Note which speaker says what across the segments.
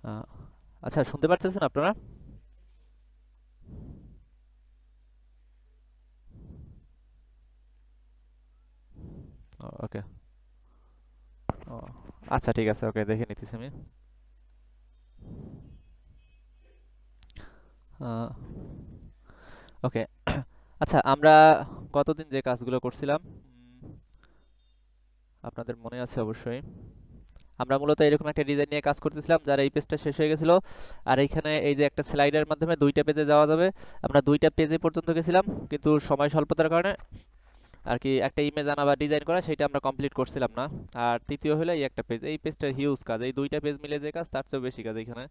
Speaker 1: আহ, আচ্ছা, শুনতে পারতেছেন আপনারা? ওকে। আচ্ছা, ঠিক আছে, ওকে, দেখে নিতেছি আমি। ওকে। আচ্ছা, আমরা গতদিন যে কাজগুলো করছিলাম, আপনাদের মনে আছে অবশ্যই। আমরা মূলত এরকম একটা ডিজাইন নিয়ে কাজ করতেছিলাম, যার এই পেজটা শেষ হয়ে গেছিল। আর এইখানে এই যে একটা স্লাইডের মাধ্যমে দুইটা পেজে যাওয়া যাবে। আমরা দুইটা পেজে পর্যন্ত গেছিলাম, কিন্তু সময় স্বল্পতার কারণে আর কি একটা ইমেজ আনা বা ডিজাইন করা সেটা আমরা কমপ্লিট করছিলাম না। আর তৃতীয় হলো এই একটা পেজ, এই পেজটা হিউজ কাজ, এই দুইটা পেজ মিলে যে কাজ তার চেয়েও বেশি কাজ এখানে।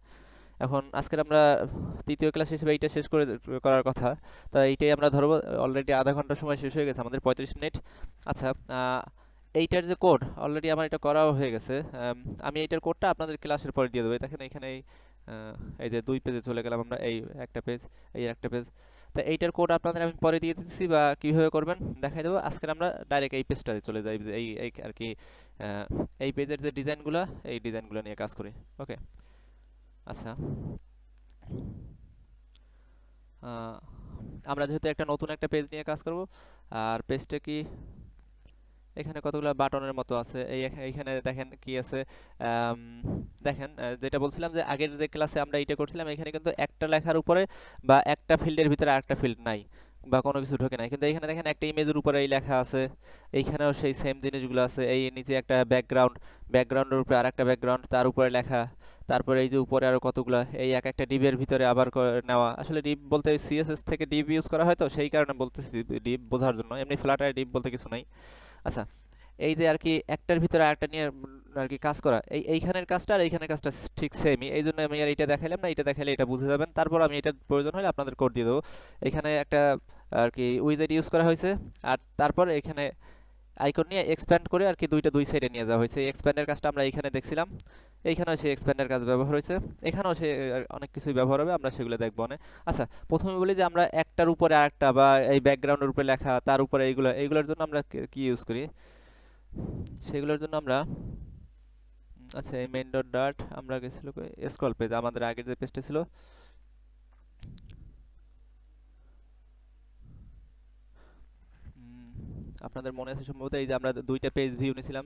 Speaker 1: এখন আজকের আমরা তৃতীয় ক্লাস হিসেবে এইটা শেষ করে করার কথা। তা এইটাই আমরা ধরবো। অলরেডি আধা ঘন্টা সময় শেষ হয়ে গেছে, আমাদের 35 মিনিট। আচ্ছা, এইটার যে কোড, অলরেডি আমার এটা করাও হয়ে গেছে। আমি এইটার কোডটা আপনাদের ক্লাসের পরে দিয়ে দেবো। দেখেন এখানে আহ, এই যে দুই পেজে চলে গেলাম আমরা, এই একটা পেজ, এই একটা পেজ। তা এইটার কোড আপনাদের আমি পরে দিয়ে দিচ্ছি, বা কীভাবে করবেন দেখাই দেবো। আজকের আমরা ডাইরেক্ট এই পেজটাতে চলে যাই, এই এই আর কি আহ, এই পেজের যে ডিজাইনগুলো, এই ডিজাইনগুলো নিয়ে কাজ করি। ওকে। আচ্ছা, আহ, আমরা যেহেতু একটা নতুন একটা পেজ নিয়ে কাজ করব, আর পেজটা কি, এখানে কতগুলো বাটনের মতো আছে। এইখানে দেখেন কি আছে। আম, দেখেন, যেটা বলছিলাম যে আগের যে ক্লাসে আমরা এইটা করছিলাম, এখানে কিন্তু একটা লেখার উপরে বা একটা ফিল্ডের ভিতরে আরেকটা ফিল্ড নাই, বা কোনো কিছু ঢোকে নাই। কিন্তু এখানে দেখেন একটা ইমেজের উপরে এই লেখা আছে, এইখানেও সেই সেম জিনিসগুলো আছে। এই নিচে একটা ব্যাকগ্রাউন্ড, ব্যাকগ্রাউন্ডের উপরে আরেকটা ব্যাকগ্রাউন্ড, তার উপরে লেখা। তারপরে এই যে উপরে আরো কতগুলা, এই এক একটা ডিবের ভিতরে আবার নেওয়া। আসলে ডিপ বলতে সিএসএস থেকে ডিপ ইউজ করা হয়, তো সেই কারণে বলতেছি ডিপ বোঝার জন্য। এমনি ফ্লাটার ডিপ বলতে কিছু নাই। আচ্ছা, এই যে আর কি একটার ভিতরে আরেকটা নিয়ে আর কি কাজ করা, এইখানের কাজটা আর এইখানের কাজটা ঠিক সেমই। এই জন্য আমি আর এটা দেখাইলাম না, এটা দেখাইলে এটা বুঝে যাবেন। তারপর আমি এটা প্রয়োজন হলে আপনাদের কোড দিয়ে দেবো। এখানে একটা আর কি উইজেট ইউজ করা হয়েছে। আর তারপর এখানে আইকন নিয়ে এক্সপ্যান্ড করে আর কি দুইটা দুই সাইডে নিয়ে যাওয়া হয়েছে। এই এক্সপ্যান্ডের কাজটা আমরা এইখানে দেখছিলাম, এইখানেও সেই এক্সপ্যান্ডের কাজ ব্যবহার হয়েছে। এখানেও সে অনেক কিছুই ব্যবহার হবে, আমরা সেগুলো দেখবো না। আচ্ছা, প্রথমে বলি যে আমরা একটার উপরে আরেকটা, বা এই ব্যাকগ্রাউন্ডের উপরে লেখা, তার উপরে এইগুলোর জন্য আমরা কি ইউজ করি, সেগুলোর জন্য আমরা আচ্ছা, এই মেইন ডট ডাট আমরা গেছিল স্ক্রল পেজ, আমাদের আগের যে পেজটা ছিল। আপনাদের মনে আছে সম্ভবত, এই যে আমরা দুইটা পেজ ভিউ নিয়েছিলাম।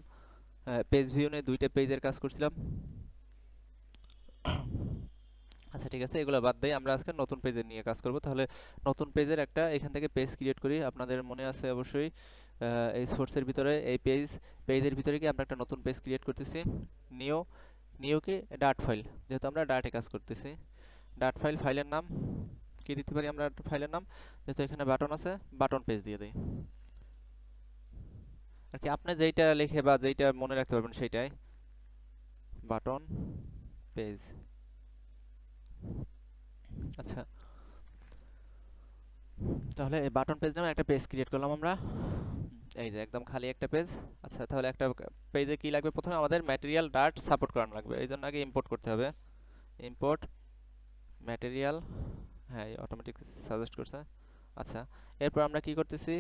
Speaker 1: পেজ ভিউ নিয়ে দুইটা পেজের কাজ করছিলাম। আচ্ছা, ঠিক আছে, এগুলো বাদ দেই, আমরা আজকে নতুন পেজের নিয়ে কাজ করব। তাহলে নতুন পেজের একটা এখান থেকে পেজ ক্রিয়েট করি। আপনাদের মনে আছে অবশ্যই, এই সোর্সের ভিতরে এই পেজের ভিতরে কি আমরা একটা নতুন পেজ ক্রিয়েট করতেছি। নিউ, নিউ কি ডাট ফাইল, যেহেতু আমরা ডাটে কাজ করতেছি। ডাট ফাইল, ফাইলের নাম কি দিতে পারি আমরা ফাইলের নাম, যেহেতু এখানে বাটন আছে, বাটন পেজ দিয়ে দিই। আর কি আপনি যেইটা লিখে বা যেইটা মনে রাখতে পারবেন সেইটাই, বাটন পেজ। আচ্ছা, তাহলে এই বাটন পেজ নামে একটা পেজ ক্রিয়েট করলাম আমরা। এই যে একদম খালি একটা পেজ। আচ্ছা, তাহলে একটা পেজে কি লাগবে, প্রথমে আমাদের ম্যাটেরিয়াল ডাট সাপোর্ট করানো লাগবে, এই জন্য আগে ইম্পোর্ট করতে হবে। ইম্পোর্ট ম্যাটেরিয়াল, হ্যাঁ, অটোমেটিক সাজেস্ট করছে। আচ্ছা, এরপর আমরা কি করতেছি,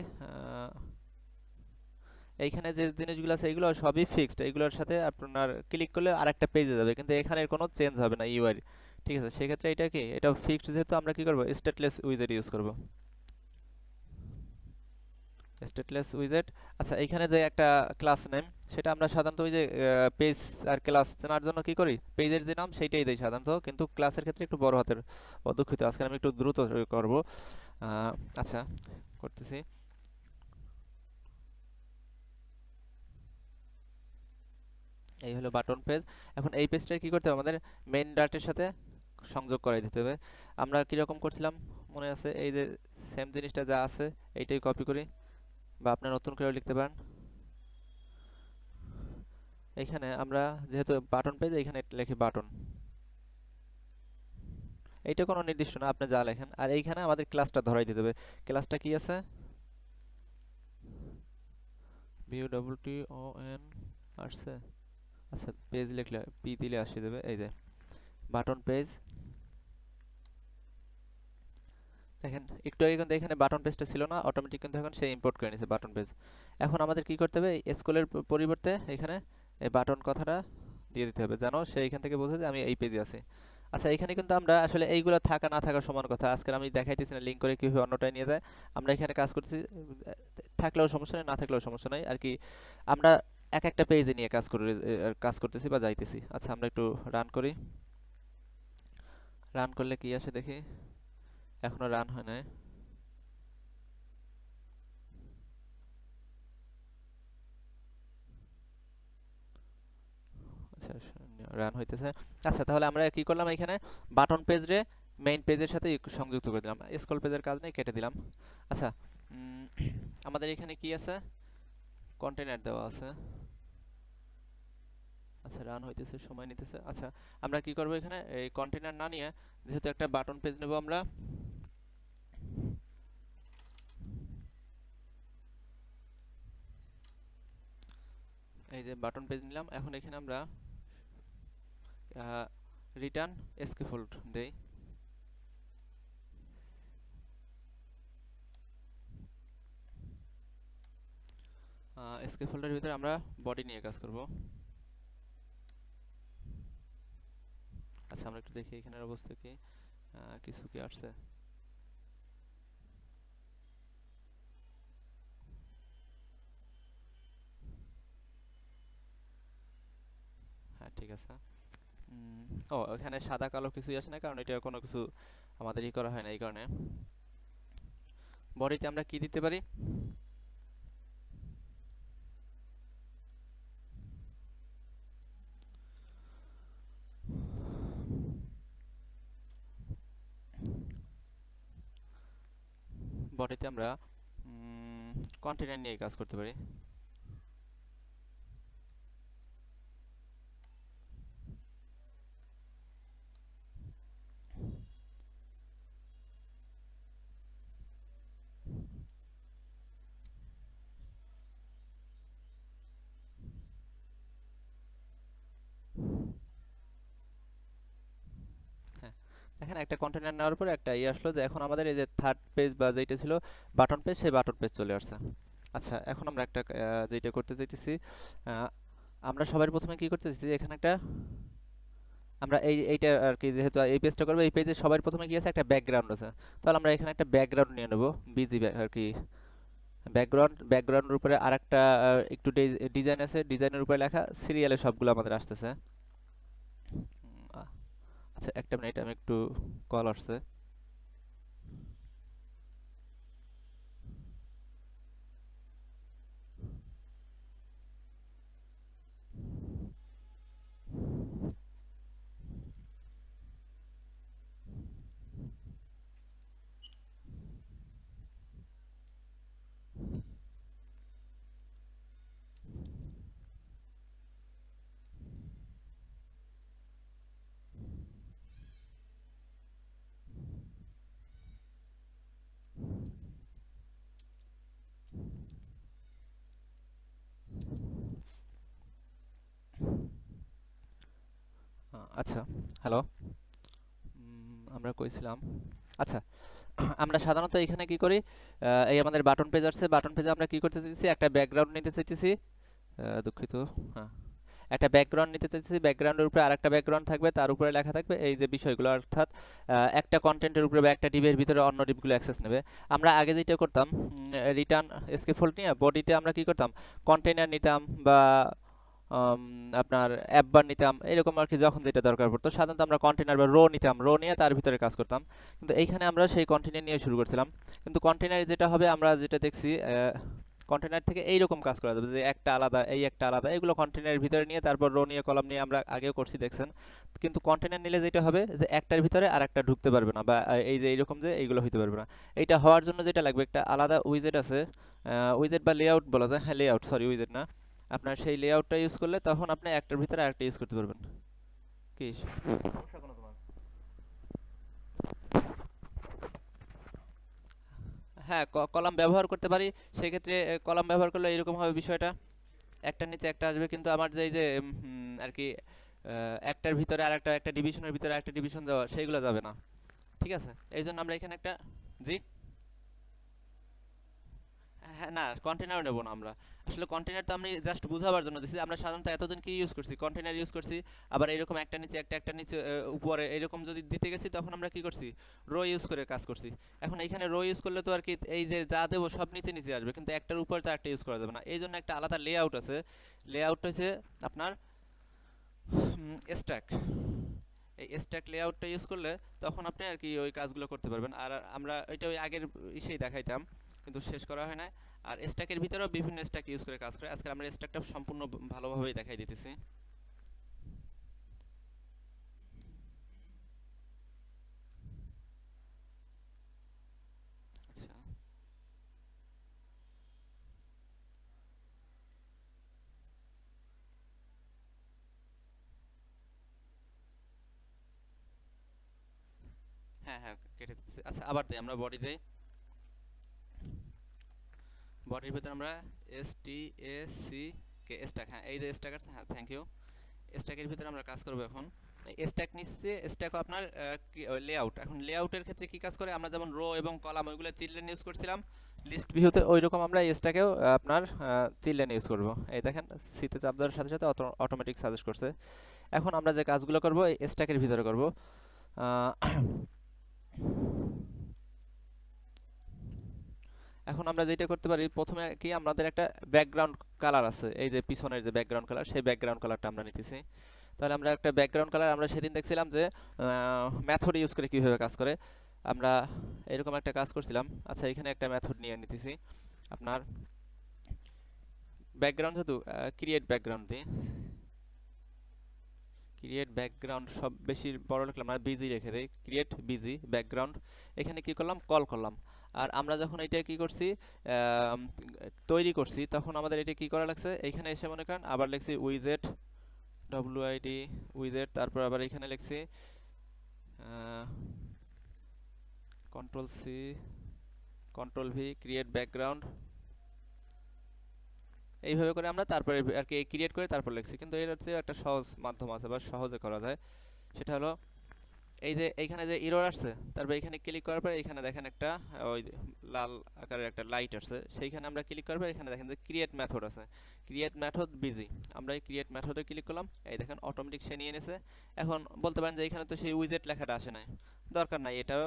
Speaker 1: এইখানে যে জিনিসগুলো আছে এগুলো সবই ফিক্সড, এগুলোর সাথে আপনার ক্লিক করলে আরেকটা পেজে যাবে, কিন্তু এখানে কোনো চেঞ্জ হবে না ইউআই। ঠিক আছে, সেক্ষেত্রে এটা কি, এটা ফিক্সড যেহেতু, আমরা কি করব, স্ট্যাটলেস উইজার্ড ইউজ করব। স্ট্যাটলেস উইজার্ড। আচ্ছা, এখানে যে একটা ক্লাস নেম, সেটা আমরা সাধারণত ওই যে পেজ আর ক্লাস চেনার জন্য কি করি, পেজের যে নাম সেইটাই দেই সাধারণত, কিন্তু ক্লাসের ক্ষেত্রে একটু বড় হাতের। দুঃখিত, আজকে আমি একটু দ্রুত করব। আহ, আচ্ছা, করতেছি। এই হলো বাটন পেজ। এখন এই পেজটা কি করতে হবে, আমাদের মেইন ডাটের সাথে সংযোগ করাই দিতে হবে। আমরা কিরকম করছিলাম মনে আছে, এই যে সেম জিনিসটা যা আছে এইটাই কপি করি, বা আপনি নতুন করে লিখতে পারেন। এখানে আমরা যেহেতু বাটন পেজ, এখানে লিখি বাটন। এইটা কোনো নির্দিষ্ট না, আপনি যা লেখেন। আর এইখানে আমাদের ক্লাসটা ধরাই দিতে হবে। ক্লাসটা কি আছে, বিউ ডাবল টি ও এন আসছে। আচ্ছা, পেজ লিখলে পি দিলে আসে দেবে, এই যে বাটন পেজ। দেখেন একটু আগে কিন্তু এখানে বাটন পেজটা ছিল না, অটোমেটিক কিন্তু এখন সে ইম্পোর্ট করে নিয়েছে বাটন পেজ। এখন আমাদের কি করতে হবে, স্কুলের পরিবর্তে এখানে এই বাটন কথাটা দিয়ে দিতে হবে, যেন সে এখান থেকে বোঝে যে আমি এই পেজে আছি। আচ্ছা, এখানে কিন্তু আমরা আসলে এইগুলো থাকা না থাকা সমান কথা। আজকে আমি দেখাইতেছি না লিঙ্ক করে কিভাবে অন্যটায় নিয়ে যায়। আমরা এখানে কাজ করতেছি, থাকলেও সমস্যা নেই, না থাকলেও সমস্যা নাই আর কি। আমরা এক একটা পেজে নিয়ে কাজ করতেছি বা যাইতেছি। আচ্ছা, আমরা একটু রান করি। রান করলে কি আসে দেখি। এখনো রান হয় নাই। আচ্ছা, রান হইতেছে। আচ্ছা, তাহলে আমরা কি করলাম, এখানে বাটন পেজ রে মেইন পেজের সাথে সংযুক্ত করে দিলাম। স্ক্রল পেজের কাজ নেই, কেটে দিলাম। আচ্ছা, উম, আমাদের এখানে কি আছে, কন্টেনার দেওয়া আছে। আচ্ছা, রান হইতেছে, সময় নিতেছে। আচ্ছা, আমরা কি করব, এখানে এই কন্টেনার না নিয়ে যেহেতু একটা বাটন পেজ নেব আমরা, এই যে বাটন পেজ নিলাম। এখন এখানে আমরা রিটার্ন স্কেফোল্ড দেই। স্কেফোল্ডের ভিতরে আমরা বডি নিয়ে কাজ করব। আচ্ছা, আমরা একটু দেখি এখানের অবস্থা কি, কিছু কি আসছে। হ্যাঁ, ঠিক আছে। ও, এখানে সাদা কালো কিছুই আসে না, কারণ এটা কোনো কিছু আমাদের করা হয় না, এই কারণে। বডিতে আমরা কি দিতে পারি, বডিতে আমরা কন্টেনার নিয়ে কাজ করতে পারি। হ্যাঁ, দেখেন একটা কন্টেনার নেওয়ার পর একটা আসলো, যে এখন আমাদের এই যে থার্ড পেজ বা যেটা ছিল বাটন পেজ, সেই বাটন পেজ চলে আসছে। আচ্ছা, এখন আমরা একটা যেটা করতে চাইতেছি, আহ, আমরা সবার প্রথমে কি করতে চাইছি, এখানে একটা আমরা এইটা আর কি, যেহেতু এই পেজটা করবো, এই পেজে সবার প্রথমে কি আছে, একটা ব্যাকগ্রাউন্ড আছে। তাহলে আমরা এখানে একটা ব্যাকগ্রাউন্ড নিয়ে নেবো, বিজি আর কি। ব্যাকগ্রাউন্ডের উপরে আরেকটা একটু ডিজাইন আছে, ডিজাইনের উপরে লেখা সিরিয়ালে সবগুলো আমাদের আসতেছে। আচ্ছা, একটা মিনিট, আমি একটু কল আসছে। আচ্ছা, হ্যালো। আমরা কইছিলাম, আচ্ছা, আমরা সাধারণত এখানে কি করি, এই আমাদের বাটন পেজ আসছে, বাটন পেজে আমরা কি করতে চাইছি, একটা ব্যাকগ্রাউন্ড নিতে চাইতেছি। দুঃখিত। হ্যাঁ, একটা ব্যাকগ্রাউন্ড নিতে চাইতেছি, ব্যাকগ্রাউন্ডের উপরে আরেকটা ব্যাকগ্রাউন্ড থাকবে, তার উপরে লেখা থাকবে এই যে বিষয়গুলো, অর্থাৎ একটা কন্টেন্টের উপরে বা একটা ডিবের ভিতরে অন্য ডিপগুলো অ্যাক্সেস নেবে। আমরা আগে যেটা করতাম, রিটার্ন স্কেপফোল্ড নিয়ে বডিতে আমরা কি করতাম, কন্টেইনার নিতাম বা আম, আপনার অ্যাপ বার নিতাম, এরকম আর কি। যখন যেটা দরকার পড়তো সাধারণত আমরা কন্টেনার বা রো নিতাম, রো নিয়ে তার ভিতরে কাজ করতাম। কিন্তু এইখানে আমরা সেই কন্টেনার নিয়ে শুরু করছিলাম। কিন্তু কন্টেনারে যেটা হবে, আমরা যেটা দেখছি, কন্টেনার থেকে এইরকম কাজ করা যাবে, যে একটা আলাদা, এই একটা আলাদা, এগুলো কন্টেনারের ভিতরে নিয়ে তারপর রো নিয়ে কলাম নিয়ে আমরা আগেও করছি, দেখছেন। কিন্তু কন্টেনার নিলে যেটা হবে, যে একটার ভিতরে আর একটা ঢুকতে পারবে না, বা এই যে এইরকম যে এইগুলো হইতে পারবে না। এইটা হওয়ার জন্য যেটা লাগবে, একটা আলাদা উইজেট আছে, উইজেট বা লেআউট বলা যায়, হ্যাঁ লেআউট, সরি উইজেট না। আপনার সেই লেআউটটা ইউজ করলে তখন আপনি একটার ভিতরে আরেকটা ইউজ করতে পারবেন। কি সমস্যা কোনো তোমার? হ্যাঁ, কলাম ব্যবহার করতে পারি। সেক্ষেত্রে কলাম ব্যবহার করলে এরকম হবে বিষয়টা, একটার নিচে একটা আসবে, কিন্তু আমার যে এই যে আর কি, একটার ভিতরে আর একটা ডিভিশনের ভিতরে একটা ডিভিশন যাওয়া, সেইগুলো যাবে না। ঠিক আছে, এই জন্য আমরা এখানে একটা, জি, হ্যাঁ, না কন্টেনার নেব না আমরা। আসলে কন্টেনার তো আমি জাস্ট বুঝাবার জন্য দিছি। আমরা সাধারণত এতদিন কি ইউজ করছি, কন্টেনার ইউজ করছি। আবার এরকম একটা নিচে একটা একটা নিচে উপরে এরকম যদি দিতে গেছি তখন আমরা কি করছি, রো ইউজ করে কাজ করছি। এখন এইখানে রো ইউজ করলে তো আর কি এই যে যা দেবো সব নিচে নিচে আসবে, কিন্তু একটার উপরে তো একটা ইউজ করা যাবে না, এই জন্য একটা আলাদা লেআউট আছে। লেআউট হচ্ছে আপনার স্ট্যাক। এই স্ট্যাক লেআউটটা ইউজ করলে তখন আপনি আর কি ওই কাজগুলো করতে পারবেন। আর আমরা ওইটা ওই আগের ইসেই দেখাইতাম, কিন্তু শেষ করা হয় না। আর স্ট্যাকের ভিতরেও বিভিন্ন স্ট্যাক ইউজ করে কাজ করে, আজকে আমরা স্ট্যাকটা সম্পূর্ণ ভালোভাবেই দেখাই দিতেছি। আচ্ছা, হ্যাঁ হ্যাঁ কেটে দিচ্ছি। আচ্ছা আবার দিই, আমরা বডি দেই। বডির ভিতরে আমরা S T A C K stack, হ্যাঁ এই যে স্ট্যাক আছে, হ্যাঁ থ্যাংক ইউ। স্ট্যাকের ভিতরে আমরা কাজ করব এখন। স্ট্যাক নিচ্ছে, স্ট্যাক আপনার লেআউট। এখন লেআউটের ক্ষেত্রে কি কাজ করে, আমরা যেমন রো এবং কলাম ওইগুলো চিলড্রেন ইউজ করছিলাম লিস্ট ভিউতে, ওই রকম আমরা স্ট্যাকেও আপনার চিলড্রেন ইউজ করব। এই দেখেন, সিতে চাপ দেওয়ার সাথে সাথে অটোমেটিক সাজেস্ট করছে। এখন আমরা যে কাজগুলো করব এই স্ট্যাকের ভিতরে করব। আহ, এখন আমরা যেটা করতে পারি, প্রথমে কি আমাদের একটা ব্যাকগ্রাউন্ড কালার আছে, এই যে পিছনের যে ব্যাকগ্রাউন্ড কালার, সেই ব্যাকগ্রাউন্ড কালারটা আমরা নিতেছি। তাহলে আমরা একটা ব্যাকগ্রাউন্ড কালার, আমরা সেদিন দেখছিলাম যে মেথড ইউজ করে কীভাবে কাজ করে, আমরা এরকম একটা কাজ করছিলাম। আচ্ছা, এখানে একটা মেথড নিয়ে নিতেছি আপনার ব্যাকগ্রাউন্ড, যেহেতু ক্রিয়েট ব্যাকগ্রাউন্ড দিই। ক্রিয়েট ব্যাকগ্রাউন্ড সব বেশি বড় লিখলাম না, বিজি রেখে দেই, ক্রিয়েট বিজি ব্যাকগ্রাউন্ড। এখানে কি করলাম, কল করলাম। আর আমরা যখন এটা কি করছি, আম, তৈরি করছি, তখন আমাদের এটা কি করা লাগছে, এইখানে এসে মনে করেন আবার লিখছি উইজেট, ডব্লিউআইডি উইজেট, তারপর আবার এখানে লিখছি control C control V create background. এইভাবে করে আমরা তারপরে আর কি ক্রিয়েট করে তারপর লিখছি, কিন্তু এর হচ্ছে একটা সহজ মাধ্যম আছে বা সহজে করা যায়। সেটা হলো এই যে এইখানে যে ইরর আসছে, তারপর এখানে ক্লিক করার পর এখানে দেখেন একটা ওই যে লাল আকারের একটা লাইট আসছে, সেইখানে আমরা ক্লিক করার পর এখানে দেখেন যে ক্রিয়েট মেথড আছে, ক্রিয়েট মেথড বিজি। আমরা এই ক্রিয়েট মেথডে ক্লিক করলাম, এই দেখেন অটোমেটিক সে নিয়ে এনেছে। এখন বলতে পারেন যে এখানে তো সেই উইজেট লেখাটা আসে নাই, দরকার নাই, এটাও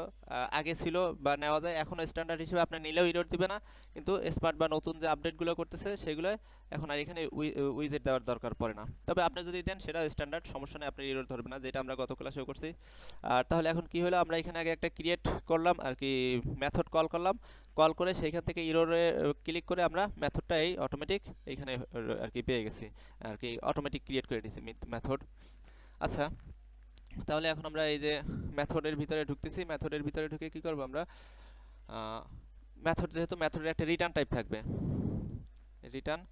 Speaker 1: আগে ছিল বা নেওয়া যায়, এখন স্ট্যান্ডার্ড হিসেবে আপনি নিলেও ইরর দিবে না। কিন্তু স্মার্ট বা নতুন যে আপডেটগুলো করতেছে সেগুলো এখন আর এখানে উইজেট দেওয়ার দরকার পড়ে না। তবে আপনি যদি দেন সেটা স্ট্যান্ডার্ড, সমস্যা নেই, আপনার ইরর ধরবে না, যেটা আমরা গত ক্লাসেও করছি। আর তাহলে এখন কি হলো, আমরা এখানে আগে একটা ক্রিয়েট করলাম আর কি, মেথড কল করলাম, কল করে সেইখান থেকে ইরোরে ক্লিক করে আমরা মেথডটা এই অটোমেটিক এইখানে আর কি পেয়ে গেছি, আর কি অটোমেটিক ক্রিয়েট করে দিয়েছি মেথড। আচ্ছা, তাহলে এখন আমরা এই যে মেথডের ভিতরে ঢুকতেছি, মেথডের ভিতরে ঢুকে কি করব আমরা, মেথড যেহেতু মেথডের একটা রিটার্ন টাইপ থাকবে, রিটার্ন,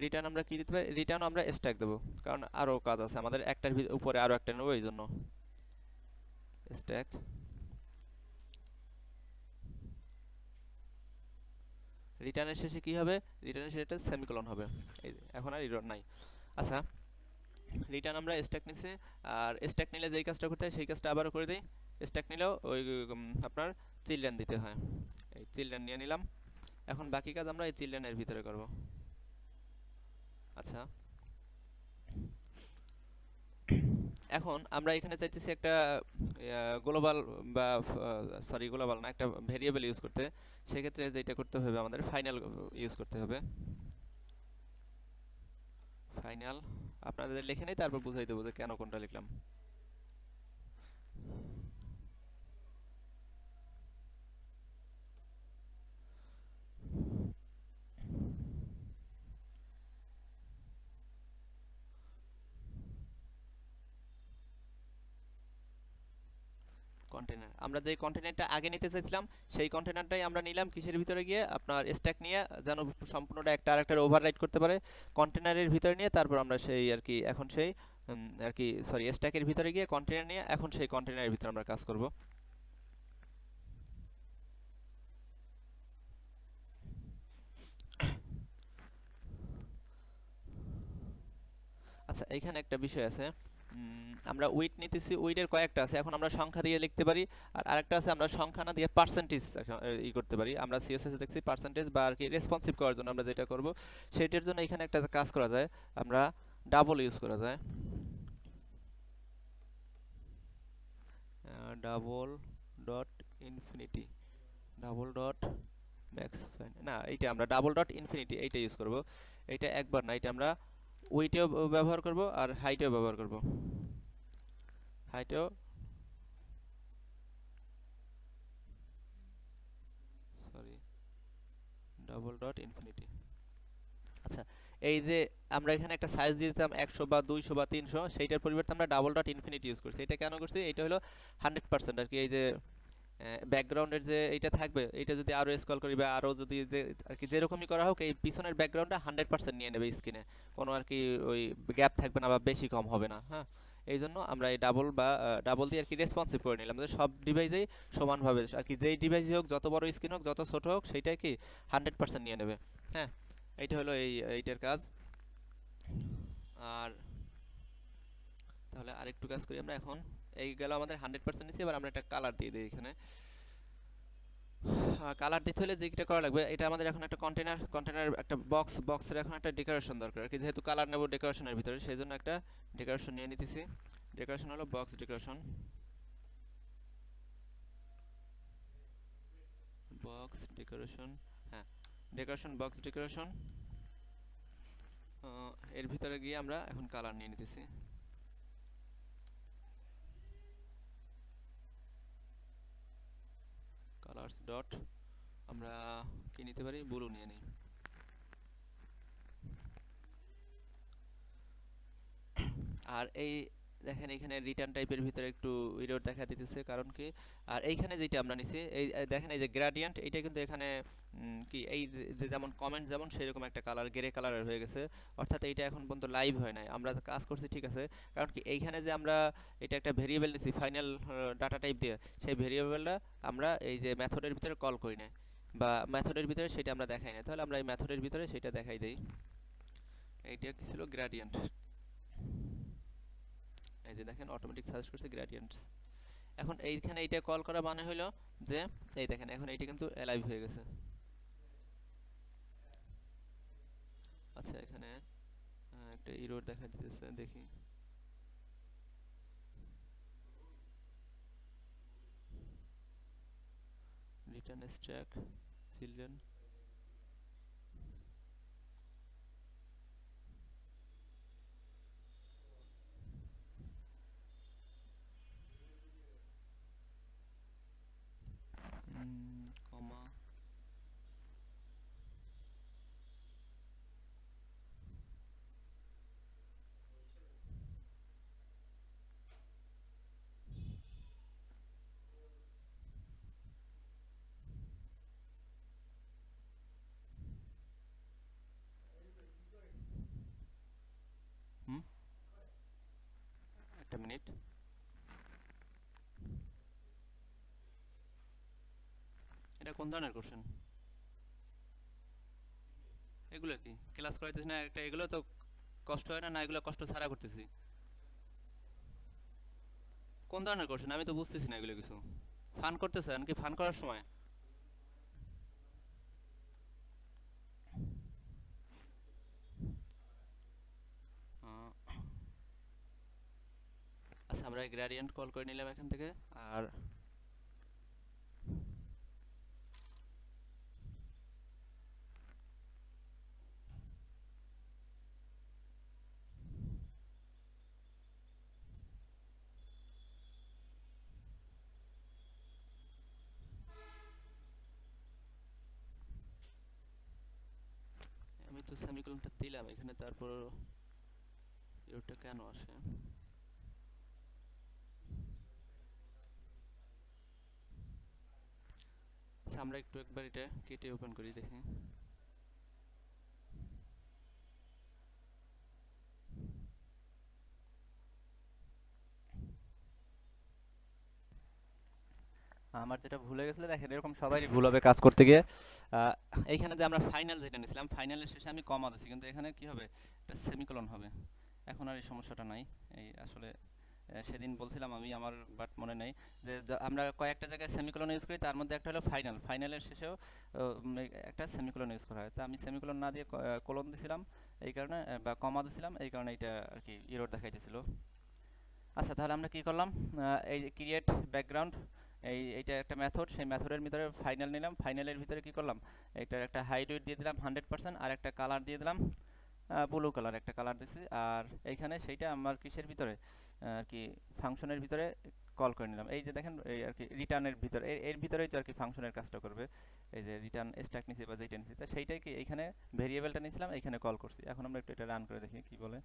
Speaker 1: রিটার্ন আমরা কি দিতে পারি, রিটার্ন আমরা স্ট্যাক দেবো, কারণ আরও কাজ আছে আমাদের, একটার উপরে আরও একটা নেবো, এই জন্য স্ট্যাক। রিটার্নের শেষে কি হবে, রিটার্নের শেষে একটা সেমিকোলন হবে, এই যে এখন আর এরর নাই। আচ্ছা, রিটার্ন আমরা স্ট্যাক নিছি, আর স্ট্যাক নিলে যেই কাজটা করতে হয় সেই কাজটা আবারও করে দিই। স্ট্যাক নিলেও ওই আপনার চিলড্রেন দিতে হয়, এই চিলড্রেন নিয়ে নিলাম। এখন বাকি কাজ আমরা এই চিলড্রেনের ভিতরে করব। আচ্ছা, এখন আমরা এখানে চাইতেছি একটা গ্লোবাল বা সরি গ্লোবাল না, একটা ভেরিয়েবল ইউজ করতে। সেক্ষেত্রে যেটা করতে হবে, আমাদের ফাইনাল ইউজ করতে হবে, ফাইনাল। আপনাদের লিখে নেই, তারপর বুঝাই দেবো যে কেন কোনটা লিখলাম। কন্টেনার, আমরা যে কন্টেনারটা আগে নিতে চাইছিলাম সেই কন্টেনারটাই আমরা নিলাম কিসের ভিতরে গিয়ে, আপনার স্ট্যাক নিয়ে, যেন সম্পূর্ণটা একটা আরেকটার ওভাররাইট করতে পারে, কন্টেনারের ভিতরে নিয়ে তারপর আমরা সেই আর কি এখন সেই আর কি সরি স্ট্যাকের ভিতরে গিয়ে কন্টেনার নিয়ে এখন সেই কন্টেনারের ভিতরে আমরা কাজ করব। আচ্ছা, এখানে একটা বিষয় আছে, আমরা উইড নিতেছি, উইডের কয়েকটা আছে, এখন আমরা সংখ্যা দিয়ে লিখতে পারি, আর আরেকটা আছে আমরা সংখ্যা না দিয়ে পার্সেন্টেজ ই করতে পারি। আমরা সিএসএস এ দেখছি পার্সেন্টেজ বা আর কি রেসপন্সিভ করার জন্য আমরা যেটা করব সেটার জন্য এখানে একটা কাজ করা যায়, আমরা ডাবল ইউজ করা যায়। Double dot infinity, double dot max না, এইটা আমরা ডাবল ডট ইনফিনিটি এইটা ইউজ করব। এইটা একবার না, এটা আমরা উইটেও ব্যবহার করব আর হাইটেও ব্যবহার করব। হাইটেও, সরি, ডাবল ডট ইনফিনিটি। আচ্ছা, এই যে আমরা এখানে একটা সাইজ দিয়ে দিতাম 100 বা 200 বা 300, সেইটার পরিবর্তে আমরা ডাবল ডট ইনফিনিটি ইউজ করছি। এটা কেন করছি? এটা হলো 100% আর কি। এই যে ব্যাকগ্রাউন্ডের যে এইটা থাকবে, এটা যদি আরো স্ক্রল করি বা আরো যদি যে আর কি যেরকমই করা হোক, এই পিছনের ব্যাকগ্রাউন্ডটা 100% নিয়ে নেবে স্ক্রিনে, কোনো আর কি ওই গ্যাপ থাকবে না বা বেশি কম হবে না। হ্যাঁ, এই জন্য আমরা এই ডাবল বা ডাবল দিয়ে আর কি রেসপন্সিভ করে নিলাম, যে সব ডিভাইসেই সমানভাবে আর কি, যেই ডিভাইসই হোক, যত বড় স্ক্রিন হোক, যত ছোট হোক, সেইটাই কি 100% নিয়ে নেবে। হ্যাঁ, এইটা হলো এইটার কাজ। আর তাহলে আরেকটু কাজ করি আমরা এখন। এই গেল আমাদের 100% নিচ্ছি, এবার আমরা একটা কালার দিয়ে দিই এখানে। কালার দিতে হলে যেটা করা লাগবে, এটা আমাদের এখন একটা কন্টেনার একটা বক্সের এখন একটা ডেকোরেশন দরকার আর কি, যেহেতু কালার নেব ডেকোরেশনের ভিতরে, সেই জন্য একটা ডেকোরেশন নিয়ে নিতেছি। ডেকোরেশন হলো বক্স ডেকোরেশন, বক্স ডেকোরেশন, হ্যাঁ, ডেকোরেশন বক্স ডেকোরেশন। এর ভিতরে গিয়ে আমরা এখন কালার নিয়ে নিতেছি। কালার্স ডট, আমরা কি নিতে পারি, ব্লু নিয়ে নিই। আর এই দেখেন এখানে রিটার্ন টাইপের ভিতরে একটু এরর দেখা দিতেছে, কারণ কি, আর এইখানে যেটা আমরা নিছি, এই দেখেন এই যে গ্রেডিয়েন্ট, এইটা কিন্তু এখানে কি এই যে যেমন কমেন্ট যেমন সেরকম একটা কালার গ্রে কালারের হয়ে গেছে, অর্থাৎ এইটা এখন পর্যন্ত লাইভ হয় নাই। আমরা কাজ করছি ঠিক আছে, কারণ কি এইখানে যে আমরা এটা একটা ভেরিয়েবল নিছি ফাইনাল ডাটা টাইপ দিয়ে, সেই ভেরিয়েবলটা আমরা এই যে মেথডের ভিতরে কল করি না, বা মেথডের ভিতরে সেটা আমরা দেখাই না। তাহলে আমরা এই মেথডের ভিতরে সেটা দেখাই দেই। এইটা কি ছিল, গ্রেডিয়েন্ট। এই যে দেখেন অটোমেটিক সাজেস্ট করছে গ্রেডিয়েন্টস। এখন এইখানে এইটা কল করা মানে হলো যে এই দেখেন এখন এইটা কিন্তু অ্যালাইভ হয়ে গেছে। আচ্ছা, এখানে একটা এরর দেখা দিতেছে, দেখি। রিটার্ন স্ট্যাক চিলড্রেন, কমা, হুম, একটা মিনিট। এটা কোন ধরনের কোশ্চেন? এগুলো কি ক্লাস করাইতেছি না একটা, এগুলো তো কষ্ট হয় না? না, এগুলো কষ্ট ছাড়া করতেছি। কোন ধরনের কোশ্চেন আমি তো বুঝতেছি না এগুলো কিছু। ফান করতেছে নাকি ফান করার সময়? আহ, আচ্ছা, আমরা গ্রেডিয়েন্ট কল করে নিলাম এখান থেকে। আর আমি তো সেমিকোলনটা দিলাম এখানে, তারপর এররটা কেন আসে? আচ্ছা, আমরা একটু একবার এটা কেটে ওপেন করি, দেখি। আমার যেটা ভুলে গেছিল, দেখেন এরকম সবারই ভুল হবে কাজ করতে গিয়ে। আহ, এইখানে যে আমরা ফাইনাল যেটা নিয়েছিলাম, ফাইনালের শেষে আমি কমা দিচ্ছি, কিন্তু এখানে কি হবে, এটা সেমিকোলন হবে।
Speaker 2: এখন আর এই সমস্যাটা নাই। এই আসলে সেদিন বলছিলাম আমি আমার, বাট মনে নেই যে আমরা কয়েকটা জায়গায় সেমিকোলন ইউজ করি, তার মধ্যে একটা হলো ফাইনালের শেষেও একটা সেমিকোলন ইউজ করা হয়। তো আমি সেমিকোলন না দিয়ে কোলন দিছিলাম, এই কারণে বা কমা দিছিলাম, এই কারণে এটা আর কি ইরর দেখাইতেছিল। আচ্ছা, তাহলে আমরা কি করলাম, এই যে ক্রিয়েট ব্যাকগ্রাউন্ড, এইটা একটা মেথড, সেই মেথডের ভিতরে ফাইনাল নিলাম, ফাইনালের ভিতরে কি করলাম, এটার একটা হাইড ওয়েট দিয়ে দিলাম 100%, আর একটা কালার দিয়ে দিলাম ব্লু কালার, একটা কালার দিছি। আর এইখানে সেইটা আমার কিসের ভিতরে আর কি ফাংশনের ভিতরে কল করে নিলাম। এই যে দেখেন এই আর কি রিটার্নের ভিতরে, এর ভিতরেই তো আর কি ফাংশনের কাজটা করবে। এই যে রিটার্ন স্ট্যাক নিছি বা যেটা নিছি, তা সেইটাই কি এইখানে ভেরিয়েবলটা নিয়েছিলাম, এইখানে কল করছি। এখন আমরা একটু এটা রান করে দেখি কি বলে।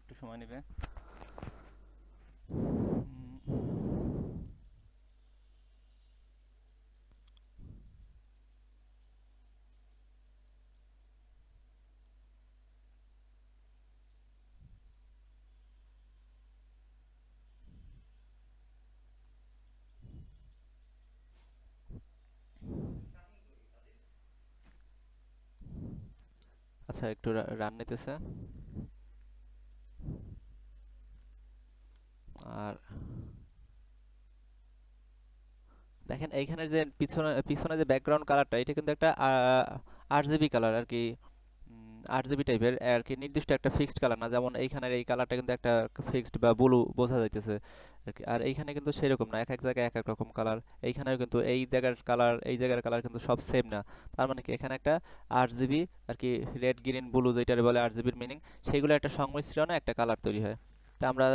Speaker 2: একটু সময় নেবে।
Speaker 1: আচ্ছা, একটু রান নিতেছে। আর দেখেন এইখানের যে পিছনে পিছনে যে ব্যাকগ্রাউন্ড কালারটা, এটা কিন্তু একটা আরজিবি কালার আর কি, আরজিবি টাইপের আর কি, নির্দিষ্ট একটা ফিক্সড কালার না। যেমন এইখানের এই কালারটা কিন্তু একটা ফিক্সড বা ব্লু বোঝা যাইতেছে আর কি। আর এইখানে কিন্তু সেরকম না, এক এক জায়গায় এক এক রকম কালার। এইখানেও কিন্তু এই জায়গার কালার এই জায়গার কালার কিন্তু সব সেম না। তার মানে কি এখানে একটা আরজিবি আর কি, রেড গ্রিন ব্লু যেটার বলে আরজিবির মিনিং, সেইগুলো একটা সংমিশ্রণে একটা কালার তৈরি হয়। তা আমরা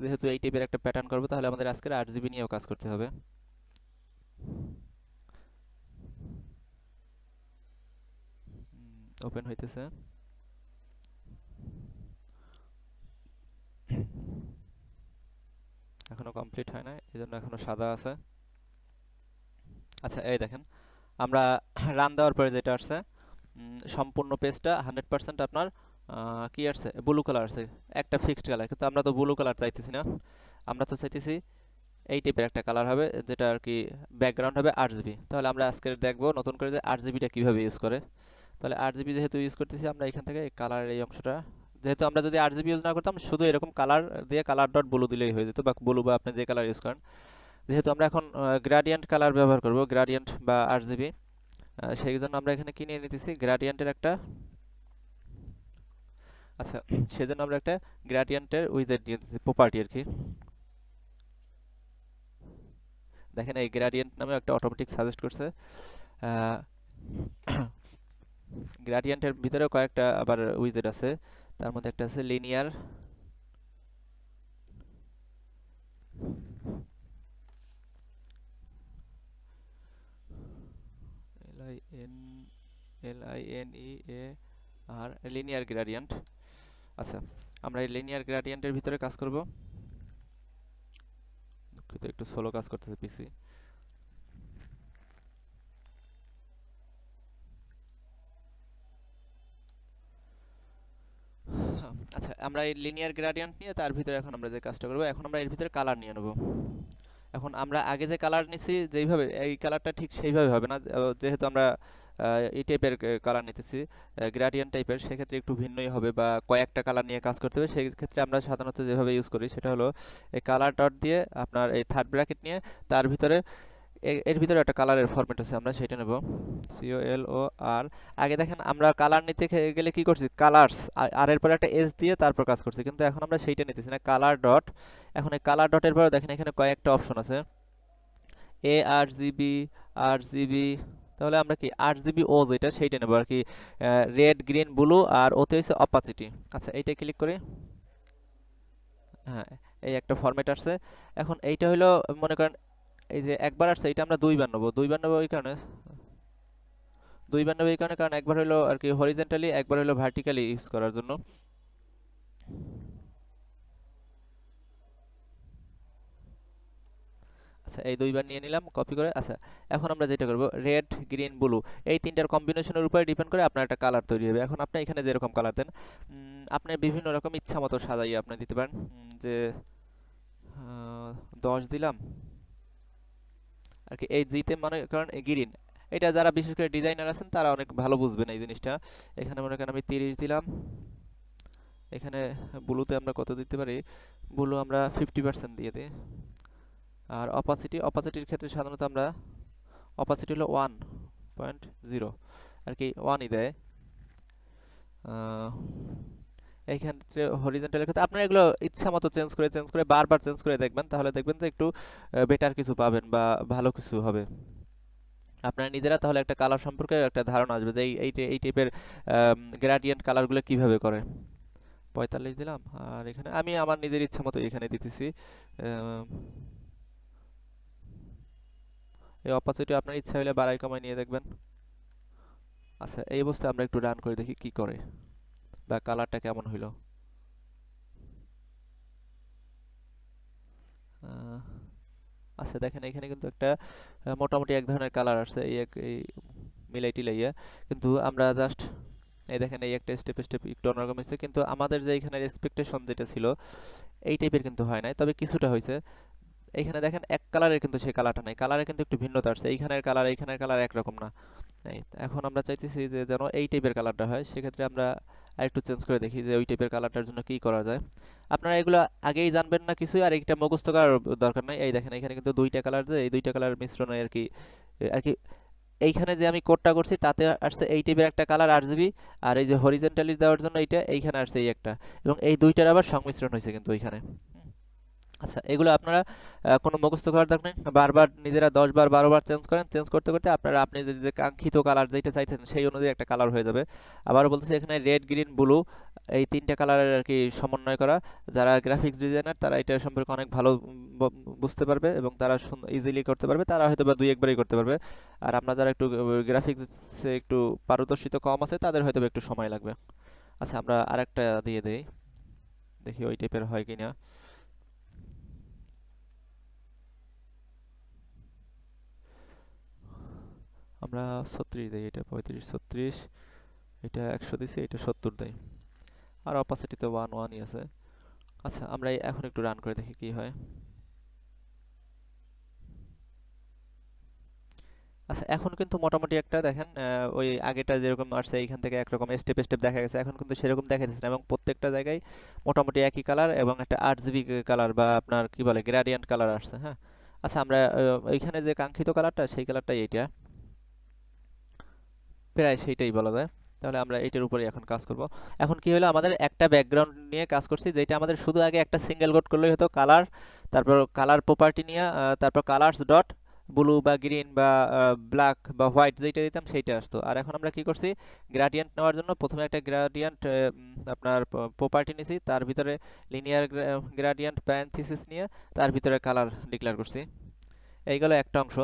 Speaker 1: যেহেতু এই টাইপের একটা প্যাটার্ন করবো, তাহলে আমাদের আজকের আরজিবি নিয়েও কাজ করতে হবে। ওপেন হইতেছে। এখনো কমপ্লিট হয় না, এই জন্য এখনো সাদা আছে। আচ্ছা, এই দেখেন আমরা রান দেওয়ার পরে যেটা আসছে, সম্পূর্ণ পেজটা 100% আপনার কি আসছে, ব্লু কালার আসছে, একটা ফিক্সড কালার। কিন্তু আমরা তো ব্লু কালার চাইতেছি না, আমরা তো চাইতেছি এই টাইপের একটা কালার হবে, যেটা আর কি ব্যাকগ্রাউন্ড হবে আরজিবি। তাহলে আমরা আজকে দেখবো নতুন করে যে আরজিবিটা কিভাবে ইউজ করে। তাহলে আরজিবি যেহেতু ইউজ করতেছি, আমরা এখান থেকে এই কালারের এই অংশটা, যেহেতু আমরা যদি আরজিবি ইউজ না করতাম, শুধু এরকম কালার দিয়ে কালার ডট ব্লু দিলেই হয়ে যেত, বা ব্লু বা আপনি যে কালার ইউজ করেন। যেহেতু আমরা এখন গ্রাডিয়েন্ট কালার ব্যবহার করব, গ্রাডিয়েন্ট বা আরজিবি, সেই জন্য আমরা এখানে কি নিয়ে নিতেছি, গ্রাডিয়েন্টের একটা, আচ্ছা, সেজন্য আমরা একটা গ্রাডিয়েন্টের উইজেট নিয়ে নিতেছি, প্রপার্টি আর কি। দেখেন এই গ্রাডিয়েন্ট নামে একটা অটোমেটিক সাজেস্ট করছে। গ্রাডিয়েন্টের ভিতরে কয়েকটা আবার উইজেট আছে, তার মধ্যে একটা আছে linear, L I N LINEA R linear gradient. আচ্ছা, আমরা এই লিনিয়ার গ্রেডিয়েন্টের ভিতরে কাজ করব। দুঃখিত, একটু স্লো কাজ করতেছে পিসি। আচ্ছা, আমরা এই লিনিয়ার গ্রেডিয়েন্ট নিয়ে তার ভিতরে এখন আমরা যে কাজটা করব, এখন আমরা এর ভিতরে কালার নিয়ে নেব। এখন আমরা আগে যে কালার নিছি যেইভাবে, এই কালারটা ঠিক সেইভাবে হবে না, যেহেতু আমরা এই টাইপের কালার নিতেছি, গ্রেডিয়েন্ট টাইপের, সেক্ষেত্রে একটু ভিন্নই হবে বা কয়েকটা কালার নিয়ে কাজ করতে হবে। সেই ক্ষেত্রে আমরা সাধারণত যেভাবে ইউজ করি সেটা হলো এই কালার ডট দিয়ে আপনার এই থার্ড ব্র্যাকেট নিয়ে তার ভিতরে এর ভিতরে একটা কালারের ফরম্যাট আছে, আমরা সেটা নেব, COLOR। আগে দেখেন আমরা কালার নিতে গেলে কি করছি, কালার্স আর এর পরে একটা এস দিয়ে তারপর কাজ করছি, কিন্তু এখন আমরা সেইটা নিতেছি না, কালার ডট। এখন এই কালার ডটের পরে দেখেন এখানে কয়েকটা অপশন আছে, ARGB, RGB। তাহলে আমরা কি RGB ও যেটা সেইটা নেব আর কি, রেড গ্রিন ব্লু, আর ওতে হচ্ছে অপাসিটি। আচ্ছা, এইটা ক্লিক করি। হ্যাঁ, এই একটা ফরম্যাট আসছে। এখন এইটা হলো, মনে করেন এই যে একবার আসছে, এটা আমরা দুইবার নেবো, দুইবার নেবো ওই কারণে, দুইবার নেবো এই কারণে, কারণ একবার হলো আর কি হরিজেন্টালি, একবার হলো ভার্টিক্যালি ইউজ করার জন্য। আচ্ছা, এই দুইবার নিয়ে নিলাম কপি করে। আচ্ছা, এখন আমরা যেটা করব, রেড গ্রিন ব্লু, এই তিনটার কম্বিনেশনের উপরে ডিপেন্ড করে আপনার একটা কালার তৈরি হবে। এখন আপনি এখানে যেরকম কালার দেন, আপনি বিভিন্ন রকম ইচ্ছা মতো সাজাইয়ে আপনি দিতে পারেন। যে 10 দিলাম আর কি, এই জিতে মানে কারণ গ্রিন, এটা যারা বিশেষ করে ডিজাইনার আছেন তারা অনেক ভালো বুঝবেন এই জিনিসটা। এখানে মনে করেন আমি 30 দিলাম। এখানে ব্লুতে আমরা কত দিতে পারি? ব্লু আমরা 50% দিয়ে দিই। আর অপাসিটির ক্ষেত্রে সাধারণত আমরা অপাসিটি হলো 1.0 আর কি, 1ই দেয়। এই ক্ষেত্রে হরিজন্টালের ক্ষেত্রে আপনারা এগুলো ইচ্ছা মতো চেঞ্জ করে বারবার চেঞ্জ করে দেখবেন, তাহলে দেখবেন যে একটু বেটার কিছু পাবেন বা ভালো কিছু হবে। আপনারা নিজেরা তাহলে একটা কালার সম্পর্কে একটা ধারণা আসবে যে এই টাইপের গ্রেডিয়েন্ট কালারগুলো কিভাবে করে। 45 দিলাম। আর এখানে আমি আমার নিজের ইচ্ছা মতো এখানে দিতেছি। আহ, এই অপাসিটি আপনার ইচ্ছা হলে বাড়াই কমাই নিয়ে দেখবেন। আচ্ছা, এই অবস্থায় আমরা একটু রান করে দেখি কি করে বা কালারটা কেমন হইলো। আহ, আচ্ছা দেখেন এখানে কিন্তু একটা মোটামুটি এক ধরনের কালার আসছে, এই মিলাই টিলাইয়া। কিন্তু আমরা জাস্ট এই দেখেন এই একটা স্টেপ একটু অন্যরকম হয়েছে, কিন্তু আমাদের যে এখানে এক্সপেকটেশন যেটা ছিল এই টাইপের কিন্তু হয় নাই, তবে কিছুটা হয়েছে। এইখানে দেখেন এক কালারের কিন্তু সেই কালারটা নাই, কালারে কিন্তু একটু ভিন্নতা আসছে, এইখানের কালার একরকম না। এই এখন আমরা চাইতেছি যে যেন এই টাইপের কালারটা হয়, সেক্ষেত্রে আমরা আরেকটু চেঞ্জ করে দেখি যে ওই টাইপের কালারটার জন্য কি করা যায়। আপনারা এগুলো আগেই জানবেন না কিছুই, আর এইটা মুখস্থ করার দরকার নাই। এই দেখেন এখানে কিন্তু দুইটা কালার, যে এই দুইটা কালার মিশ্রণে আর কি এইখানে যে আমি কোডটা করছি তাতে আসছে এই টাইপের একটা কালার আরজিবি, আর এই যে হরিজন্টালি দেওয়ার জন্য এইখানে আসছে এই একটা, এবং এই দুইটার আবার সংমিশ্রণ হয়েছে কিন্তু ওইখানে। আচ্ছা, এগুলো আপনারা কোনো মুখস্থ করার দরকার নেই, বারবার নিজেরা 10 বার 12 বার চেঞ্জ করেন, চেঞ্জ করতে করতে আপনারা আপনি যে কাঙ্ক্ষিত কালার যেটা চাইতেছেন সেই অনুযায়ী একটা কালার হয়ে যাবে। আবারও বলতেছি, এখানে রেড গ্রিন ব্লু এই তিনটা কালারের আর কি সমন্বয় করা। যারা গ্রাফিক্স ডিজাইনার তারা এটা সম্পর্কে অনেক ভালো বুঝতে পারবে এবং তারা ইজিলি করতে পারবে, তারা হয়তো বা দুই একবারই করতে পারবে। আর আমরা যারা একটু গ্রাফিক্সে একটু পারদর্শিতা কম আছে তাদের হয়তো বা একটু সময় লাগবে। আচ্ছা, আমরা আরেকটা দিয়ে দেই, দেখি ওই টাইপের হয় কিনা। আমরা 36 দেই, এটা 35 36, এটা 100 দিছি, এটা 70 দেই। আর অপাসিটিতে 1 ই আছে। আচ্ছা, আমরা এখন একটু রান করে দেখি কি হয়। আচ্ছা, এখন কিন্তু মোটামুটি একটা দেখেন ওই আগেটা যেরকম আসছে এইখান থেকে একরকম স্টেপ দেখা গেছে, এখন কিন্তু সেরকম দেখা যাচ্ছে না, এবং প্রত্যেকটা জায়গায় মোটামুটি একই কালার এবং একটা 8 জিবি কালার বা আপনার কি বলে গ্রেডিয়েন্ট কালার আসছে। হ্যাঁ, আচ্ছা আমরা এইখানে যে কাঙ্ক্ষিত কালারটা সেই কালারটাই এইটা, প্রায় সেইটাই বলা যায়। তাহলে আমরা এইটার উপরে এখন কাজ করব। এখন কি হলো, আমাদের একটা ব্যাকগ্রাউন্ড নিয়ে কাজ করছি, যেটা আমাদের শুধু আগে একটা সিঙ্গেল কোড করলেই হতো, কালার, তারপর কালার প্রপার্টি নিয়ে তারপর কালার্স ডট ব্লু বা গ্রিন বা ব্ল্যাক বা হোয়াইট যেটা দিতাম সেইটা আসতো। আর এখন আমরা কি করছি, গ্রাডিয়েন্ট নেওয়ার জন্য প্রথমে একটা গ্রাডিয়েন্ট আপনার প্রপার্টি নিছি, তার ভিতরে লিনিয়ার গ্রাডিয়েন্ট প্যারেনথিসিস নিয়ে তার ভিতরে কালার ডিক্লেয়ার করছি। এই গেল একটা অংশ।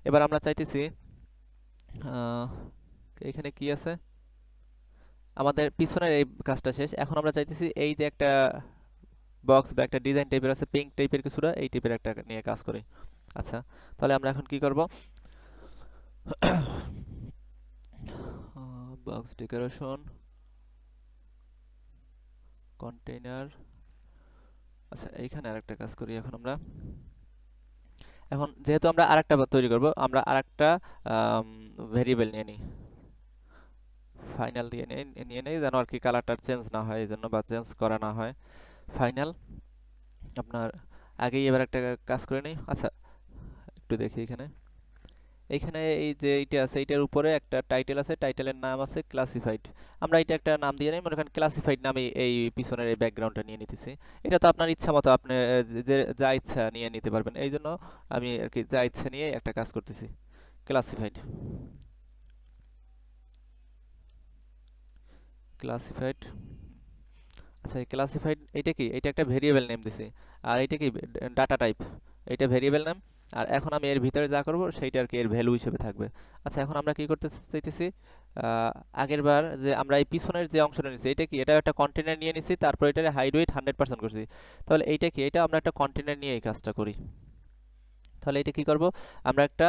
Speaker 1: এবার আমরা চাইতেছি আহ, এখানে কি আছে, আমাদের পিছনের এই কাজটা শেষ। এখন আমরা চাইতেছি এই যে একটা বক্স বা একটা ডিজাইন টাইপের আছে, পিঙ্ক টাইপের কিছুটা, এই টাইপের একটা নিয়ে কাজ করি। আচ্ছা, তাহলে আমরা এখন কি করব, বক্স ডেকোরেশন, কন্টেইনার। আচ্ছা, এইখানে আরেকটা কাজ করি এখন আমরা। এখন যেহেতু আমরা আরেকটা তৈরি করব, আমরা আরেকটা ভেরিয়েবল নিয়ে নিই, ফাইনাল নিয়ে নেই যেন আর কি কালারটা চেঞ্জ না হয়, এই জন্য বা চেঞ্জ করা না হয়। ফাইনাল আপনার আগেই এবার একটা কাজ করে নিই। আচ্ছা, একটু দেখি এখানে, এইখানে এই যে এইটা আছে এইটার উপরে একটা টাইটেল আছে, টাইটেলের নাম আছে ক্লাসিফাইড। আমরা এটা একটা নাম দিয়ে নিই, মনে করেন ক্লাসিফাইড নামে এই পিছনের এই ব্যাকগ্রাউন্ডটা নিয়ে নিতেছি। এটা তো আপনার ইচ্ছা মতো আপনি যে যা ইচ্ছা নিয়ে নিতে পারবেন, এই জন্য আমি আর কি যা ইচ্ছা নিয়ে একটা কাজ করতেছি, ক্লাসিফাইড। ক্লাসিফাইড আচ্ছা, এই ক্লাসিফাইড এটা কি, এটা একটা ভেরিয়েবল নেম দিছি। আর এটা কি, ডাটা টাইপ, এটা ভেরিয়েবল নাম। আর এখন আমি এর ভিতরে যা করব সেইটা আর কি এর ভ্যালু হিসেবে থাকবে। আচ্ছা, এখন আমরা কি করতে চাইতেছি, আহ, আগের বার যে আমরা এই পিছনের যে অংশটা নিছি এটা কি, এটা একটা কন্টেনার নিয়ে নিছি, তারপর এটার হাইড ওয়েট 100% করছি। তাহলে এইটা কি, এটা আমরা একটা কন্টেনার নিয়ে এই কাজটা করি। তাহলে এটা কি করব, আমরা একটা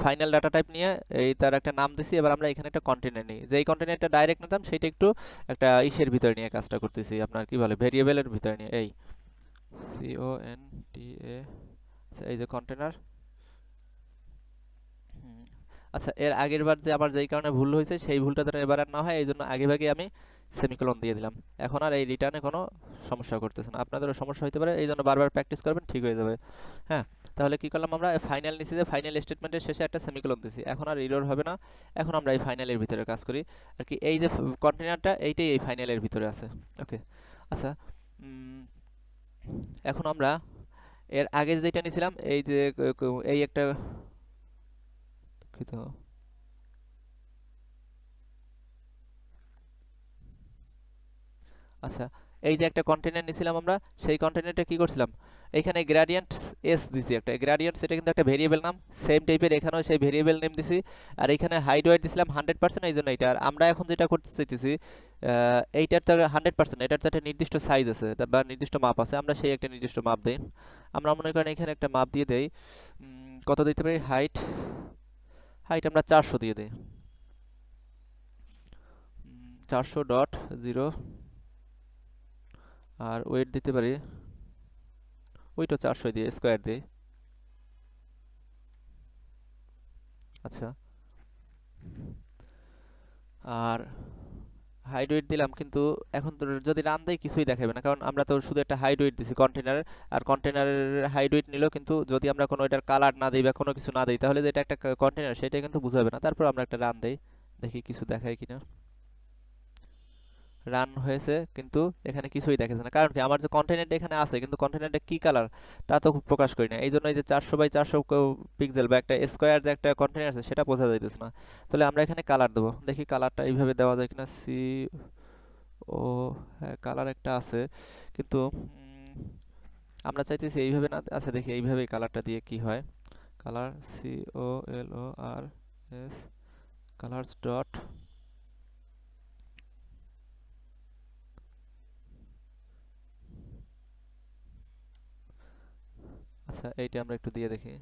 Speaker 1: ফাইনাল ডাটা টাইপ নিয়ে এই তার একটা নাম দিছি। এবার আমরা এখানে একটা কন্টেনার নিই, যেই কন্টেনারটা ডাইরেক্ট নিতাম সেটা একটু একটা ইসের ভিতরে নিয়ে কাজটা করতেছি, আপনার কি বলে ভেরিয়েবলের ভিতরে নিয়ে, এই CONTA। আচ্ছা, এই যে কন্টেনার, আচ্ছা, এর আগের বার যে আমার যেই কারণে ভুল হয়েছে সেই ভুলটা যেন এবার আর না হয় এই জন্য আগে ভাগে আমি সেমিকোলন দিয়ে দিলাম। এখন আর এই রিটার্নে কোনো সমস্যা করতেছে না। আপনাদেরও সমস্যা হতে পারে, এই জন্য বারবার প্র্যাকটিস করবেন, ঠিক হয়ে যাবে। হ্যাঁ, তাহলে কি করলাম আমরা, ফাইনাল নিছি, যে ফাইনাল স্টেটমেন্টের শেষে একটা সেমিকোলন দিছি, এখন আর এরর হবে না। এখন আমরা এই ফাইনালের ভিতরে কাজ করি আর কি। এই যে কন্টেনারটা এইটাই এই ফাইনালের ভিতরে আছে। ওকে, আচ্ছা। উম, এখন আমরা এর আগে যেটা নিছিলাম, এই যে এই একটা, দুঃখিত। আচ্ছা, এই যে একটা কন্টেনার নিছিলাম আমরা, সেই কন্টেনারটা কি করছিলাম, এখানে গ্রেডিয়েন্টস এস দিছি, একটা গ্রেডিয়েন্টস, এটা কিন্তু একটা ভেরিয়েবল নাম, সেম টাইপের এখানেও সেই ভেরিয়েবল নেম দিছি। আর এখানে হাইড ওয়েট দিছিলাম 100%, এই জন্য এটা। আর আমরা এখন যেটা করতে চাইতেছি, এইটার তো 100%, এটার তো একটা নির্দিষ্ট সাইজ আছে বা নির্দিষ্ট মাপ আছে, আমরা সেই একটা নির্দিষ্ট মাপ দিই। আমরা মনে করেন এখানে একটা মাপ দিয়ে দেই, কত দিতে পারি, হাইট, হাইট আমরা 400 দিয়ে দিই, 400.0। আর ওয়েট দিতে পারি, ওইটা 400 দিয়ে স্কোয়ার দিই। আচ্ছা, আর হাইড ওয়েট দিলাম, কিন্তু এখন তো যদি রান দেয় কিছুই দেখাবে না, কারণ আমরা তো শুধু একটা হাইড ওয়েট দিছি কন্টেনারের। আর কন্টেনারের হাইড ওয়েট নিল, কিন্তু যদি আমরা কোনো এটার কালার না দিই বা কোনো কিছু না দিই, তাহলে যে এটা একটা কন্টেনার সেটা কিন্তু বুঝাবে না। তারপর আমরা একটা রান দেই, দেখি কিছু দেখায় কিনা। রান হয়েছে, কিন্তু এখানে কিছুই দেখাচ্ছে না, কারণ কি, আমার যে কন্টেনারটা এখানে আছে, কিন্তু কন্টেনারটা কি কালার তা তো প্রকাশ করি না। এই জন্য এই যে 400 বাই 400 পিক্সেল বা একটা স্কোয়ার যে একটা কন্টেনার আছে সেটা বোঝা যাইতেছে না। তাহলে আমরা এখানে কালার দেবো, দেখি কালারটা এইভাবে দেওয়া যায় কিনা। ও, হ্যাঁ, কালার একটা আছে, কিন্তু আমরা চাইতেছি এইভাবে না। আচ্ছা, দেখি এইভাবে কালারটা দিয়ে কি হয়। কালার, COLORS, কালার্স ডট, আচ্ছা এইটা আমরা একটু দিয়ে দেখি।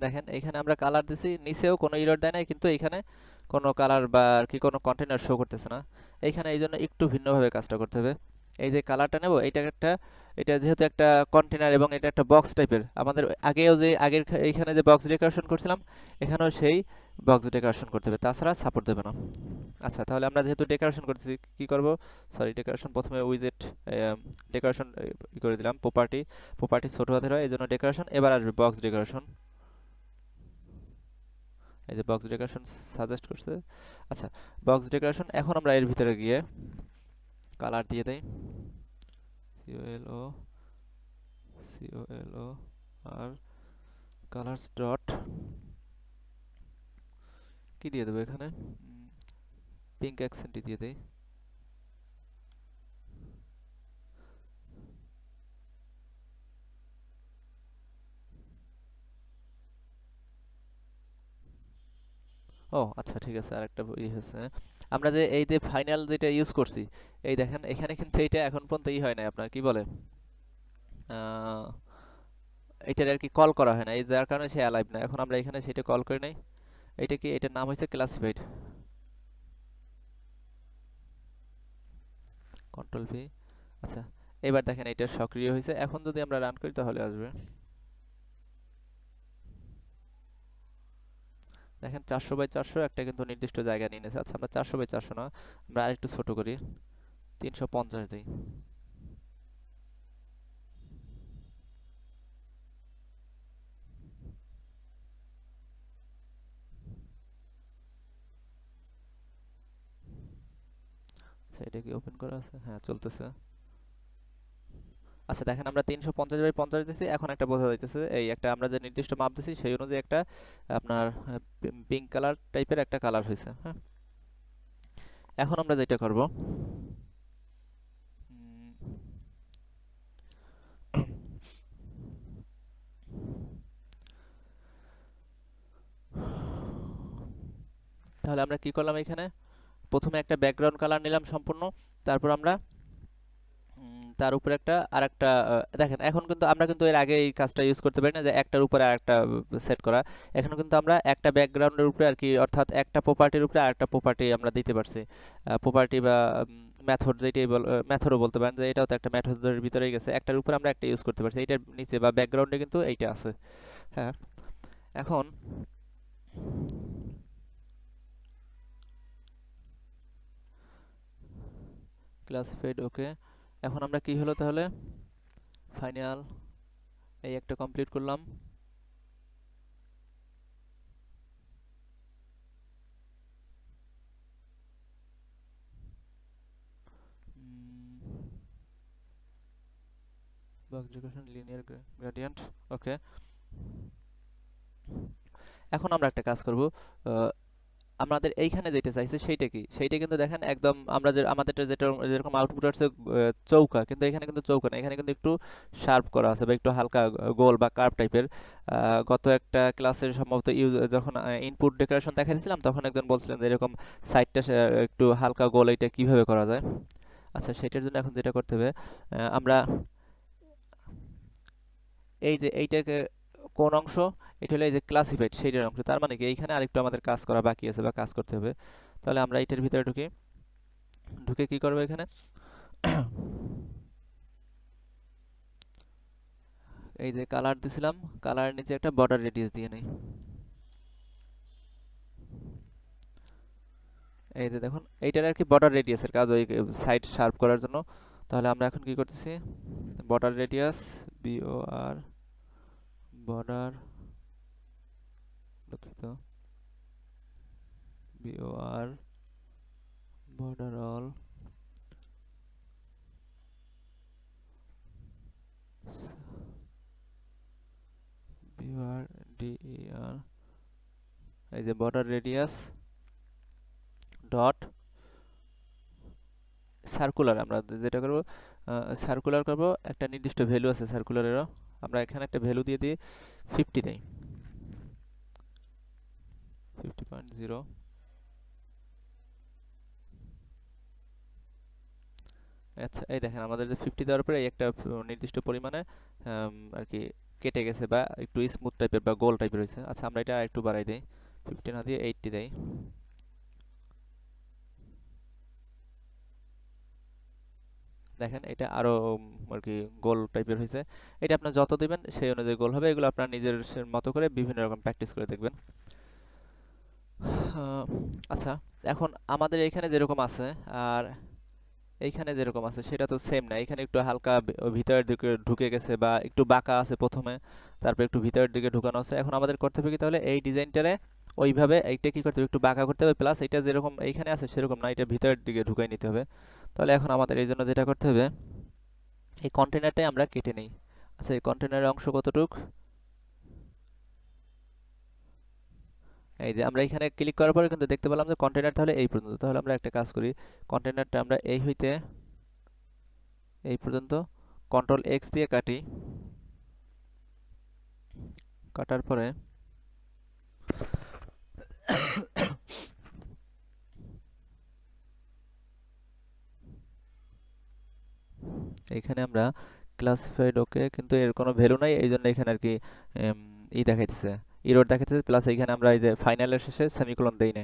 Speaker 1: দেখেন এখানে আমরা কালার দিছি, নিচেও কোনো এরর দেয় নাই, কিন্তু এখানে কোনো কালার বা আর কি কোনো কন্টেনার শো করতেছে না। এইখানে এই জন্য একটু ভিন্নভাবে কাজটা করতে হবে। এই যে কালারটা নেব, এটা একটা, এটা যেহেতু একটা কন্টেনার এবং এটা একটা বক্স টাইপের, আমাদের আগেও যে আগের এইখানে যে বক্স ডেকোরেশন করছিলাম, এখানেও সেই বক্স ডেকোরেশন করতে হবে, তাছাড়া সাপোর্ট দেবে না। আচ্ছা, তাহলে আমরা যেহেতু ডেকোরেশন করতেছি, কি করব, সরি, ডেকোরেশন প্রথমে উইজেট ডেকোরেশন করে দিলাম, প্রপার্টি, প্রপার্টি ছোট হাতের হয় এই জন্য ডেকোরেশন। এবার আসবে বক্স ডেকোরেশন, এই যে বক্স ডেকোরেশন সাজেস্ট করছে। আচ্ছা, বক্স ডেকোরেশন, এখন আমরা এর ভিতরে গিয়ে কালার দিয়ে দেই, COLO আর কালার্স ডট, কি দিয়ে দেবো এখানে, পিঙ্ক অ্যাকসেন্টই দিয়ে দেই। ও আচ্ছা, ঠিক আছে, আরেকটা হয়েছে। আমরা যে এই যে ফাইনাল যেটা ইউজ করছি, এই দেখেন এখানে কিন্তু এইটা এখন পর্যন্ত হয় নাই, আপনার কি বলে, আহ, এটার আর কি কল করা হয় না, এই যার কারণে সে অ্যালাইভ না। এখন আমরা এখানে সেটা কল করে নাই। এটা কি, এটার নাম হয়েছে ক্লাসিফাইড, কন্ট্রোল V। আচ্ছা, এবার দেখেন এটা সক্রিয় হয়েছে, এখন যদি আমরা রান করি তাহলে আসবে। দেখেন 400 বাই 400 একটা কিন্তু নির্দিষ্ট জায়গা নিয়ে নিয়েছে। আচ্ছা, আমরা 400 বাই 400 না, আমরা আরেকটু ছোট করি, 350 দিই। আচ্ছা, এটা কি ওপেন করা আছে, হ্যাঁ চলতেছে। আচ্ছা, দেখেন আমরা 350 বাই 50 দিছি, এখন একটা বোঝা যাইতেছে, এই একটা আমরা যে নির্দিষ্ট মাপ দিছি সেই অনুযায়ী একটা আপনার পিঙ্ক কালার টাইপের একটা কালার হয়েছে। হ্যাঁ, এখন আমরা যেটা করব, তাহলে আমরা কি করলাম, এখানে প্রথমে একটা ব্যাকগ্রাউন্ড কালার নিলাম সম্পূর্ণ, তারপর আমরা তার উপরে একটা আর একটা দেখেন এখন কিন্তু আমরা কিন্তু এর আগে এই কাজটা ইউজ করতে পারি না যে একটার উপরে আরেকটা সেট করা। এখন কিন্তু আমরা একটা ব্যাকগ্রাউন্ডের উপরে আর কি, অর্থাৎ একটা প্রপার্টির উপরে আরেকটা প্রপার্টি আমরা দিতে পারছি। প্রপার্টি বা মেথড, যেটাই মেথডও বলতে পারেন, যে এটাও তো একটা মেথডের ভিতরেই গেছে, একটার উপরে আমরা একটা ইউজ করতে পারছি, এটার নিচে বা ব্যাকগ্রাউন্ডে কিন্তু এইটা আছে। হ্যাঁ, এখন ক্লাসিফাইড ওকে। এখন আমরা কি হলো তাহলে, ফাইনাল এই একটা কমপ্লিট করলাম। লিনিয়ার গ্রেডিয়েন্ট, ওকে। এখন আমরা একটা কাজ করব, আমাদের এইখানে যেটা চাইছে সেইটা কি, সেইটা কিন্তু দেখেন একদম আমরা যে আমাদেরটা যেটা যেরকম আউটপুট আসছে চৌকা, কিন্তু এখানে কিন্তু চৌকা না, এখানে কিন্তু একটু শার্প করা আছে বা একটু হালকা গোল বা কার্ভ টাইপের। গত একটা ক্লাসের সম্ভবত যখন ইনপুট ডেকোরেশন দেখা দিয়েছিলাম, তখন একজন বলছিলেন যে এরকম সাইডটা একটু হালকা গোল, এটা কিভাবে করা যায়। আচ্ছা, সেটার জন্য এখন যেটা করতে হবে, আমরা এই যে এইটাকে কোন অংশ, এটা হলো এই যে ক্লাসিফাইড সেইটার অংশ, তার মানে কি এইখানে আরেকটু আমাদের কাজ করা বাকি আছে বা কাজ করতে হবে। তাহলে আমরা এটার ভিতরে ঢুকে ঢুকে কি করবো, এখানে এই যে কালার দিছিলাম, কালার নিচে একটা বর্ডার রেডিয়াস দিয়ে নেই। এই যে দেখুন, এইটার আর কি বর্ডার রেডিয়াসের কাজ, ওই সাইড শার্প করার জন্য। তাহলে আমরা এখন কি করতেছি, বর্ডার রেডিয়াস BOR, বর্ডার, দুঃখিত, BOR, বর্ডার অল, BORDER, এই যে বর্ডার রেডিয়াস ডট সার্কুলার। আমরা যেটা করব, সার্কুলার করব, একটা নির্দিষ্ট ভ্যালু আছে সার্কুলারেরও, আমরা এখানে একটা ভ্যালু দিয়ে দিই 50 দেই, 50.0। আচ্ছা, এই দেখেন আমাদের যে 50 দেওয়ার পরে এই একটা নির্দিষ্ট পরিমাণে আর কি কেটে গেছে বা একটু স্মুথ টাইপের বা গোল টাইপের হয়েছে। আচ্ছা, আমরা এটা একটু বাড়াই দিই, 50 না দিয়ে 80 দেই। দেখেন এটা আরো আর কি গোল টাইপের হয়েছে। এটা আপনার যত দিবেন সেই অনুযায়ী গোল হবে। এগুলো আপনার নিজের মতো করে বিভিন্ন রকম প্র্যাকটিস করে দেখবেন। আচ্ছা, এখন আমাদের এইখানে যেরকম আছে আর এইখানে যেরকম আছে সেটা তো সেম না, এখানে একটু হালকা ভিতরের দিকে ঢুকে গেছে বা একটু বাঁকা আছে প্রথমে, তারপর একটু ভিতরের দিকে ঢুকানো আছে। এখন আমাদের করতে হবে কি, তাহলে এই ডিজাইনটারে ওইভাবে এইটা কি করতে হবে, একটু বাঁকা করতে হবে, প্লাস এটা যেরকম এইখানে আছে সেরকম না, এটা ভিতরের দিকে ঢুকাই নিতে হবে। তাহলে এখন আমাদের এই জন্য যেটা করতে হবে, এই কন্টেনারটাই আমরা কেটে নিই। আচ্ছা, এই কন্টেনারের অংশ কতটুক, এই যে আমরা এখানে ক্লিক করার পরে কিন্তু দেখতে পেলাম যে কন্টেনার তাহলে এই পর্যন্ত। তাহলে আমরা একটা কাজ করি, কন্টেনারটা আমরা এই হইতে এই পর্যন্ত কন্ট্রোল X দিয়ে কাটি। কাটার পরে এখানে আমরা ক্লাসিফাইড ওকে, কিন্তু এর কোনো ভ্যালু নাই, এই জন্য এখানে আর কি ই দেখাইতেছে, ইরর দেখাইতেছে, প্লাস এখানে আমরা এই যে ফাইনালের শেষে সেমিকোলন দেই না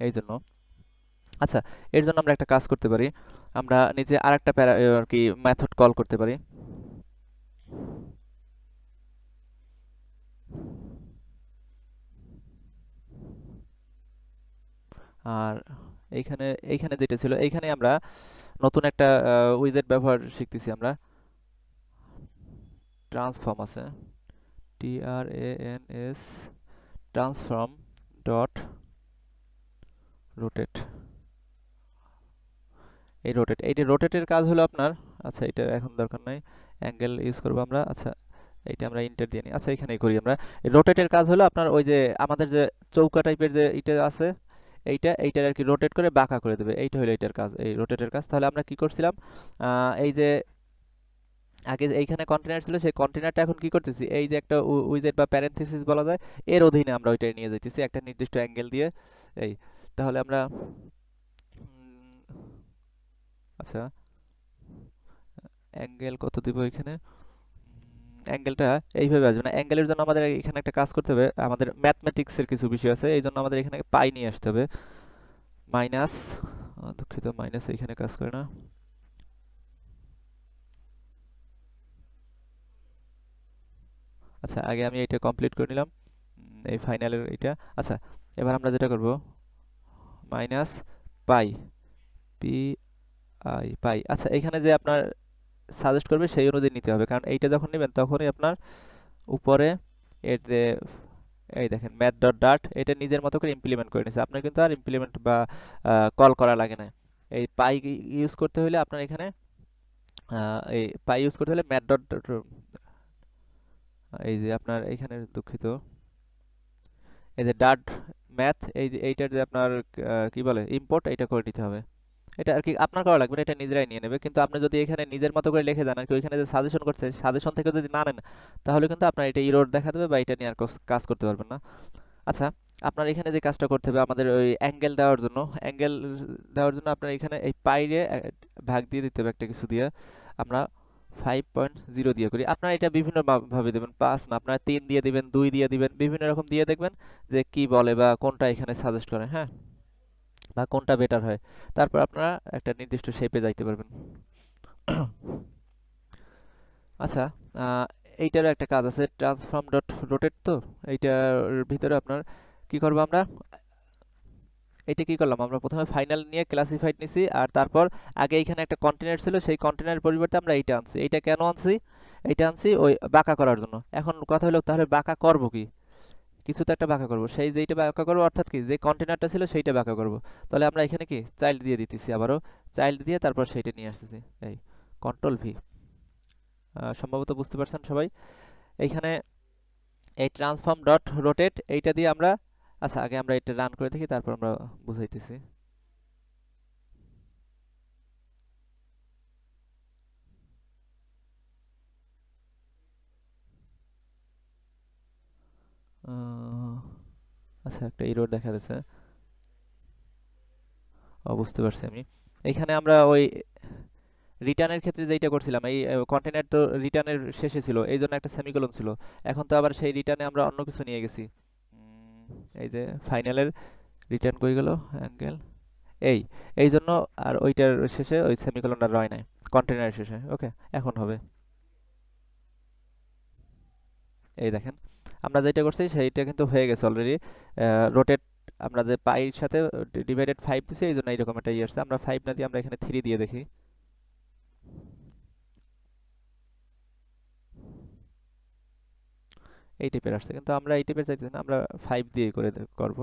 Speaker 1: এই জন্য। আচ্ছা, এর জন্য আমরা একটা কাজ করতে পারি, আমরা নিচে আরেকটা প্যারা আর কি মেথড কল করতে পারি। আর এইখানে এইখানে যেটা ছিল, এইখানে আমরা নতুন একটা উইজেট ব্যবহার শিখতেছি আমরা, ট্রান্সফর্ম আছে, TRANS, ট্রান্সফর্ম ডট রোটেট। এই রোটেট, এইটা রোটেটের কাজ হলো আপনার, আচ্ছা এটা এখন দরকার নাই, অ্যাঙ্গেল ইউজ করবো আমরা। আচ্ছা, এইটা আমরা ইন্টার দিয়ে নিই। আচ্ছা, এখানেই করি আমরা। রোটেটের কাজ হলো আপনার ওই যে আমাদের যে চৌকা টাইপের যে এটা আছে, এইটার আর কি রোটেট করে বাঁকা করে দেবে, এইটা হলো এইটার কাজ, এই রোটেটের কাজ। তাহলে আমরা কি করছিলাম, এই যে আগে এইখানে কন্টেনার ছিল, সেই কন্টেনারটা এখন কি করতেছি, এই যে একটা উইজেট বা প্যারেনথেসিস বলা যায়, এর অধীনে আমরা ওইটা নিয়ে যাইতেছি একটা নির্দিষ্ট অ্যাঙ্গেল দিয়ে। এই তাহলে আমরা আচ্ছা, অ্যাঙ্গেল কত দিব এখানে? অ্যাঙ্গেলটা এইভাবে আসবে না, অ্যাঙ্গেলের জন্য আমাদের এখানে একটা কাজ করতে হবে, আমাদের ম্যাথমেটিক্সের কিছু বিষয় আছে, এই জন্য আমাদের এখানে পাই নিয়ে আসতে হবে। মাইনাস, দুঃখিত, মাইনাস এখানে কাজ করে না। আচ্ছা, আগে আমি এটা কমপ্লিট করে নিলাম, এই ফাইনালের এটা। আচ্ছা, এবার আমরা যেটা করব, মাইনাস পাই, পি আই পাই। আচ্ছা, এখানে যে আপনার সাজেস্ট করবে সেই অনুযায়ী নিতে হবে, কারণ এইটা যখন নেবেন তখনই আপনার উপরে এর যে, এই দেখেন ম্যাথ ডট ডাট, এটা নিজের মতো করে ইমপ্লিমেন্ট করে নিয়েছে, আপনার কিন্তু আর ইমপ্লিমেন্ট বা কল করা লাগে না। এই পাই ইউজ করতে হলে আপনার এখানে এই পাই ইউজ করতে হলে ম্যাথ ডট, এই যে আপনার এখানে, দুঃখিত, এই যে ডাট ম্যাথ, এই যে এইটার যে আপনার কি বলে ইম্পোর্ট, এটা করে নিতে হবে। এটা আর কি আপনার করা লাগবে না, এটা নিজেরাই নিয়ে নেবে, কিন্তু আপনি যদি এখানে নিজের মতো করে লিখে যান আর কি, ওইখানে যে সাজেশন করছে সাজেশন থেকে যদি না নেন, তাহলে কিন্তু আপনার এটা ইরর দেখা দেবে বা এটা নিয়ে আর কাজ করতে পারবেন না। আচ্ছা, আপনার এখানে যে কাজটা করতে হবে, আমাদের ওই অ্যাঙ্গেল দেওয়ার জন্য, অ্যাঙ্গেল দেওয়ার জন্য আপনার এখানে এই পাইরে ভাগ দিয়ে দিতে হবে একটা কিছু দিয়ে। আমরা 5.0 দিয়ে করি, আপনারা এটা বিভিন্ন ভাবে দেবেন, 5 না, আপনারা 3 দিয়ে দিবেন, 2 দিয়ে দিবেন, বিভিন্ন রকম দিয়ে দেখবেন যে কি বলে বা কোনটা এখানে সাজেস্ট করে, হ্যাঁ, বা কোনটা বেটার হয়। তারপর আপনারা একটা নির্দিষ্ট শেপে যাইতে পারবেন। আচ্ছা, আহ, এইটারও একটা কাজ আছে, ট্রান্সফর্ম ডট রোটেট, তো এইটার ভিতরে আপনার কি করবো আমরা, এটা কি করলাম, আমরা প্রথমে ফাইনাল নিয়ে ক্লাসিফাইড নিছি, আর তারপর আগে এখানে একটা কন্টেনার ছিল, সেই কন্টেনারের পরিবর্তে আমরা এইটা আনছি। এইটা কেন আনছি? এইটা আনছি ওই বাঁকা করার জন্য। এখন কথা হলো, তাহলে বাঁকা করব কি? কিছু তো একটা বাঁকা করব, সেই যেইটা বাঁকা করবো, অর্থাৎ কি, যে কন্টেনারটা ছিল সেইটা বাঁকা করব। তাহলে আমরা এখানে কি চাইল্ড দিয়ে দিতেছি, আবারও চাইল্ড দিয়ে তারপর সেইটা নিয়ে আসতেছি, এই কন্ট্রোল ভি। সম্ভবত বুঝতে পারছেন সবাই। এইখানে এই ট্রান্সফর্ম ডট রোটেট এইটা দিয়ে আমরা, আচ্ছা আগে আমরা এটা রান করে দেখি, তারপর আমরা বুঝাইতেছি। আহ, আচ্ছা, একটা এরর দেখা যাচ্ছে। বুঝতে পারছি আমি। এইখানে আমরা ওই রিটার্নের ক্ষেত্রে যেটা করছিলাম, এই কন্টেনার তো রিটার্নের শেষে ছিল, এই জন্য একটা সেমিকোলন ছিল। এখন তো আবার সেই রিটার্নে আমরা অন্য কিছু নিয়ে গেছি। উম, এই যে ফাইনালের রিটার্ন কই গেল, অ্যাঙ্গেল, এই এই জন্য আর ওইটার শেষে ওই সেমিকোলনটা রয় নাই, কন্টেনারের শেষে। ওকে, এখন হবে। এই দেখেন, আমরা যেটা করছি সেইটা কিন্তু হয়ে গেছে অলরেডি। রোটেট, আমরা যে পাইর সাথে ডিভাইডেড 5 দিছি, এই জন্য এইরকম একটা ইয়ে আসছে। আমরা 5 না দিয়ে আমরা এখানে 3 দিয়ে দেখি। এই টাইপের আসছে, কিন্তু আমরা এই টাইপের চাইতেছি না, আমরা 5 দিয়ে করে করব।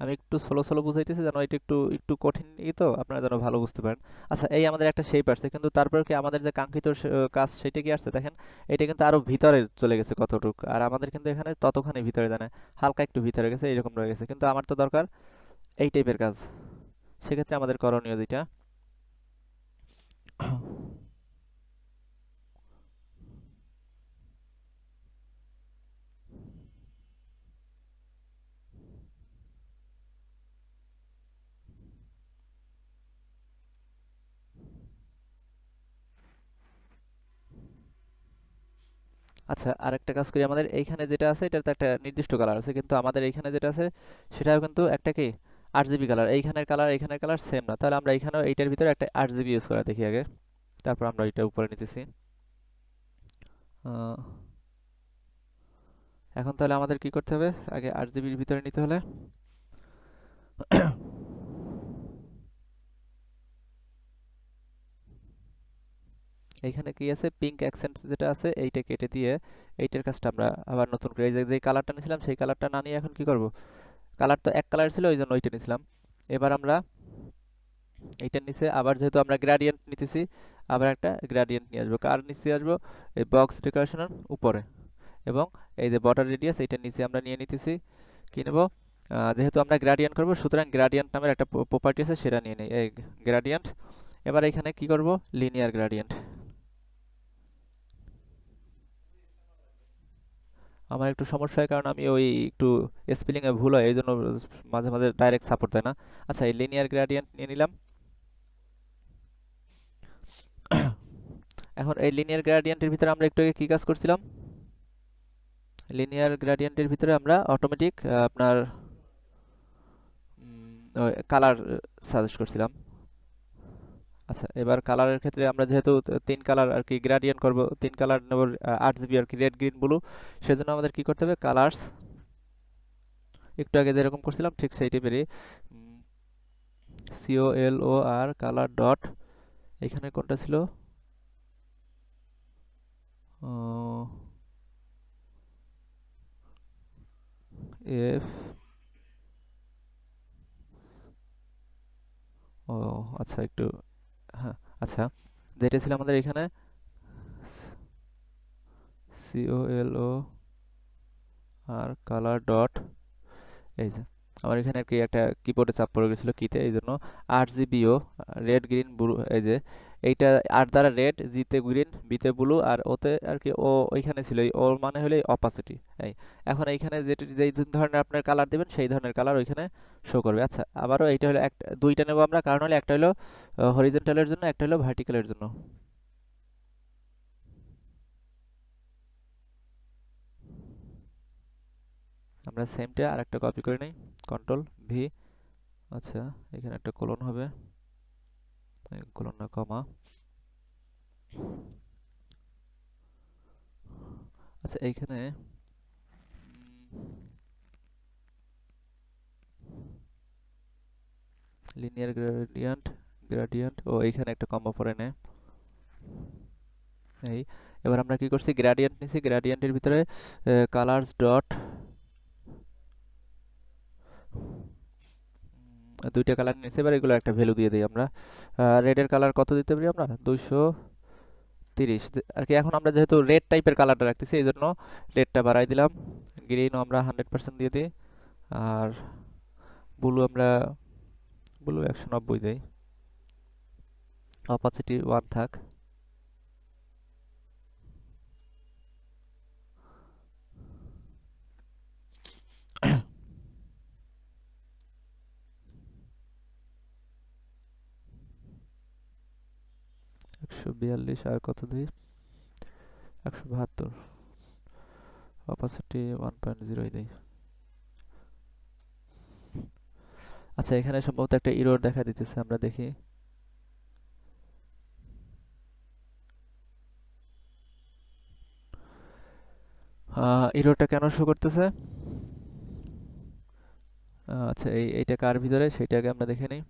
Speaker 1: আমি একটু স্লো স্লো বুঝাইতেছি, যেন এটা একটু একটু কঠিন ই, তো আপনারা যেন ভালো বুঝতে পারেন। আচ্ছা, এই আমাদের একটা শেপ আসছে, কিন্তু তারপর কি আমাদের যে কাঙ্ক্ষিত কাজ সেটা কি আসছে দেখেন, এটা কিন্তু আরো ভিতরে চলে গেছে কতটুকু, আর আমাদের কিন্তু এখানে ততখানি ভিতরে জানে, হালকা একটু ভিতরে গেছে, এরকম রয়ে গেছে, কিন্তু আমার তো দরকার এই টাইপের কাজ। সেক্ষেত্রে আমাদের করণীয় যেটা, আচ্ছা আরেকটা কাজ করি, আমাদের এইখানে যেটা আছে এটার তো একটা নির্দিষ্ট কালার আছে, কিন্তু আমাদের এইখানে যেটা আছে সেটাও কিন্তু একটা কি আরজিবি কালার, এইখানের কালার এইখানের কালার সেম না, তাহলে আমরা এইখানেও এইটার ভিতরে একটা আরজিবি ইউজ করা দেখি আগে, তারপর আমরা এটা উপরে নিতেছি। আহ, এখন তাহলে আমাদের কি করতে হবে, আগে আরজিবির ভিতরে নিতে হলে এইখানে কি আছে, পিঙ্ক অ্যাকসেন্ট যেটা আছে এইটা কেটে দিয়ে এইটার কাজটা আমরা আবার নতুন করে, এই যে যে কালারটা নিয়েছিলাম সেই কালারটা না নিয়ে এখন কি করব, কালার তো এক কালার ছিল ওই জন্য ওইটা নিয়েছিলাম। এবার আমরা এইটার নিচে আবার, যেহেতু আমরা গ্রেডিয়েন্ট নিতেছি, আবার একটা গ্রেডিয়েন্ট নিয়ে আসবো, কার নিচে আসবো, এই বক্স ডেকোরেশনের উপরে, এবং এই যে বর্ডার রেডিয়াস এইটার নিচে আমরা নিয়ে নিতেছি, কি নেব, যেহেতু আমরা গ্রেডিয়েন্ট করব, সুতরাং গ্রেডিয়েন্ট নামের একটা প্রপার্টি আছে, সেটা নিয়ে নিই, এই গ্রেডিয়েন্ট। এবার এখানে কি করব, লিনিয়ার গ্রেডিয়েন্ট। আমার একটু সমস্যা হয় কারণ আমি ওই একটু স্পেলিং এ ভুল হয় এই জন্য মাঝে মাঝে ডাইরেক্ট সাপোর্ট দেয় না। আচ্ছা, এই লিনিয়ার গ্রেডিয়েন্ট নিয়ে নিলাম। এখন এই লিনিয়ার গ্রেডিয়েন্টের ভিতরে আমরা একটু আগে কি কাজ করছিলাম? লিনিয়ার গ্রেডিয়েন্টের ভিতরে আমরা অটোমেটিক আপনার কালার সাজেস্ট করছিলাম। আচ্ছা, এবার কালারের ক্ষেত্রে আমরা যেহেতু তিন কালার আর কি গ্রেডিয়েন্ট করব, তিন কালার নেব, 8 জিবি আর কি, রেড গ্রিন ব্লু। সেজন্য আমাদের কি করতে হবে? কালার্স, একটু আগে যেরকম করছিলাম ঠিক সেই টাইপেরই, COLOR কালার ডট, এখানে কোনটা ছিল? এফ, ও আচ্ছা, একটু, হ্যাঁ, আচ্ছা, যেটা ছিল আমাদের এখানে COLOR কালার ডট, এই যে আমার এখানে আর কি একটা কিবোর্ডে চাপ পড়ে গেছিল কিতে, এই জন্য 8 জিবিও, রেড গ্রিন ব্লু, এই যে এইটা 8 দ্বারা রেড, জিতে গ্রিন, বিতে ব্লু, আর ওতে আর কি ও ওইখানে ছিল, এই ওর মানে হলো অপাসিটি। এই এখন এইখানে যেই ধরনের আপনার কালার দিবেন সেই ধরনের কালার ওইখানে শো করবে। আচ্ছা, আবারও এইটা হলো একটা, দুইটা নেব আমরা, কারণ হলো একটা হলো হরিজন্টালের জন্য, একটা হলো ভার্টিক্যালের জন্য। আমরা সেমটা আর একটা কপি করে নিই, কন্ট্রোল ভি। আচ্ছা, এখানে একটা কোলন হবে, কোলন না কমা। আচ্ছা, এইখানে লিনিয়ার গ্রেডিয়েন্ট, ও এইখানে একটা কমা পরে নেয়। এই এবার আমরা কি করছি? গ্রেডিয়েন্ট নিছি, গ্রেডিয়েন্টের ভিতরে কালার্স ডট, দুইটা কালার নিয়েছি, এবার এগুলো একটা ভ্যালু দিয়ে দিই আমরা। রেডের কালার কত দিতে পারি আমরা? 230 আর কি। এখন আমরা যেহেতু রেড টাইপের কালারটা রাখতেছি এই জন্য রেডটা বাড়াই দিলাম। গ্রিনও আমরা 100% দিয়ে দিই, আর ব্লু আমরা 190 দেই, অপাসিটি 1 থাক। 142, আর কত দিই? 172, অপাসিটি 1.0 দেই। আচ্ছা, এখানে সম্ভবত একটা এরর দেখা দিতেছে, আমরা দেখি। এররটা কেন শো করতেছে? আচ্ছা, এইটা কার ভিতরে সেটাকে আমরা দেখে নিই।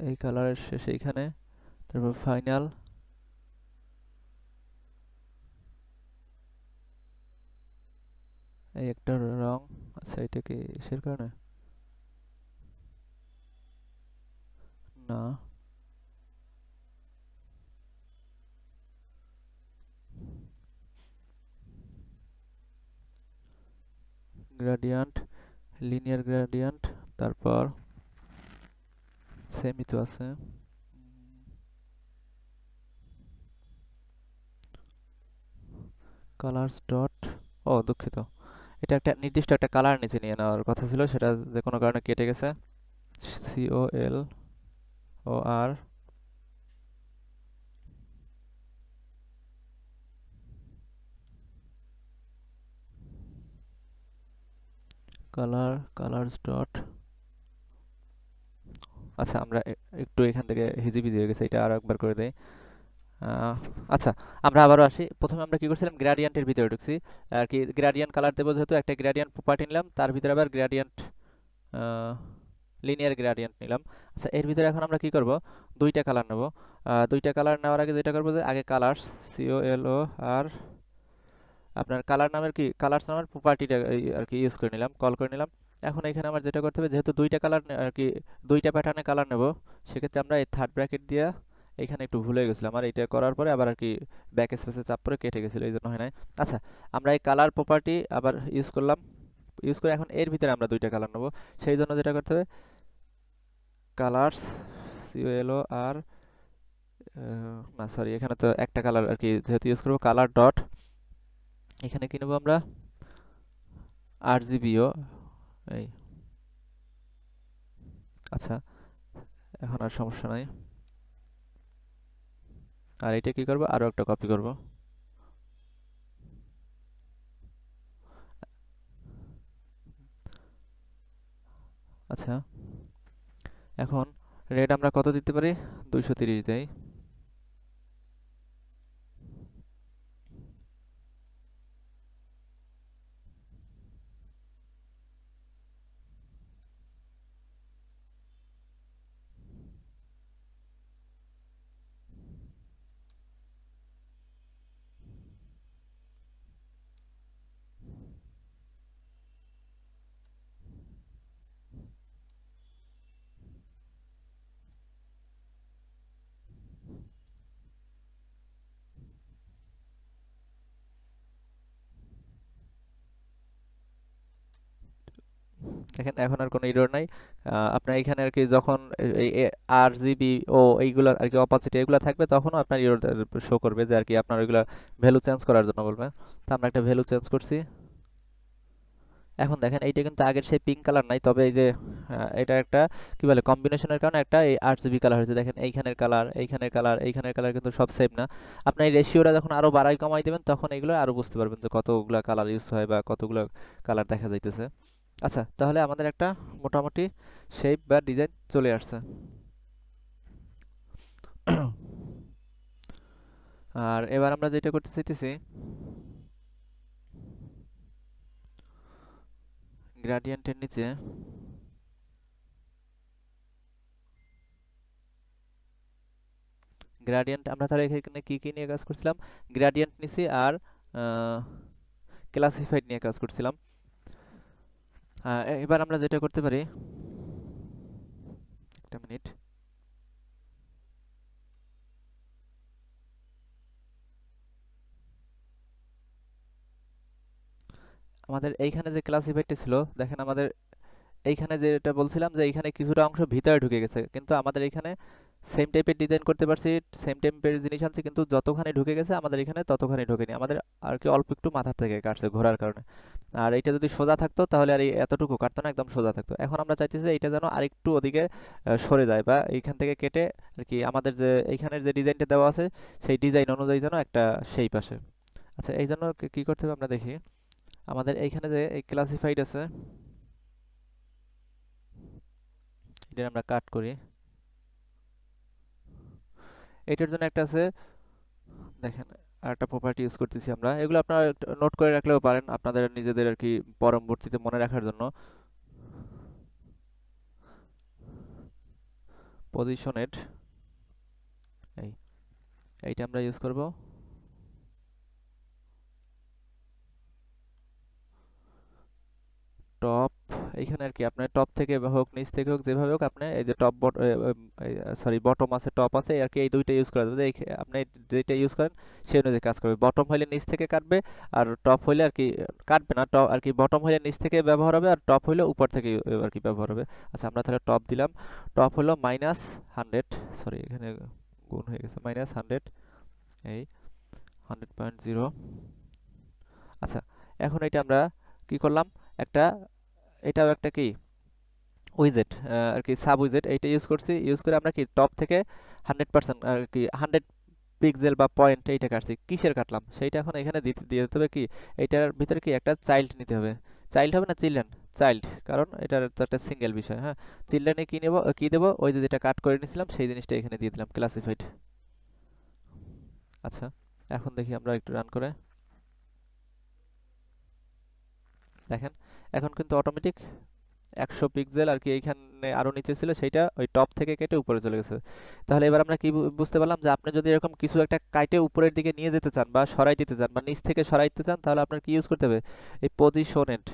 Speaker 1: এই কালারের শেষে এইখানে, তারপর ফাইনাল, এই একটা রং। আচ্ছা, এটা কি এসের কারণে? না, গ্রেডিয়েন্ট, লিনিয়ার গ্রেডিয়েন্ট, তারপর সেমই তো আছে, কালার্স ডট, ও দুঃখিত, এটা একটা নির্দিষ্ট একটা কালার নিচে নিয়ে নেওয়ার কথা ছিল, সেটা যে কোনো কারণে কেটে গেছে। COLOR কালার্স ডট, আচ্ছা, আমরা একটু এখান থেকে হিজিবিজি হয়ে গেছে, এটা আর একবার করে দেই। আচ্ছা, আমরা আবারও আসি। প্রথমে আমরা কি করছিলাম? গ্রেডিয়েন্টের ভিতরে ঢুকছি আর কি, গ্রেডিয়েন্ট কালার দেবো যেহেতু, একটা গ্রেডিয়েন্ট প্রপার্টি নিলাম, তার ভিতরে আবার গ্রেডিয়েন্ট, লিনিয়ার গ্রেডিয়েন্ট নিলাম। আচ্ছা, এর ভিতরে এখন আমরা কি করব? দুইটা কালার নেব। দুইটা কালার নেওয়ার আগে যেটা করবো, যে আগে কালার্স, COLOR, আপনার কালার নামের কি, কালার্স নামের প্রপার্টিটা আর কি ইউজ করে নিলাম, কল করে নিলাম। এখন এখানে আমার যেটা করতে হবে, যেহেতু দুইটা কালার আর কি, দুইটা প্যাটার্নে কালার নেব, সেক্ষেত্রে আমরা এই থার্ড ব্র্যাকেট দিয়ে, এখানে একটু ভুলে গেছিলাম, আর এটা করার পরে আবার আর কি ব্যাক স্পেসে চাপ পরে কেটে গেছিল, এই জন্য হয় নাই। আচ্ছা, আমরা এই কালার প্রপার্টি আবার ইউজ করলাম, ইউজ করে এখন এর ভিতরে আমরা দুইটা কালার নেব। সেই জন্য যেটা করতে হবে, কালার্স COLO আর না সরি, এখানে তো একটা কালার আর কি যেহেতু ইউজ করবো, কালার ডট এখানে কি নেবো আমরা RGBO এই। আচ্ছা, এখন আর সমস্যা নাই। আর এটা কি করবো, আরো একটা কপি করব। আচ্ছা, এখন রেড আমরা কত দিতে পারি, 230 দেই। দেখেন এখন আর কোনো এরর নাই। আপনার এখানে আর কি যখন এই RGB ও এইগুলা আর কি অপাসিটি এগুলা থাকবে তখনও আপনার এরর শো করবে যে আর কি আপনার ওইগুলা ভ্যালু চেঞ্জ করার জন্য বলবে। তো আমরা একটা ভ্যালু চেঞ্জ করছি। এখন দেখেন এইটা কিন্তু আগের সেই পিঙ্ক কালার নাই, তবে এই যে এটা একটা কি বলে কম্বিনেশনের কারণে একটা এই RGB কালার হয়েছে। দেখেন এইখানের কালার, এইখানের কালার, এইখানের কালার কিন্তু সব সেম না। আপনি এই রেশিওটা যখন আরো বাড়াই কমাই দিবেন তখন এগুলো আরো বুঝতে পারবেন যে কতগুলা কালার ইউজ হয় বা কতগুলো কালার দেখা যাইতেছে। আচ্ছা, তাহলে আমাদের একটা মোটামুটি শেপ বা ডিজাইন চলে আসছে। আর এবার আমরা যেটা করতে চাইতেছি, গ্রাডিয়েন্টের নিচে গ্রাডিয়েন্ট আমরা তাহলে এখানে কি কি নিয়ে কাজ করছিলাম, গ্রাডিয়েন্ট নিছি আর ক্লাসিফাইড নিয়ে কাজ করছিলাম। এবার আমরা যেটা করতে পারি, একটা মিনিট, আমাদের এইখানে যে ক্লাসিফাইডটা ছিল, দেখেন আমাদের এইখানে যেটা বলছিলাম যে এইখানে কিছুটা অংশ ভিতরে ঢুকে গেছে, কিন্তু আমাদের এখানে সেম টাইপের ডিজাইন করতে পারছি, সেম টাইপের জিনিস আনছি, কিন্তু যতখানি ঢুকে গেছে আমাদের এখানে ততখানি ঢোকেনি, আমাদের আর কি অল্প একটু মাথা থেকে কাটছে ঘোরার কারণে। আর এটা যদি সোজা থাকতো তাহলে আর এই এতটুকু কাটতো না, একদম সোজা থাকতো। এখন আমরা চাইতেছি যে এটা যেন আরেকটু ওদিকে সরে যায় বা এইখান থেকে কেটে আর কি আমাদের যে এইখানের যে ডিজাইনটা দেওয়া আছে সেই ডিজাইন অনুযায়ী যেন একটা শেপ আসে। আচ্ছা, এই জন্য কি করতে হবে আমরা দেখি, আমাদের এইখানে যে এই ক্লাসিফাইড আছে এটা আমরা কাট করি। এটার জন্য একটা আছে, দেখেন আরেকটা প্রপার্টি ইউজ করতেছি আমরা, এগুলো আপনারা নোট করে রাখলেও পারেন আপনাদের নিজেদের আর কি পরবর্তীতে মনে রাখার জন্য। পজিশনেড, এই এইটা আমরা ইউজ করব। টপ, এইখানে আর কি আপনার টপ থেকে হোক নিচ থেকে হোক যেভাবে হোক আপনি এই যে টপ সরি বটম আছে টপ আছে আর কি, এই দুইটা ইউজ করা যাবে। আপনি যেটা ইউজ করেন সেই অনুযায়ী কাজ করবে। বটম হইলে নিচ থেকে কাটবে আর টপ হইলে আর কি কাটবে না, টপ আর কি বটম হইলে নিচ থেকে ব্যবহার হবে আর টপ হইলে উপর থেকে আর কি ব্যবহার হবে। আচ্ছা, আমরা তাহলে টপ দিলাম, টপ হলো -100, সরি এখানে গুণ হয়ে গেছে, -100, এই 100.0। আচ্ছা, এখন এটা আমরা কি করলাম, একটা এটাও একটা কি উইজেট আর কি সাব উইজেট, এইটা ইউজ করছি, ইউজ করে আমরা কি টপ থেকে 100% আর কি 100 পিক্সেল বা পয়েন্ট এইটা কাটছি। কিসের কাটলাম সেইটা এখন এখানে দিয়ে দিতে হবে, কি এইটার ভিতরে কি একটা চাইল্ড নিতে হবে। চাইল্ড হবে না চিলড্রেন, চাইল্ড, কারণ এটার তো একটা সিঙ্গেল বিষয়। হ্যাঁ, চিলড্রেনে কি নেব, কি দেবো, ওই যে যেটা কাট করে নিয়েছিলাম সেই জিনিসটা এখানে দিয়ে দিলাম, ক্লাসিফাইড। আচ্ছা, এখন দেখি আমরা একটু রান করে দেখেন, এখন কিন্তু অটোমেটিক 100 পিক্সেল আর কি এইখানে আরো নিচে ছিল সেইটা ওই টপ থেকে কেটে উপরে চলে গেছে। তাহলে এবার আমরা কি বুঝতে পারলাম যে আপনি যদি এরকম কিছু একটা কাটে উপরের দিকে নিয়ে যেতে চান বা সরাই দিতে চান বা নিচ থেকে সরাইতে চান তাহলে আপনার কি ইউজ করতে হবে, এই পজিশনেড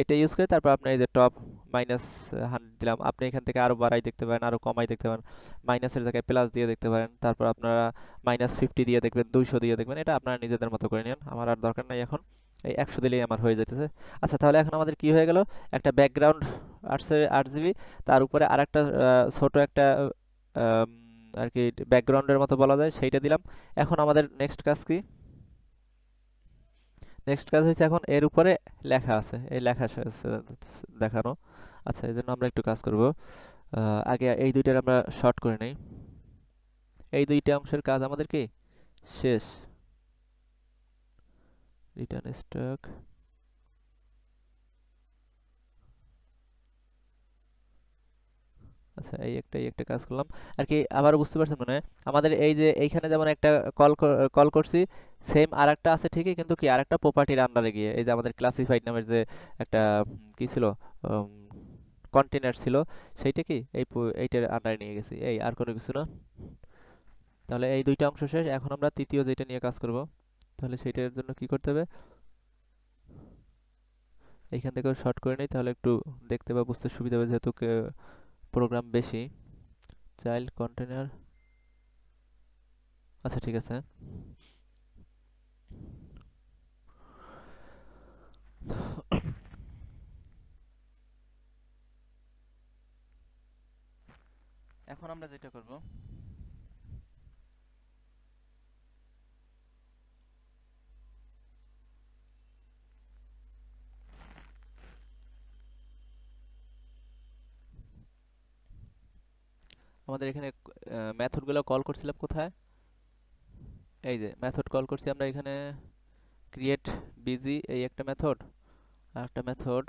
Speaker 1: এটা ইউজ করে তারপর আপনি এই যে টপ -100 দিলাম, আপনি এখান থেকে আরো বাড়াই দেখতে পারেন, আরো কমাই দেখতে পারেন, মাইনাসের জায়গায় প্লাস দিয়ে দেখতে পারেন, তারপর আপনারা -50 দিয়ে দেখবেন, 200 দিয়ে দেখবেন, এটা আপনারা নিজেদের মতো করে নিন, আমার আর দরকার নাই এখন। এই 100 দিলেই আমার হয়ে যাইতেছে। আচ্ছা, তাহলে এখন আমাদের কি হয়ে গেল, একটা ব্যাকগ্রাউন্ড 8 জিবি, তার উপরে আরেকটা ছোট একটা আম, আর কি ব্যাকগ্রাউন্ডের মতো বলা যায় সেইটা দিলাম। এখন আমাদের নেক্সট কাজ কি? নেক্সট কাজ হচ্ছে এখন এর উপরে লেখা আছে, এই লেখা দেখানো। আচ্ছা, এই জন্য আমরা একটু কাজ করব। আগে এই দুইটার আমরা শর্ট করে নেই। এই দুইটা অংশের কাজ আমাদের কি শেষ। Return stock. আচ্ছা, এই একটা কাজ করলাম আর কি। আবারও বুঝতে পারছেন মনে হয়? আমাদের এই যে এইখানে যেমন একটা কল করছি, সেম আরেকটা আছে ঠিকই, কিন্তু কি আরেকটা প্রপার্টির আন্ডারে গিয়ে, এই যে আমাদের ক্লাসিফাইড নামের যে একটা কি ছিল, কন্টেনার ছিল, সেইটা কি এইটার আন্ডারে নিয়ে গেছি, এই আর কোনো কিছু না। তাহলে এই দুইটা অংশ শেষ। এখন আমরা তৃতীয় যেটা নিয়ে কাজ করব, তাহলে সেইটার জন্য কি করতে হবে? এইখান থেকেও শর্ট করে নিই, তাহলে একটু দেখতে বা বুঝতে সুবিধা হবে, যেহেতু প্রোগ্রাম বেশি। Child container. আচ্ছা, ঠিক আছে। এখন আমরা যেটা করব, আমাদের এখানে মেথডগুলো কল করছিলাম কোথায়? এই যে মেথড কল করছি আমরা এখানে, ক্রিয়েট বিজি, এই একটা মেথড, আর একটা মেথড।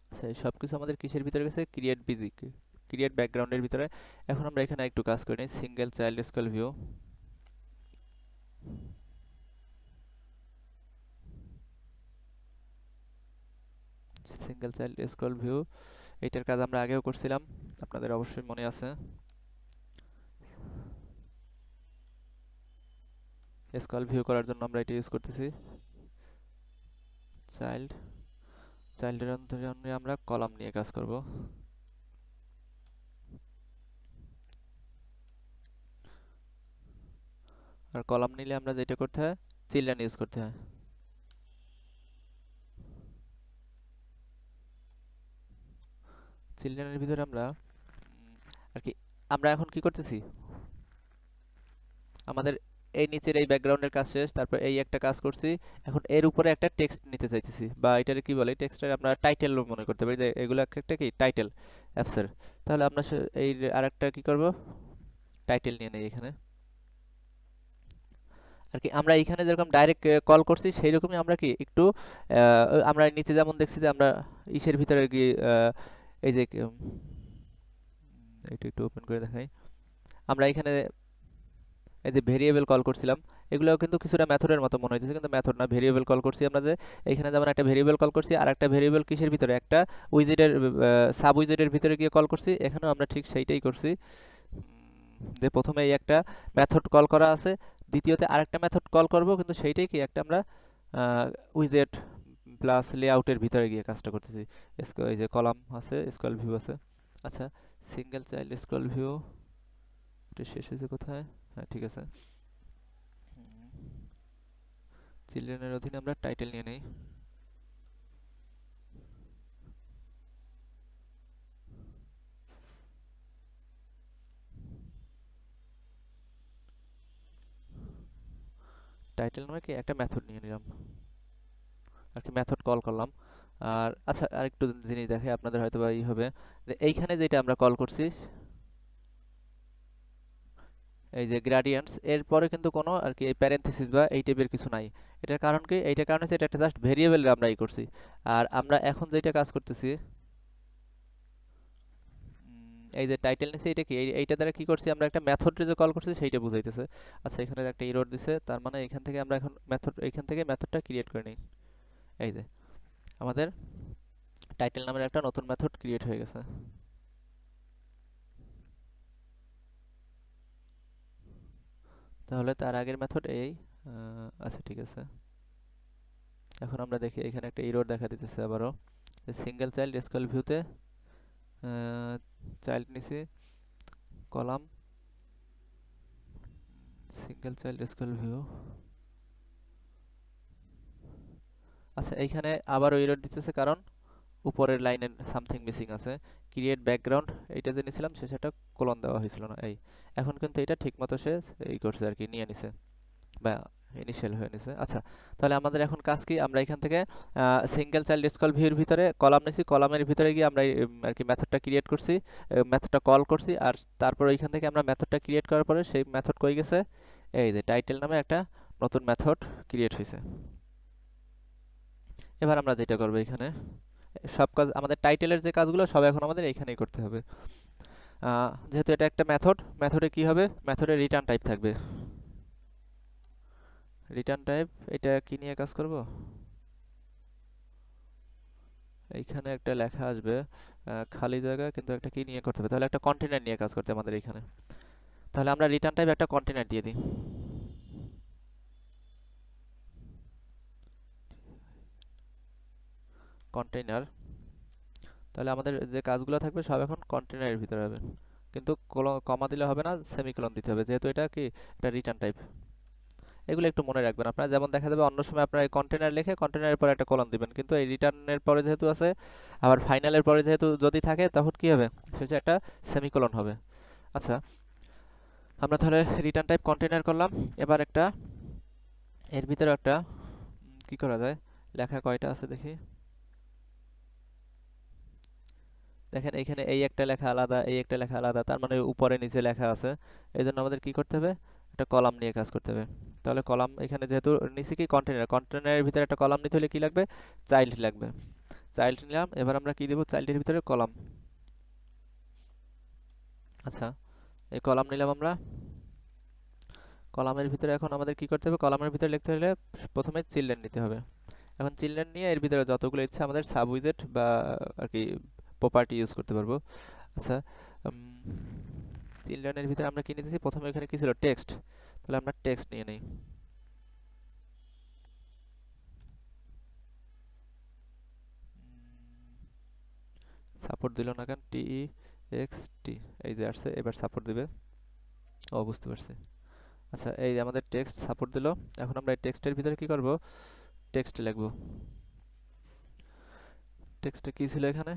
Speaker 1: আচ্ছা, এই সব কিছু আমাদের কিসের ভিতরে গেছে? ক্রিয়েট বিজি, ক্রিয়েট ব্যাকগ্রাউন্ডের ভিতরে। এখন আমরা এখানে একটু কাজ করে নিই, single child school view. Single child school view, এইটার কাজ আমরা আগেও করছিলাম, আপনাদের অবশ্যই মনে আছে। স্কুল ভিউ করার জন্য আমরা এটা ইউজ করতেছি। চাইল্ড, চাইল্ডের জন্য আমরা কলাম নিয়ে কাজ করব। আর কলাম নিলে আমরা যেটা করতে হয়, চিলড্রেন ইউজ করতে হয়। চিলড্রেনের ভিতরে আমরা আর কি, আমরা এখন কি করতেছি, আমাদের এই নিচের এই ব্যাকগ্রাউন্ডের কাজ শেষ, তারপর এই একটা কাজ করছি। এখন এর উপরে একটা টেক্সট নিতে চাইতেছি, বা এটারে কি বলে, টেক্সটের আমরা টাইটেল মনে করতে পারি, যে এগুলো একটা কি টাইটেল অ্যাপসের। তাহলে আমরা এই আরেকটা কি করব, টাইটেল নিয়ে নেই এখানে। আর কি আমরা এইখানে যেরকম ডাইরেক্ট কল করছি, সেই রকমই আমরা কি একটু আমরা নিচে যেমন দেখছি যে আমরা ইসের ভিতরে গিয়ে এই যে এটা একটু ওপেন করে দেখাই। আমরা এখানে এই যে ভেরিয়েবল কল করছিলাম, এগুলোও কিন্তু কিছুটা মেথডের মতো মনে হইতেছে, কিন্তু মেথড না, ভেরিয়েবল কল করছি আমরা। যে এখানে যেমন একটা ভেরিয়েবল কল করছি, আর একটা ভেরিয়েবল কিসের ভিতরে, একটা উইজেটের সাব উইজেটের ভিতরে গিয়ে কল করছি, এখানেও আমরা ঠিক সেইটাই করছি। যে প্রথমে এই একটা মেথড কল করা আছে, দ্বিতীয়তে আরেকটা মেথড কল করব, কিন্তু সেইটাই কি একটা আমরা উইজেট প্লাস লেআউটের ভিতরে গিয়ে কাজটা করতেছি। এই যে কলাম আছে, স্ক্রল ভিউ আছে। আচ্ছা, সিঙ্গেল চাইল্ড স্ক্রল ভিউ, এটা শেষ হয়েছে কোথায়? হ্যাঁ, ঠিক আছে। চিলড্রেনের অধীনে আমরা টাইটেল নিয়ে নেই। টাইটেল নামে কি একটা মেথড নিয়ে নিলাম, আর কি মেথড কল করলাম। আর আচ্ছা, আরেকটু জিনিস দেখে আপনাদের হয়তো বা ই হবে, যে এইখানে যেটা আমরা কল করছি, এই যে গ্রেডিয়েন্টস, এরপরে কিন্তু কোনো আর কি প্যারেনথেসিস বা এই টাইপের কিছু নাই। এটার কারণ কি? এইটার কারণ হচ্ছে এটা একটা জাস্ট ভেরিয়েবল আমরা ই করছি। আর আমরা এখন যেটা কাজ করতেছি, এই যে টাইটেল নিছি, এটা কি এইটা দ্বারা কি করছি, আমরা একটা মেথড যে কল করছি সেইটা বুঝাইতেছে। আচ্ছা, এখানে একটা এরর দিছে, তার মানে এখান থেকে আমরা এখন মেথড, এখান থেকে মেথডটা ক্রিয়েট করে নিই। এই যে আমাদের টাইটেল নামের একটা নতুন মেথড ক্রিয়েট হয়ে গেছে। তাহলে তার আগের মেথড এই আচ্ছা, ঠিক আছে। এখন আমরা দেখি এখানে একটা এরর দেখা দিতেছে আবারও, সিঙ্গেল চাইল্ড স্কুল ভিউতে চাইল্ড নিছি, column, single child school view. আচ্ছা, এইখানে আবারও এরর দিতেছে কারণ উপরের লাইনে সামথিং মিসিং আছে। ক্রিয়েট ব্যাকগ্রাউন্ড এইটা যে নিয়েছিলাম শেষে একটা কোলন দেওয়া হয়েছিল না, এই এখন কিন্তু এটা ঠিক মতো সে এই করছে আর কি, নিয়ে নিছে বা ইনিশিয়াল হয়ে নিছে। আচ্ছা, তাহলে আমাদের এখন কাজ কি, আমরা এখান থেকে সিঙ্গেল চাইল্ড স্কল ভিউর ভিতরে কলাম নিছি, কলামের ভিতরে গিয়ে আমরা আর কি মেথডটা ক্রিয়েট করছি, মেথডটা কল করছি, আর তারপর ওইখান থেকে আমরা মেথডটা ক্রিয়েট করার পরে সেই মেথড কই গেছে, এই যে টাইটেল নামে একটা নতুন মেথড ক্রিয়েট হয়েছে। এবার আমরা যেটা করবো এখানে সব কাজ, আমাদের টাইটেলের যে কাজগুলো সব এখন আমাদের এখানেই করতে হবে। যেহেতু এটা একটা মেথড, মেথডে কি হবে, মেথডে রিটার্ন টাইপ থাকবে। রিটার্ন টাইপ এটা কি নিয়ে কাজ করব, এইখানে একটা লেখা আসবে খালি জায়গা, কিন্তু একটা কি নিয়ে করতে হবে, তাহলে একটা কন্টেনার নিয়ে কাজ করতে আমাদের এখানে। তাহলে আমরা রিটার্ন টাইপ একটা কন্টেনার দিয়ে দিই, কন্টেনার। তাহলে আমাদের যে কাজগুলো থাকবে সব এখন কন্টেনারের ভিতরে হবে, কিন্তু কমা দিলে হবে না, সেমিকোলন দিতে হবে, যেহেতু এটা কি এটা রিটার্ন টাইপ। এগুলো একটু মনে রাখবেন আপনারা, যেমন দেখা যাবে অন্য সময় আপনারা এই কন্টেনার লিখে কন্টেনারের পরে একটা কলন দিবেন, কিন্তু এই রিটার্নের পরে যেহেতু আছে, আবার ফাইনালের পরে যেহেতু যদি থাকে, তখন কি হবে, শেষে একটা সেমিকোলন হবে। আচ্ছা, আমরা তাহলে রিটার্ন টাইপ কন্টেনার করলাম। এবার একটা এর ভিতরে একটা কি করা যায়, লেখা কয়টা আছে দেখি। দেখেন এখানে এই একটা লেখা আলাদা, এই একটা লেখা আলাদা, তার মানে উপরে নিচে লেখা আছে। এই জন্য আমাদের কি করতে হবে, একটা কলাম নিয়ে কাজ করতে হবে। তাহলে কলাম এখানে যেহেতু নিচে কি কন্টেনার, কন্টেনারের ভিতরে একটা কলাম নিতে হলে কি লাগবে, চাইল্ড লাগবে। চাইল্ড নিলাম, এবার আমরা কি দেবো, চাইল্ডের ভিতরে কলাম। আচ্ছা, এই কলাম নিলাম আমরা, কলামের ভিতরে এখন আমাদের কি করতে হবে, কলামের ভিতরে লিখতে হলে প্রথমে চিলড্রেন নিতে হবে। এখন চিলড্রেন নিয়ে এর ভিতরে যতগুলো ইচ্ছা আমাদের সাব উইজেট বা আর কি প্রপার্টি ইউজ করতে পারবো। আচ্ছা, চিলড্রেনের ভিতরে আমরা কি নিতেছি, প্রথমে এখানে কি ছিল, টেক্সট, তাহলে আমরা টেক্সট নিয়ে নেই। সাপোর্ট দিল না কেন, TEXT, এই যে আসছে, এবার সাপোর্ট দিবে। ও, বুঝতে পারছি। আচ্ছা, এই যে আমাদের টেক্সট সাপোর্ট দিল। এখন আমরা এই টেক্সটের ভিতরে কি করব, টেক্সট লিখব। টেক্সটে কি ছিল এখানে,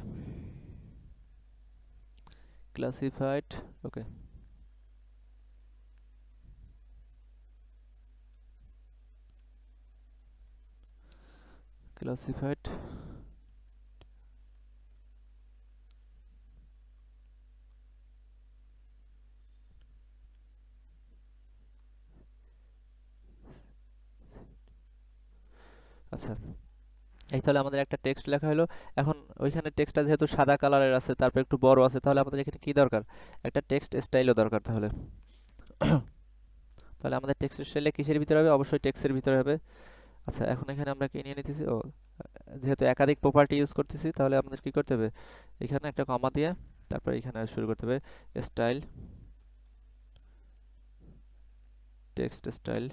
Speaker 1: ক্লাসিফাইড, ওকে, ক্লাসিফাইড। আচ্ছা, এই তাহলে আমাদের একটা টেক্সট লেখা হলো। এখন ওইখানে টেক্সটটা যেহেতু সাদা কালারের আছে, তারপর একটু বড় আছে, তাহলে আমাদের এখানে কি দরকার, একটা টেক্সট স্টাইলও দরকার। তাহলে তাহলে আমাদের টেক্সট স্টাইলে কিসের ভিতরে হবে, অবশ্যই টেক্সটের ভিতরে হবে। আচ্ছা, এখন এখানে আমরা কি নিয়ে নিতেছি, ও যেহেতু একাধিক প্রপার্টি ইউজ করতেছি, তাহলে আমাদের কি করতে হবে, এখানে একটা কমা দিয়ে তারপর এখানে শুরু করতে হবে, স্টাইল, টেক্সট স্টাইল।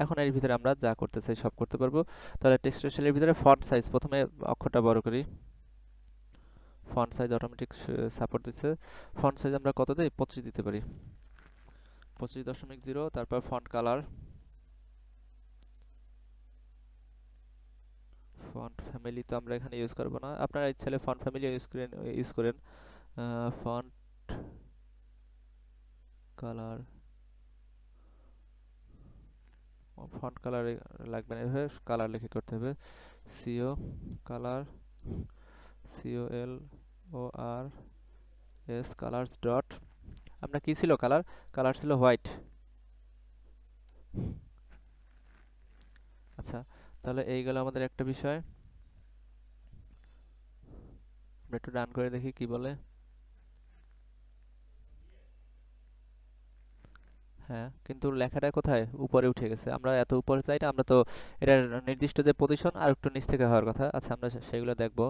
Speaker 1: এখন এর ভিতরে আমরা যা করতে চাই সব করতে পারবো। তাহলে টেক্সট স্টাইলের ভিতরে ফন্ট সাইজ, প্রথমে অক্ষরটা বড় করি, ফন্ট সাইজ অটোমেটিক সাপোর্ট দিচ্ছে। ফন্ট সাইজ আমরা কত দিই, 25 দিতে পারি, 25.0। তারপর ফন্ট কালার, ফন্ট ফ্যামিলি তো আমরা এখানে ইউজ করবো না, আপনারা ইচ্ছা হলে ফন্ট ফ্যামিলি ইউজ করেন। ফন্ট কালার, ফন্ট কালার লাগবে না, এভাবে কালার লিখে করতে হবে, C O colour, COLORS colours dot, আমরা কি ছিল কালার, কালার ছিল হোয়াইট। আচ্ছা, তাহলে এই গেল আমাদের একটা বিষয়। আমরা একটু রান করে দেখি কি বলে। হ্যাঁ, কিন্তু লেখাটা কোথায়, উপরে উঠে গেছে, আমরা এত উপরে চাই না, আমরা তো এটার নির্দিষ্ট যে পজিশন আর একটু নিচ থেকে হওয়ার কথা। আচ্ছা, আমরা সেগুলো দেখবো।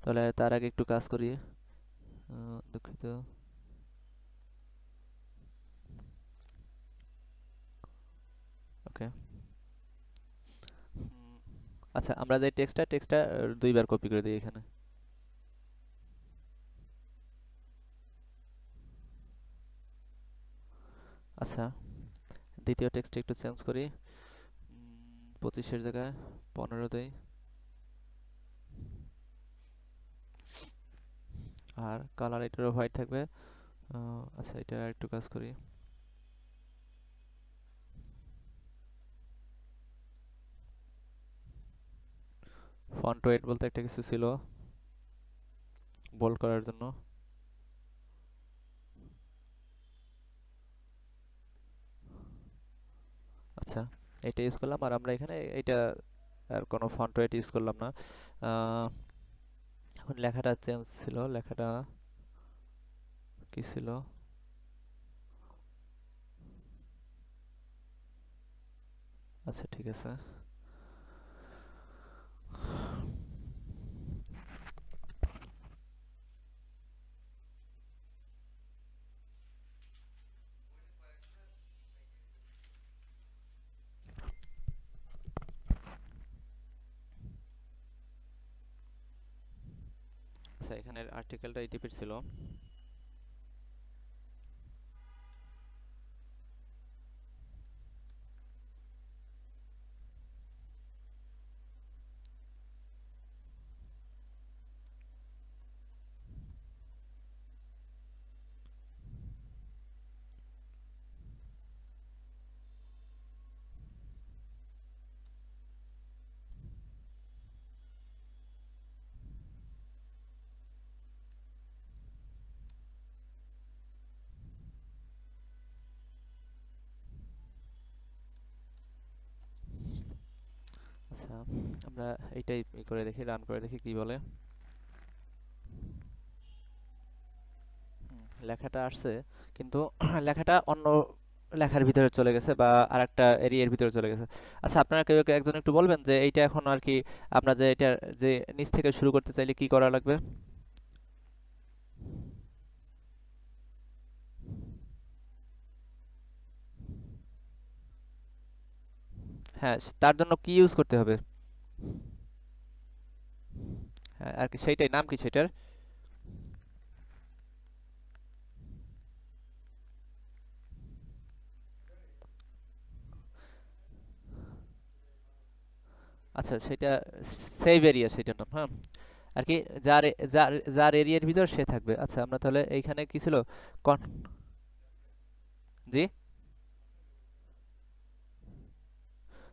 Speaker 1: তাহলে তার আগে একটু কাজ করি, দুঃখিত। ওকে, আচ্ছা, আমরা যে টেক্সটটা দুইবার কপি করে দিই এখানে। আচ্ছা, দ্বিতীয় টেক্সটে একটু চেঞ্জ করি, 25-এর জায়গায় 15 দেই। আর কালার এটারও হোয়াইট থাকবে। আচ্ছা, এটা একটু কাজ করি। ফন্ট ওয়েট বলতে একটা কিছু ছিল বোল্ড করার জন্য। আচ্ছা, এটা ইউজ করলাম। আর আমরা এখানে এটা আর কোনো ফন্ট ওয়েট ইউজ করলাম না। আহ, এখন লেখাটা চেঞ্জ ছিল। লেখাটা কি ছিল? আচ্ছা, ঠিক আছে। আচ্ছা, এখানের আর্টিকেলটা এই টাইপের ছিল। আচ্ছা, আমরা এইটাই করে দেখি, রান করে দেখি কি বলে। লেখাটা আসছে, কিন্তু লেখাটা অন্য লেখার ভিতরে চলে গেছে বা আরেকটা এরিয়ার ভিতরে চলে গেছে। আচ্ছা, আপনারা কেউ একজন একটু বলবেন যে এইটা এখন আর কি আমরা যে এটা যে নিচ থেকে শুরু করতে চাইলে কি করা লাগবে? হ্যাঁ, তার জন্য কি ইউজ করতে হবে? হ্যাঁ, আর কি সেইটাই, নাম কি সেটার? আচ্ছা, সেটা সেভ এরিয়া সেটার নাম। হ্যাঁ, আর কি যার যার যার এরিয়ার ভিতর সে থাকবে। আচ্ছা, আমরা তাহলে এইখানে কি ছিল? কন জি।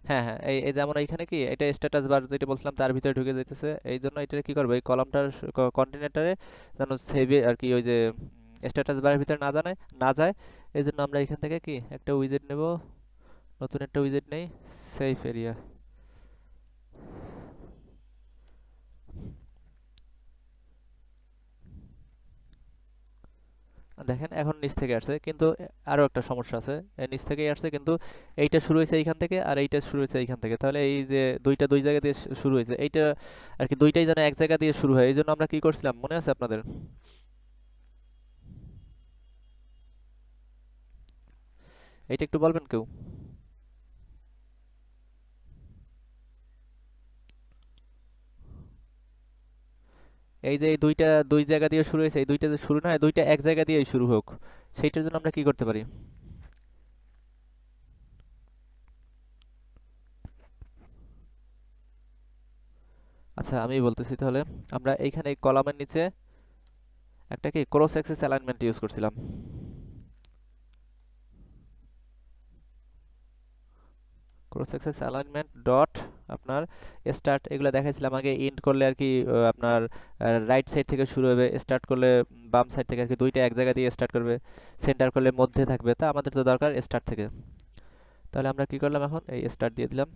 Speaker 1: হ্যাঁ, হ্যাঁ, এই এই যেমন এইখানে কি এটা স্ট্যাটাস বার যেটা বলছিলাম তার ভিতরে ঢুকে যাইতেছে। এই জন্য এটা কি করবো, এই কলামটার কন্টেনারে যেন সেভে আর কি ওই যে স্ট্যাটাস বারের ভিতরে না যায়। এই জন্য আমরা এখান থেকে কি একটা উইজেট নেব, নতুন একটা উইজেট নেই, সেভ এরিয়া। দেখেন এখন নিচ থেকে আসছে, কিন্তু আরো একটা সমস্যা আছে। নিচ থেকেই আসছে, কিন্তু এইটা শুরু হয়েছে এইখান থেকে আর এইটা শুরু হয়েছে এইখান থেকে। তাহলে এই যে দুইটা দুই জায়গা দিয়ে শুরু হয়েছে, এইটা আর কি দুইটাই যেন এক জায়গা দিয়ে শুরু হয়। এই জন্য আমরা কি করছিলাম মনে আছে আপনাদের? এইটা একটু বলবেন কেউ? এই যে এই দুইটা দুই জায়গা দিয়ে শুরু হয়েছে, এই দুইটা যে শুরু না হয়, দুইটা এক জায়গা দিয়েই শুরু হোক। সেইটার জন্য আমরা কি করতে পারি? আচ্ছা, আমি বলতেছি তাহলে। আমরা এইখানে কলামের নিচে একটা কি ক্রস অ্যাক্সিস অ্যালাইনমেন্ট ইউজ করছিলাম। ক্রস অ্যাক্সিস অ্যালাইনমেন্ট ডট আপনার স্টার্ট, এগুলো দেখাইছিলাম আগে। ইন্ড করলে আর কি আপনার রাইট সাইড থেকে শুরু হবে, স্টার্ট করলে বাম সাইড থেকে আর কি, দুইটা এক জায়গা দিয়ে স্টার্ট করবে। সেন্টার করলে মধ্যে থাকবে। তা আমাদের তো দরকার স্টার্ট থেকে। তাহলে আমরা কি করলাম, এখন এই স্টার্ট দিয়ে দিলাম।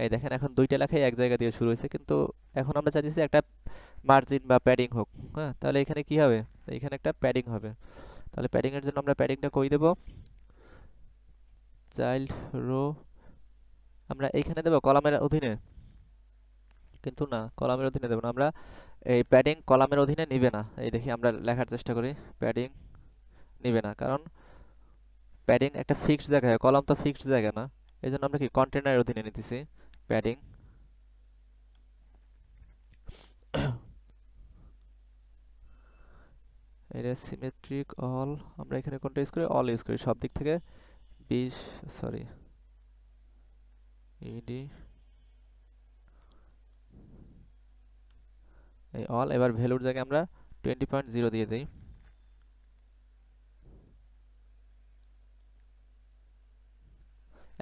Speaker 1: এই দেখেন এখন দুইটা লেখাই এক জায়গা দিয়ে শুরু হয়েছে, কিন্তু এখন আমরা চাইছি একটা মার্জিন বা প্যাডিং হোক। হ্যাঁ, তাহলে এখানে কি হবে? এখানে একটা প্যাডিং হবে। তাহলে প্যাডিং এর জন্য আমরা প্যাডিংটা কই দেব? চাইল্ড রো, আমরা এইখানে দেব কলামের অধীনে। কিন্তু না, কলামের অধীনে দেব না আমরা। এই প্যাডিং কলামের অধীনে নিবে না। এই দেখি আমরা লেখার চেষ্টা করি, প্যাডিং নিবে না, কারণ প্যাডিং একটা ফিক্সড জায়গায়, কলাম তো ফিক্সড জায়গা না। এই জন্য আমরা কি কন্টেনারের অধীনে নিতেছি প্যাডিং। এটা সিমেট্রিক অল, আমরা এখানে কোনটা ইউজ করি? অল ইউজ করি সব দিক থেকে। 20, সরি, ইডি এই অল, এবার ভ্যালুর জায়গায় আমরা 20.0 দিয়ে দেই।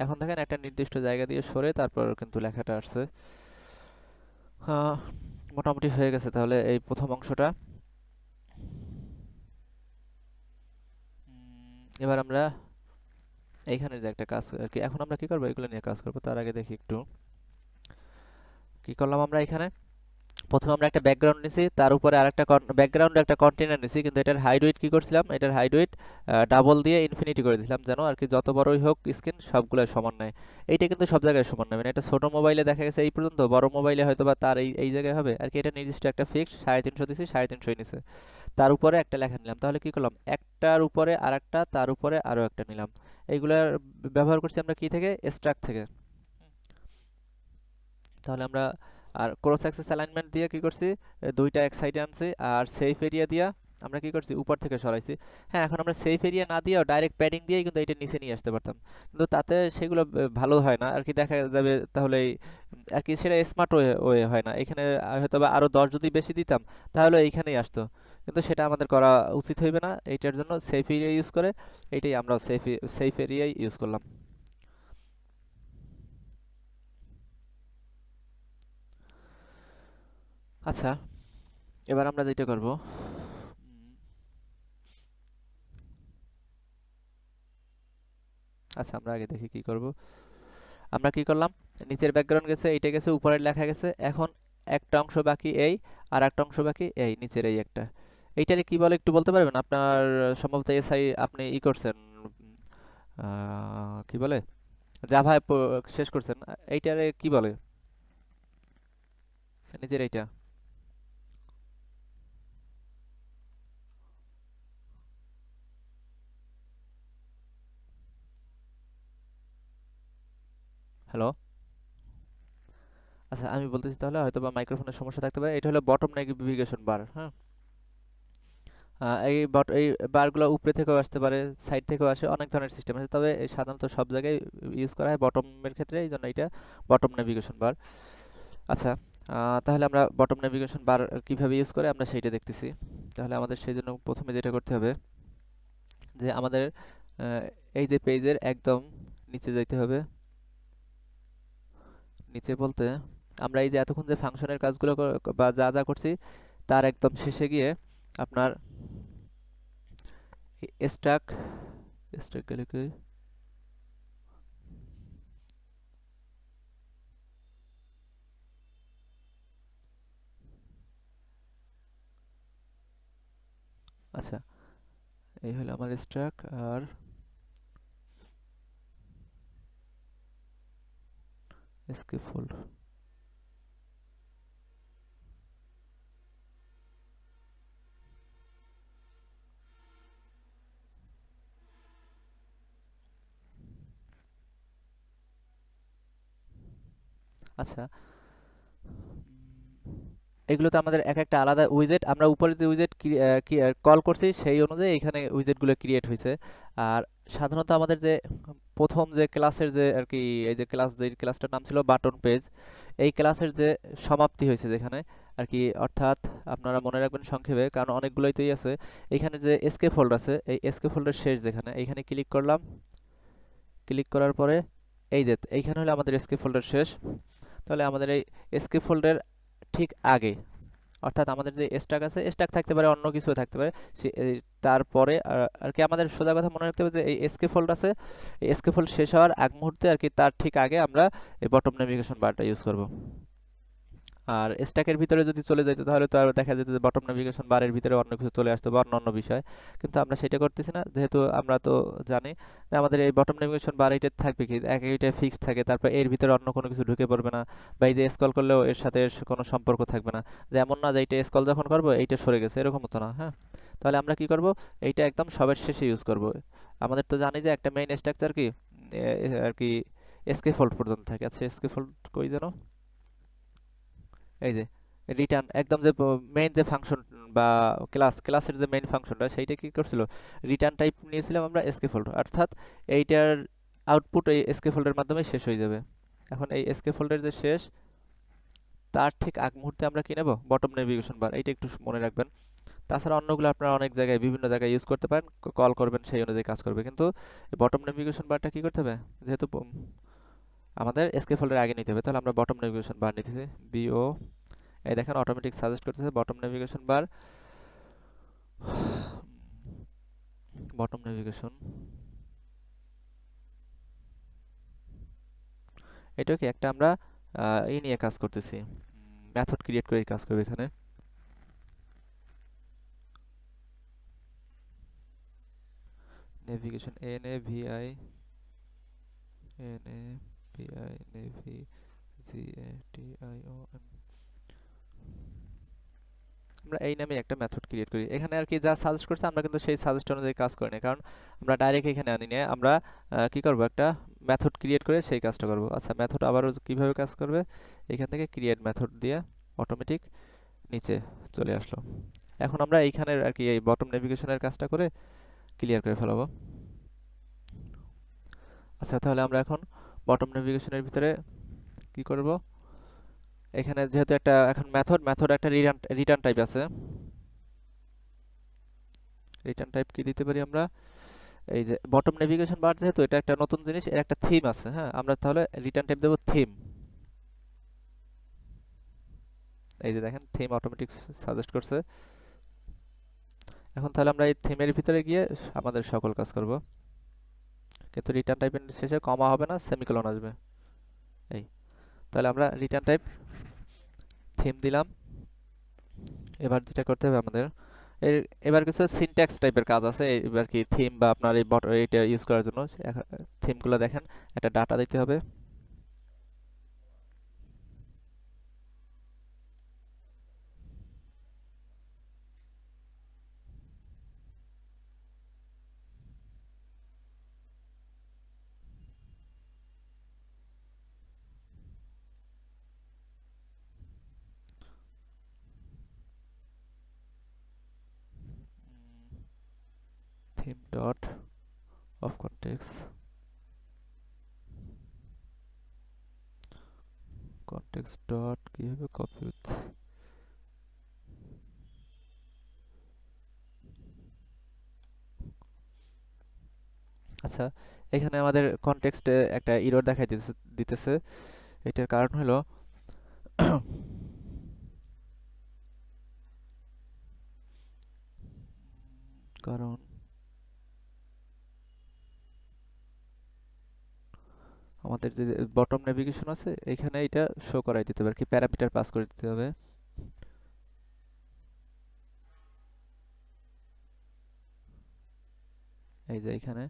Speaker 1: এখন দেখেন একটা নির্দিষ্ট জায়গা দিয়ে সরে তারপর কিন্তু লেখাটা আসছে। আহ, মোটামুটি হয়ে গেছে তাহলে এই প্রথম অংশটা। এবার আমরা এইখানের যে একটা কাজ আর কি, এখন আমরা কি করবো, এগুলো নিয়ে কাজ করবো। তার আগে দেখি একটু কি করলাম আমরা এখানে। প্রথমে আমরা একটা ব্যাকগ্রাউন্ড নিছি, তার উপরে আরেকটা ব্যাকগ্রাউন্ডে একটা কন্টেনার নিছি, কিন্তু এটার হাইড ওয়েট কি করছিলাম, এটার হাইড ওয়েট ডাবল দিয়ে ইনফিনিটি করে দিয়েছিলাম, যেন আর কি যত বড়ই হোক স্ক্রিন সবগুলো সমান নেয়। এইটা কিন্তু সব জায়গায় সমান নেবে না, এটা ছোট মোবাইলে দেখা গেছে এই পর্যন্ত, বড় মোবাইলে হয়তো বা তার এই এই জায়গায় হবে আর কি। এটা নির্দিষ্ট একটা ফিক্সড 350 দিছি, 350 নিছে। তার উপরে একটা লেখা নিলাম, তাহলে কি করলাম, একটার উপরে আরেকটা, তার উপরে আরো একটা নিলাম। এইগুলার ব্যবহার করছি আমরা কি থেকে, স্ট্রাক থেকে। তাহলে আমরা আর ক্রস অ্যাক্সিস অ্যালাইনমেন্ট দিয়ে কি করছি, দুইটা এক সাইডে আনছি, আর সেফ এরিয়া দিয়া আমরা কি করছি, উপর থেকে সরাইছি। হ্যাঁ, এখন আমরা সেফ এরিয়া না দিয়েও ডাইরেক্ট প্যাডিং দিয়েই কিন্তু এটা নিচে নিয়ে আসতে পারতাম, কিন্তু তাতে সেগুলো ভালো হয় না আর কি, দেখা যাবে তাহলে আর কি সেটা স্মার্ট ওয়ে ওয়ে হয় না। এখানে হয়তো বা আরো 10 যদি বেশি দিতাম তাহলে এইখানেই আসতো, কিন্তু সেটা আমাদের করা উচিত হইবে না। এইটার জন্য সেফ এরিয়া ইউজ করে এইটাই আমরা সেফ এরিয়াই ইউজ করলাম। আচ্ছা, এবার আমরা যেটা করব, আচ্ছা আমরা আগে দেখি কি করব। আমরা কি করলাম, নিচের ব্যাকগ্রাউন্ড গেছে, এইটা গেছে, উপরের লেখা গেছে। এখন একটা অংশ বাকি এই, আর একটা অংশ বাকি এই নিচের এই একটা। এইটারে কি বলে একটু বলতে পারবেন? আপনার সম্ভবত এসআই আপনি ই করছেন, কি বলে, জাভায় শেষ করছেন। এইটারে কি বলে, নিচের এইটা? হ্যালো, আচ্ছা আমি বলতেছি তাহলে, হয়তো বা মাইক্রোফোনের সমস্যা থাকতে পারে। এটা হলো বটম নেভিগেশন বার। হ্যাঁ, এই বারগুলো উপরে থেকেও আসতে পারে, সাইড থেকেও আসে, অনেক ধরনের সিস্টেম আছে, তবে এই সাধারণত সব জায়গায় ইউজ করা হয় বটমের ক্ষেত্রে, এই জন্য এটা বটম নেভিগেশন বার। আচ্ছা, তাহলে আমরা বটম নেভিগেশন বার কিভাবে ইউজ করে আমরা সেইটা দেখতেছি। তাহলে আমাদের সেই জন্য প্রথমে যেটা করতে হবে, যে আমাদের আহ, এই যে পেজের একদম নিচে যাইতে হবে। নিচে বলতে আমরা এই যে এতক্ষণ যে ফাংশনের কাজগুলো বা যা যা করছি তার একদম শেষে গিয়ে আপনার স্ট্যাক স্ট্যাক গেলে কি, আচ্ছা এই হলো আমার স্ট্যাক, আর এসকে ফোল্ড। আচ্ছা, এগুলোতে আমাদের এক একটা আলাদা উইজেট, আমরা উপরে যে উইজেট কল করছি সেই অনুযায়ী এখানে উইজেটগুলো ক্রিয়েট হয়েছে। আর সাধারণত আমাদের যে প্রথম যে ক্লাসের যে আর কি, এই যে ক্লাস, যে ক্লাসটার নাম ছিল বাটন পেজ, এই ক্লাসের যে সমাপ্তি হয়েছে যেখানে আর কি, অর্থাৎ আপনারা মনে রাখবেন সংক্ষেপে, কারণ অনেকগুলোই তোই আছে। এখানে যে এসকে ফোল্ড আছে, এই এসকে ফোল্ডের শেষ যেখানে, এইখানে ক্লিক করলাম। ক্লিক করার পরে এই যে এইখানে হলো আমাদের এসকে ফোল্ডের শেষ। তাহলে আমাদের এই এসকে ফোল্ডের ঠিক আগে, অর্থাৎ আমাদের যে স্ট্যাক আছে, স্ট্যাক থাকতে পারে, অন্য কিছু থাকতে পারে, তারপরে আর কি আমাদের সোজা কথা মনে রাখতে হবে যে এই এসকে ফোল্ড আছে, এই এসকে ফোল্ড শেষ হওয়ার আগ মুহূর্তে আর কি, তার ঠিক আগে আমরা এই বটম নেভিগেশন বারটা ইউজ করব। আর স্ট্যাকের ভিতরে যদি চলে যেত তাহলে তো আর দেখা যেত যে বটম নেভিগেশন বারের ভিতরে অন্য কিছু চলে আসতো বা অন্য অন্য বিষয়, কিন্তু আমরা সেটা করতেছি না, যেহেতু আমরা তো জানি যে আমাদের এই বটম নেভিগেশন বার এটা থাকবে কি, এটা ফিক্স থাকে, তারপর এর ভিতরে অন্য কোনো কিছু ঢুকে পড়বে না, বা এই যে স্ক্রল করলেও এর সাথে কোনো সম্পর্ক থাকবে না, যে এমন না যে এইটা স্ক্রল যখন করবো এইটা সরে গেছে, এরকম তো না। হ্যাঁ, তাহলে আমরা কি করব, এইটা একদম সবার শেষে ইউজ করব। আমাদের তো জানি যে একটা মেইন স্ট্রাকচার কি আর কি এসকে ফোল্ড পর্যন্ত থাকে। আচ্ছা এসকে ফোল্ড কই যেন, এই যে রিটার্ন, একদম যে মেইন যে ফাংশন বা ক্লাসের যে মেইন ফাংশনটা, সেইটা কি করছিল, রিটার্ন টাইপ নিয়েছিলাম আমরা এসকে ফোল্ড, অর্থাৎ এইটার আউটপুট এই এসকে ফোল্ডের মাধ্যমে শেষ হয়ে যাবে। এখন এই এসকেপ হোল্ডের যে শেষ, তার ঠিক আগ মুহূর্তে আমরা কি নেব, বটম নেভিগেশন বার। এইটা একটু মনে রাখবেন। তাছাড়া অন্যগুলো আপনারা অনেক জায়গায় বিভিন্ন জায়গায় ইউজ করতে পারেন, কল করবেন সেই অনুযায়ী কাজ করবে। কিন্তু বটম নেভিগেশন বারটা কি করতে হবে, যেহেতু আমাদের এসকেপ হোল্ডের আগে নিতে হবে, তাহলে আমরা বটম নেভিগেশন বার নিতেছি, বিও। এই দেখেন অটোমেটিক সাজেস্ট করতেছে বটম নেভিগেশন বার, বটম নেভিগেশন। এটাও কি একটা আমরা এই নিয়ে কাজ করতেছি, মেথড ক্রিয়েট করে কাজ করবে এখানে। Navigation, N A V I, N A V I, navi, G A T I O N. আমরা এই নামে একটা মেথড ক্রিয়েট করি এখানে আর কি। যা সাজেস্ট করছে আমরা কিন্তু সেই সাজেস্ট অনুযায়ী কাজ করি না, কারণ আমরা ডাইরেক্ট এখানে আনি না, আমরা কি করব, একটা মেথড ক্রিয়েট করে সেই কাজটা করব। আচ্ছা, মেথড আবারও কিভাবে কাজ করবে, এখান থেকে ক্রিয়েট মেথড দিয়ে অটোমেটিক নিচে চলে আসলো। এখন আমরা এইখানের আর কি এই বটম নেভিগেশনের কাজটা করে ক্লিয়ার করে ফেলাবো। আচ্ছা, তাহলে আমরা এখন বটম নেভিগেশনের ভিতরে কি করব, এখানে যেহেতু একটা এখন মেথড একটা রিটার্ন টাইপ আছে, রিটার্ন টাইপ কি দিতে পারি আমরা, এই যে বটম নেভিগেশন বার যেহেতু এটা একটা নতুন জিনিস, এর একটা থিম আছে। হ্যাঁ, আমরা তাহলে রিটার্ন টাইপ দেবো থিম। এই যে দেখেন থিম অটোমেটিক সাজেস্ট করছে। এখন তাহলে আমরা এই থিমের ভিতরে গিয়ে আমাদের সকল কাজ করব, কিন্তু রিটার্ন টাইপের শেষে কমা হবে না, সেমিকোলন আসবে। এই, তাহলে আমরা রিটার্ন টাইপ থিম দিলাম। এবার যেটা করতে হবে আমাদের, এর এবার কিছু সিনট্যাক্স টাইপের কাজ আছে এবার কি থিম বা আপনার এই এইটা ইউজ করার জন্য। থিমগুলো দেখেন, একটা ডাটা দিতে হবে। Theme dot of context, context dot কি হবে, কপি উইথ। আচ্ছা, এখানে আমাদের কনটেক্সটে একটা এরর দেখাই দিতেছে। এটার কারণ হলো কারণ আমাদের যে বটম নেভিগেশন আছে এখানে এটা শো করাই দিতে হবে আর কি, প্যারামিটার পাস করে দিতে হবে। এই যে এখানে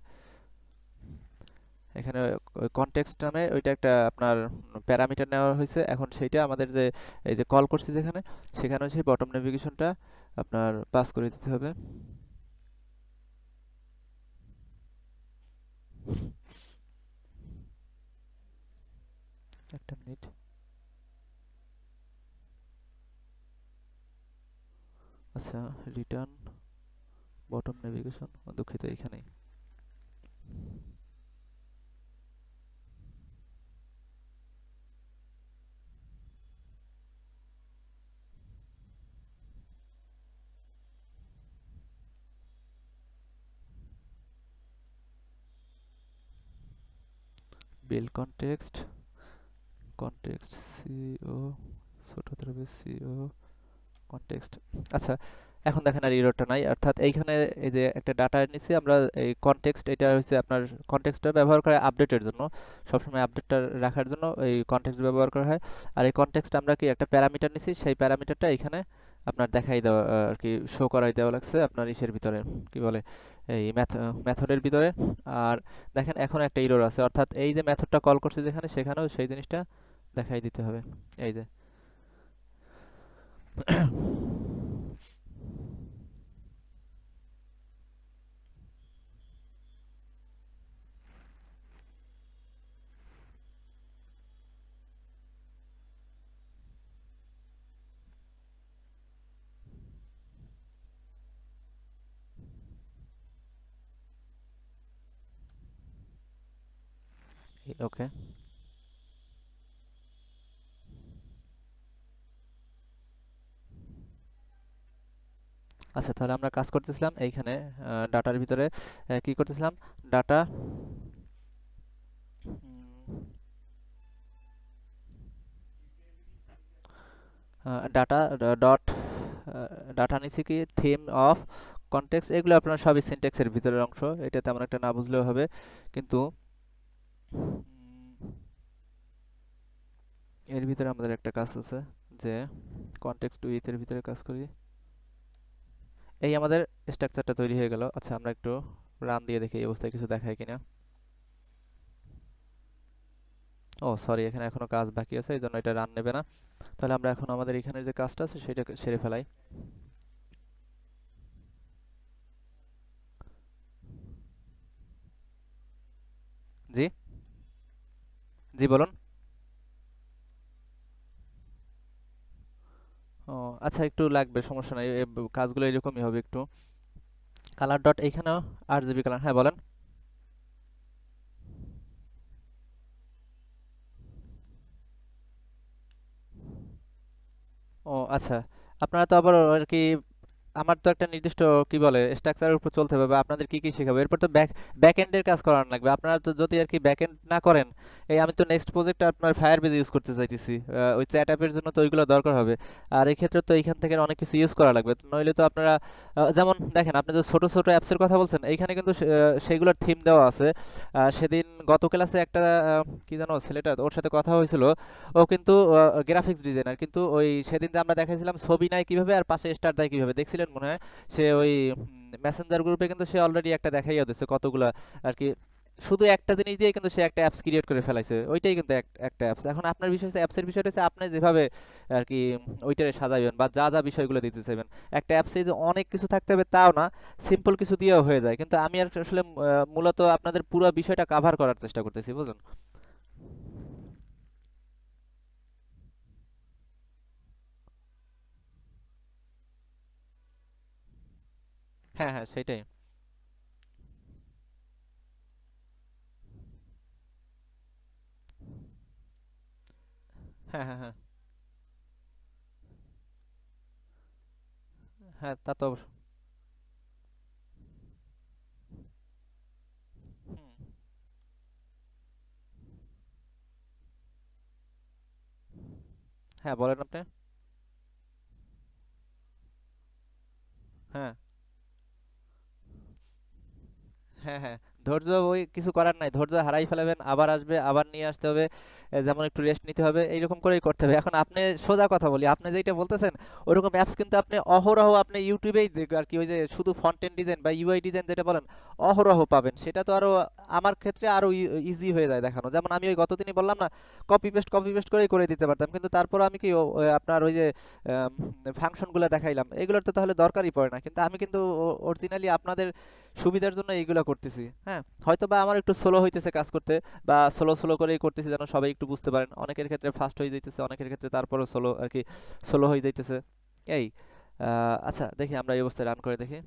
Speaker 1: এখানে কনটেক্সট নামে ওইটা একটা আপনার প্যারামিটার নেওয়া হয়েছে। এখন সেইটা আমাদের যে এই যে কল করছি যেখানে, সেখানেও সেই বটম নেভিগেশনটা আপনার পাস করে দিতে হবে। একটা মিনিট। আচ্ছা, রিটার্ন বটম নেভিগেশন, দুঃখিত এখানেই। বিল কনটেক্সট, কনটেক্সট সিও, ছোট হাতের সিও কনটেক্সট। আচ্ছা, এখন দেখেন আর এররটা নাই, অর্থাৎ এইখানে এই যে একটা ডাটা নিচ্ছি আমরা, এই কনটেক্সট, এটা হচ্ছে আপনার কনটেক্সটটা ব্যবহার করে আপডেটের জন্য, সবসময় আপডেটটা রাখার জন্য এই কনটেক্সট ব্যবহার করা হয়। আর এই কনটেক্সট আমরা কি একটা প্যারামিটার নিছি, সেই প্যারামিটারটা এখানে আপনার দেখাই দেওয়া আর কি, শো করাই দেওয়া লাগছে আপনার ইসের ভিতরে, কি বলে, এই মেথডের ভিতরে। আর দেখেন এখন একটা এরর আছে, অর্থাৎ এই যে মেথডটা কল করছে যেখানে, সেখানেও সেই জিনিসটা দেখাই দিতে হবে। এই যে ওকে। আচ্ছা, তাহলে আমরা কাজ করতেছিলাম এইখানে ডাটার ভিতরে কি করতেছিলাম, ডাটা ডাটা ডট ডাটা নিচে কি থিম অফ কনটেক্সট, এগুলো আপনার সবই সিনট্যাক্সের ভিতরের অংশ, এটা তেমন একটা না বুঝলেও হবে। কিন্তু এর ভিতরে আমাদের একটা কাজ আছে যে কনটেক্সট উইথ এর ভিতরে কাজ করি। এই আমাদের স্ট্রাকচারটা তৈরি হয়ে গেল। আচ্ছা, আমরা একটু রান দিয়ে দেখি এই অবস্থায় কিছু দেখায় কিনা। ও সরি, এখানে এখনো কাজ বাকি আছে, এই জন্য এটা রান নেবে না। তাহলে আমরা এখন আমাদের এখানে যে কাজটা আছে সেটা সেরে ফেলাই। জি, জি বলুন। ও আচ্ছা, একটু লাগবে, সমস্যা নাই, কাজগুলো এরকমই হবে একটু। কালার ডট এইখানেও RGB কালার, হ্যাঁ বলেন। ও আচ্ছা, আপনারা তো আবার আর কি, আমার তো একটা নির্দিষ্ট কি বলে স্ট্রাকচারের উপর চলতে হবে, বা আপনাদের কি কি শেখাবো, এরপর তো ব্যাক এন্ডের কাজ করানো লাগবে। আপনারা তো যদি আর কি ব্যাক এন্ড না করেন, এই আমি তো নেক্সট প্রজেক্টে আপনার ফায়ারবেজ ইউজ করতে চাইতেছি, ওই চ্যাট অ্যাপের জন্য তো ওইগুলো দরকার হবে। আর এই ক্ষেত্রে তো এইখান থেকে অনেক কিছু ইউজ করা লাগবে, নইলে তো আপনারা যেমন দেখেন, আপনি যে ছোট ছোট অ্যাপসের কথা বলছেন, এইখানে কিন্তু সেগুলোর থিম দেওয়া আছে। সেদিন গত ক্লাসে একটা কি জানো ছেলেটা, ওর সাথে কথা হয়েছিল, ও কিন্তু গ্রাফিক্স ডিজাইনার, কিন্তু ওই সেদিন যে আমরা দেখাইছিলাম ছবি নাই কিভাবে আর পাশে স্টার দেয় কিভাবে, দেখছিলেন মনে হয়। সে ওই মেসেঞ্জার গ্রুপে কিন্তু সে অলরেডি একটা দেখাইয়া দিচ্ছে কতগুলা আর কি, শুধু একটা জিনিস দিয়ে কিন্তু সে একটা অ্যাপস ক্রিয়েট করে ফেলাইছে, ওইটাই কিন্তু একটা অ্যাপস। এখন আপনার বিষয় হচ্ছে, অ্যাপসের বিষয়টা হচ্ছে আপনি যেভাবে আর কি ওইটারে সাজাবেন, বা যা যা বিষয়গুলো দিতে চাইবেন। একটা অ্যাপসে যে অনেক কিছু থাকতে হবে তাও না, সিম্পল কিছু দিয়েও হয়ে যায়, কিন্তু আমি আর আসলে মূলত আপনাদের পুরো বিষয়টা কাভার করার চেষ্টা করতেছি, বুঝলেন। হ্যাঁ হ্যাঁ, সেটাই। হ্যাঁ হ্যাঁ হ্যাঁ। হ্যাঁ, তা তো হুম, হ্যাঁ বলেন আপনি। হ্যাঁ হ্যাঁ হ্যাঁ, ধৈর্য, ওই কিছু করার নাই, ধৈর্য হারাই ফেলাবেন, আবার আসবে, আবার নিয়ে আসতে হবে। যেমন একটু রেস্ট নিতে হবে, এইরকম করেই করতে হবে। এখন আপনি সোজা কথা বলি, আপনি যেটা বলতেছেন ওরকম অ্যাপস কিন্তু আপনি অহরহ আপনি ইউটিউবেই আর কি, ওই যে শুধু ফন্টেন্ট ডিজাইন বা ইউআই ডিজাইন যেটা বলেন, অহরহ পাবেন। সেটা তো আরো আমার ক্ষেত্রে আরো ইজি হয়ে যায় দেখানো। যেমন আমি ওই গতদিনই বললাম না, কপি পেস্ট করেই করে দিতে পারতাম, কিন্তু তারপর আমি কি আপনার ওই যে ফাংশনগুলো দেখাইলাম, এগুলোর তো তাহলে দরকারই পড়ে না, কিন্তু আমি কিন্তু অরিজিনালি আপনাদের সুবিধার জন্য এইগুলা করতেছি। হ্যাঁ, হয়তো বা আমার একটু স্লো হইতেছে কাজ করতে, বা স্লো স্লো করেই করতেছি যেন সবাই একটু বুঝতে পারেন। অনেকের ক্ষেত্রে ফাস্ট হয়ে যাইতেছে, অনেকের ক্ষেত্রে তারপরও স্লো আর কি, স্লো হয়ে যাইতেছে এই। আচ্ছা, দেখি আমরা এই অবস্থায় রান করে দেখি।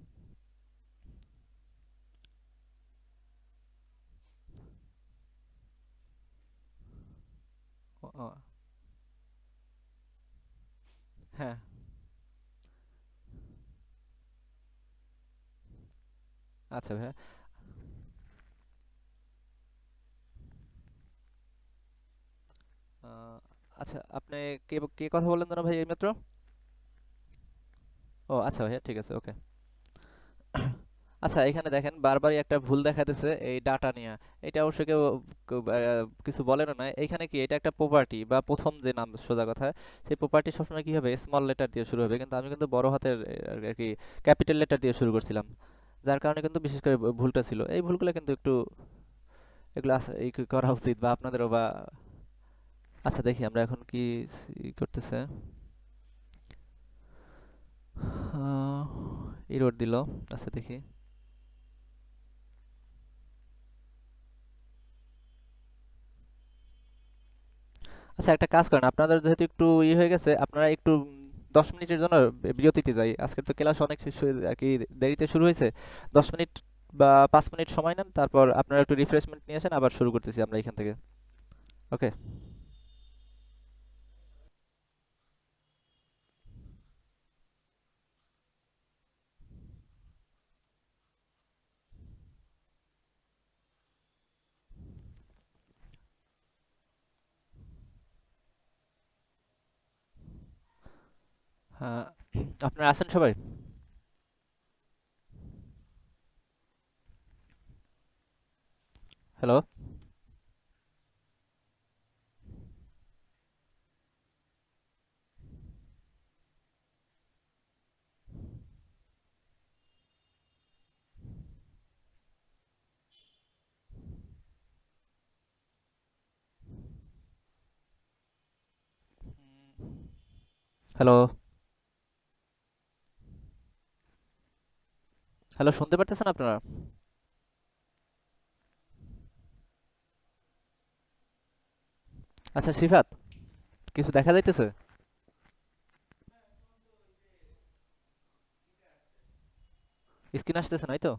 Speaker 1: ও, ও, হ্যাঁ, আচ্ছা ভাইয়া। আহ, আচ্ছা, আপনি কে কে কথা বললেন যেন ভাই এইমাত্র? ও আচ্ছা ভাইয়া, ঠিক আছে, ওকে। আচ্ছা, এখানে দেখেন বারবারই একটা ভুল দেখাতেছে এই ডাটা নিয়ে। এটা অবশ্য কেউ কিছু বলে না। এইখানে কি, এটা একটা প্রপার্টি, বা প্রথম যে নাম, সোজা কথা, সেই প্রপার্টি সবসময় কি হবে, স্মল লেটার দিয়ে শুরু হবে, কিন্তু আমি কিন্তু বড় হাতের আর কি ক্যাপিটাল লেটার দিয়ে শুরু করছিলাম, যার কারণে কিন্তু বিশেষ করে ভুলটা ছিল। এই ভুলগুলো কিন্তু একটু, এগুলো এই করা উচিত, বা আপনাদেরও বা। আচ্ছা, দেখি আমরা এখন কি করতেছে। এরর দিল। আচ্ছা দেখি। আচ্ছা, একটা কাজ করেন, আপনাদের যেহেতু একটু হয়ে গেছে, আপনারা একটু 10 মিনিটের জন্য বিরতিতে যাই। আজকের তো ক্লাস অনেক শেষ হয়ে আর কি দেরিতে শুরু হয়েছে। 10 মিনিট বা 5 মিনিট সময় নেন, তারপর আপনারা একটু রিফ্রেশমেন্ট নিয়ে আসেন, আবার শুরু করতেছি আমরা এখান থেকে। ওকে। আহ, আপনারা আছেন সবাই? হ্যালো? হ্যালো? হ্যালো, শুনতে পারতেছেন আপনারা? আচ্ছা শিফাত, কিছু দেখা যাইতেছে? স্ক্রিন আসতেছে নাই তো?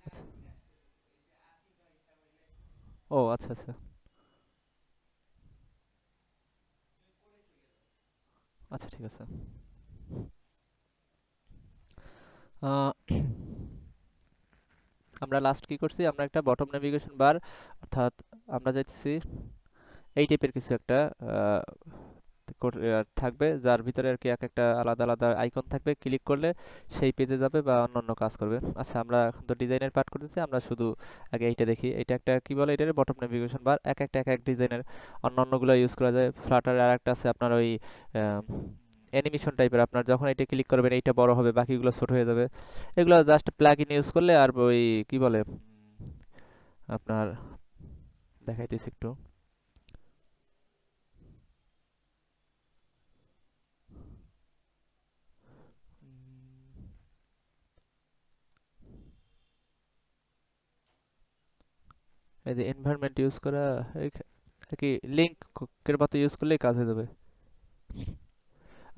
Speaker 1: আচ্ছা। ও আচ্ছা আচ্ছা। আচ্ছা ঠিক আছে। আহ, আমরা লাস্ট কি করছি, আমরা একটা বটম নেভিগেশন বার, অর্থাৎ আমরা যাইতেছি এই টাইপের কিছু একটা আহ, থাকবে, যার ভিতরে আর কি এক একটা আলাদা আলাদা আইকন থাকবে, ক্লিক করলে সেই পেজে যাবে বা অন্যান্য কাজ করবে। আচ্ছা আমরা এখন তো ডিজাইনের পার্ট করতেছি, আমরা শুধু আগে এইটা দেখি। এটা একটা কি বলে, এটার বটম নেভিগেশন বার, এক একটা এক এক ডিজাইনের। অন্যান্যগুলো ইউজ করা যায়। ফ্লাটারের আর একটা আছে আপনার ওই অ্যানিমেশন টাইপের, আপনার যখন এটা ক্লিক করবেন এইটা বড় হবে, বাকিগুলো ছোট হয়ে যাবে। এগুলো জাস্ট প্লাগ ইন ইউজ করলে। আর ওই কি বলে আপনার দেখাইতেছি একটু। উম, এই যে এনভায়রনমেন্ট ইউজ করা, আর কি লিঙ্ক এর মতো ইউজ করলেই কাজ হয়ে যাবে।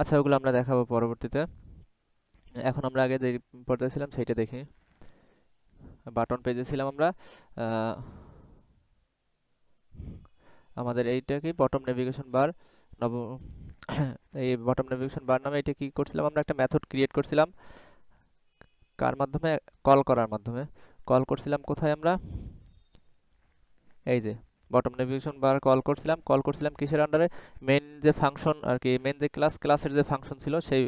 Speaker 1: আচ্ছা ওগুলো আমরা দেখাবো পরবর্তীতে। এখন আমরা আগে যে পর্যায়ে ছিলাম সেইটা দেখি। বাটন পেজে ছিলাম আমরা। আহ, আমাদের এইটা কি বটম নেভিগেশন বার নব এই বটম নেভিগেশন বার নামে এটা কি করছিলাম, আমরা একটা মেথড ক্রিয়েট করছিলাম। কার মাধ্যমে? কল করার মাধ্যমে। কল করছিলাম কোথায় আমরা? এই যে বটম নেভিগেশন বার কল করছিলাম কিসের আন্ডারে? মেইন যে ফাংশন আর কি, মেইন যে ক্লাসের যে ফাংশন ছিল সেই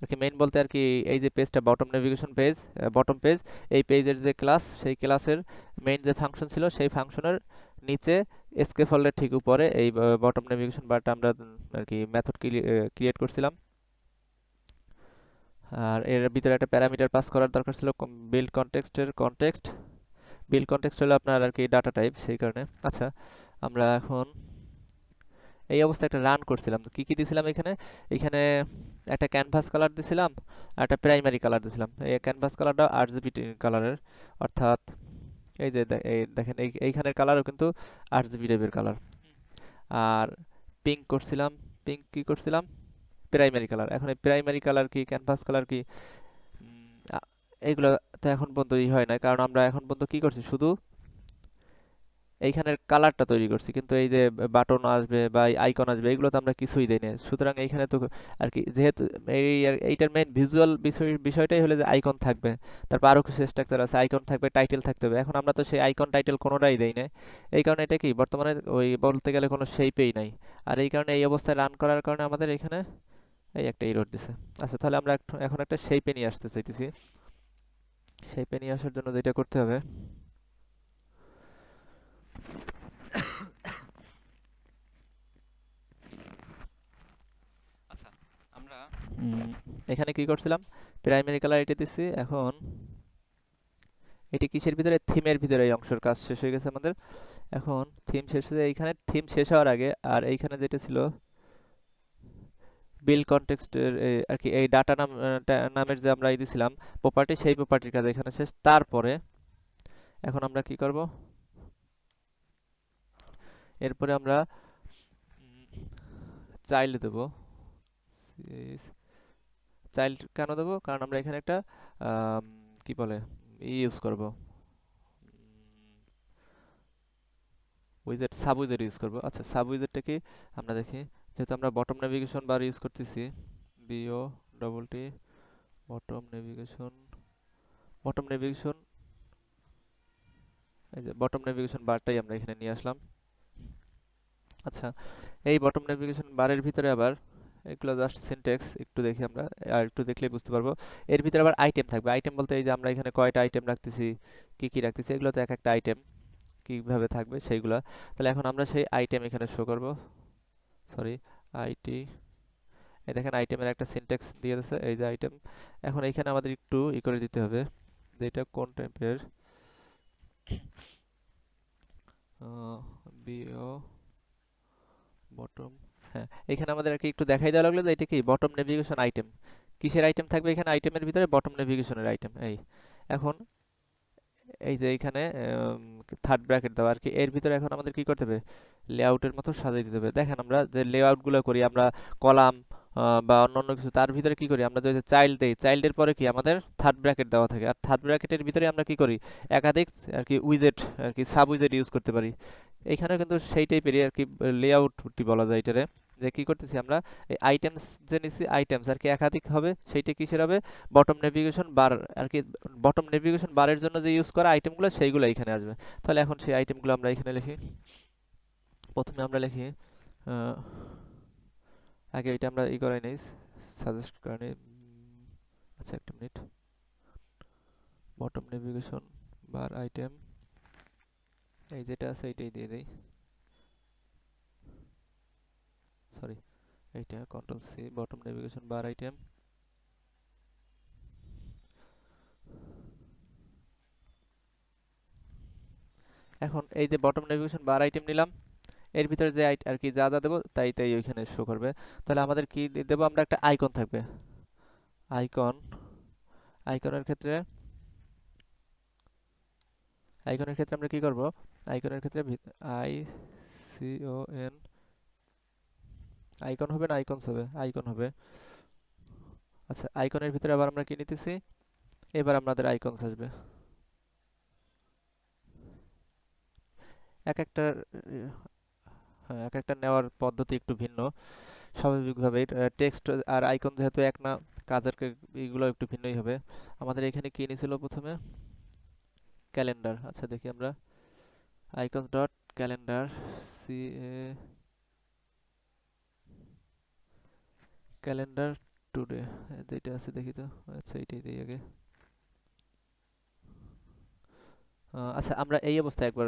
Speaker 1: আর কি, মেইন বলতে আর কি এই যে পেজটা bottom navigation page, bottom page, এই পেজের যে ক্লাস, সেই ক্লাসের মেইন যে ফাংশন ছিল সেই ফাংশনের নিচে স্কেফোল্ডের ঠিক উপরে এই বটম নেভিগেশন বারটা আমরা আর কি মেথড ক্রিয়েট করছিলাম। আর এর ভিতরে একটা প্যারামিটার পাস করার দরকার ছিল, বিল্ড কনটেক্সটের কনটেক্সট। বিল্ড কনটেক্সট হলো আপনার আর কি ডাটা টাইপ, সেই কারণে। আচ্ছা আমরা এখন এই অবস্থায় একটা রান করছিলাম, তো কি কি দিছিলাম এখানে? এখানে একটা ক্যানভাস কালার দিছিলাম আর একটা প্রাইমারি কালার দিছিলাম। এই ক্যানভাস কালারটা আরজিবি কালারের, অর্থাৎ এই যে এই দেখেন এইখানের কালারও কিন্তু আরজিবি টাইপের কালার। আর পিঙ্ক করছিলাম। পিঙ্ক কি করছিলাম? Primary colour. এখন এই প্রাইমারি কালার কি, ক্যানভাস কালার কি, এইগুলো তো এখন পর্যন্ত হয় না, কারণ আমরা এখন পর্যন্ত কি করছি, শুধু এইখানের কালারটা তৈরি করছি, কিন্তু এই যে বাটন আসবে বা আইকন আসবে এগুলো তো আমরা কিছুই দেই না। সুতরাং এইখানে তো আর কি, যেহেতু এইটার মেইন ভিজুয়াল বিষয়টাই হলো যে আইকন থাকবে, তারপর আরো কিছু স্ট্রাকচার আছে, আইকন থাকবে, টাইটেল থাকতে হবে। এখন আমরা তো সেই আইকন টাইটেল কোনোটাই দেই না। এই কারণে এটা কি বর্তমানে ওই বলতে গেলে কোনো শেপেই নাই। আর এই কারণে এই অবস্থায় রান করার কারণে আমাদের এখানে এই একটা এরর দিছে। আচ্ছা তাহলে আমরা এখন একটা শেপে নিয়ে আসতে চাইতেছি। শেপে নিয়ে আসার জন্য যেটা করতে হবে,
Speaker 2: আচ্ছা আমরা
Speaker 1: উম, এখানে কি করছিলাম, প্রাইমারি কালার এটা দিচ্ছি। এখন এটি কিসের ভিতরে, থিমের ভিতরে এই অংশের কাজ শেষ হয়ে গেছে আমাদের। এখন থিম শেষ হয়ে, এইখানে থিম শেষ হওয়ার আগে আর এইখানে যেটা ছিল বিল কনটেক্সটের আর কি, এই ডাটা নামের যে আমরা এই দিছিলাম প্রপার্টি, সেই প্রপার্টির কাজ এখানে শেষ। তারপরে এখন আমরা কি করব, এরপরে আমরা চাইল্ড দেব। চাইল্ড কেন দেবো? কারণ আমরা এখানে একটা কি বলে ইউজ করব, উইজেট, সাব উইজেট ইউজ করব। আচ্ছা সাব উইজেটটা কি আমরা দেখি। যেহেতু আমরা বটম নেভিগেশন বার ইউজ করতেছি, B O double T, bottom navigation, bottom navigation, এই যে বটম নেভিগেশন বারটাই আমরা এখানে নিয়ে আসলাম। আচ্ছা এই বটম নেভিগেশন বারের ভিতরে আবার এগুলো জাস্ট সিনট্যাক্স, একটু দেখি আমরা, আর একটু দেখলেই বুঝতে পারবো। এর ভিতরে আবার আইটেম থাকবে। আইটেম বলতে এই যে আমরা এখানে কয়টা আইটেম রাখতেছি, কি কি রাখতেছি, এগুলো তো এক একটা আইটেম কিভাবে থাকবে সেইগুলা। তাহলে এখন আমরা সেই আইটেম এখানে শো করব। সরি, আইটি, এই দেখেন আইটেমের একটা সিনট্যাক্স দিয়ে দিয়েছে, এই যে আইটেম। এখন এইখানে আমাদের একটু ই করে দিতে হবে যে এটা কোন টাইপের, বিও বটম, হ্যাঁ এখানে আমাদের আর কি একটু দেখাই দেওয়া লাগলো যে এটা কি বটম নেভিগেশন আইটেম। কিসের আইটেম থাকবে এখানে, আইটেমের ভিতরে বটম নেভিগেশনের আইটেম। এই এখন এই যে এইখানে থার্ড ব্র্যাকেট দেওয়া আর কি, এর ভিতরে এখন আমাদের কি করতে হবে, লেআউটের মতো সাজিয়ে দিতে হবে। দেখেন আমরা যে লেআউটগুলো করি আমরা, কলাম বা অন্যান্য কিছু, তার ভিতরে কি করি আমরা, যে চাইল্ড দেই, চাইল্ডের পরে কি আমাদের থার্ড ব্র্যাকেট দেওয়া থাকে, আর থার্ড ব্র্যাকেটের ভিতরে আমরা কি করি, একাধিক আর কি উইজেট আর কি সাব উইজেট ইউজ করতে পারি। এইখানে কিন্তু সেই টাইপেরই আর কি লেআউটটি বলা যায় এটারে। যে কি করতেছি আমরা, এই আইটেমস যে নিচ্ছি, আইটেমস আর কি একাধিক হবে, সেইটা কিসের হবে, বটম নেভিগেশন বার আর কি, বটম নেভিগেশন বারের জন্য যে ইউজ করা আইটেমগুলো সেইগুলো এখানে আসবে। তাহলে এখন সেই আইটেমগুলো আমরা এখানে লিখি। প্রথমে আমরা লিখি আহ, আগে এটা আমরা ই করাই নেই, সাজেস্ট করে নিই। আচ্ছা একটা minute, bottom navigation bar item, এই যেটা আছে এইটাই দিয়ে দেই। সরি, এইটা control C, bottom navigation bar item. এখন এই যে বটম নেভিগেশন বার আইটেম নিলাম, এর ভিতরে যে আর কি যা যা দেবো তাই তাই ওইখানে শো করবে। তাহলে আমাদের কি দেবো, আমরা একটা আইকন থাকবে, আইকন। আইকনের ক্ষেত্রে, আইকনের ক্ষেত্রে আমরা কি করব, আইকনের ক্ষেত্রে I C O N, icon হবে না আইকনস হবে, আইকন হবে। আচ্ছা আইকনের ভিতরে আবার আমরা কি নিতেছি, এবার আমাদের আইকনস আসবে। এক একটা হ্যাঁ, এক একটা নেওয়ার পদ্ধতি একটু ভিন্ন স্বাভাবিকভাবে। টেক্সট আর আইকন যেহেতু এক না, কাজের এইগুলো একটু ভিন্নই হবে। আমাদের এখানে কি নিয়েছিল প্রথমে, ক্যালেন্ডার। আচ্ছা দেখি আমরা, icons dot calendar, C A calendar today, যেটা আছে দেখি তো। আচ্ছা এইটাই দিই আগে। আচ্ছা আমরা এই অবস্থায় একবার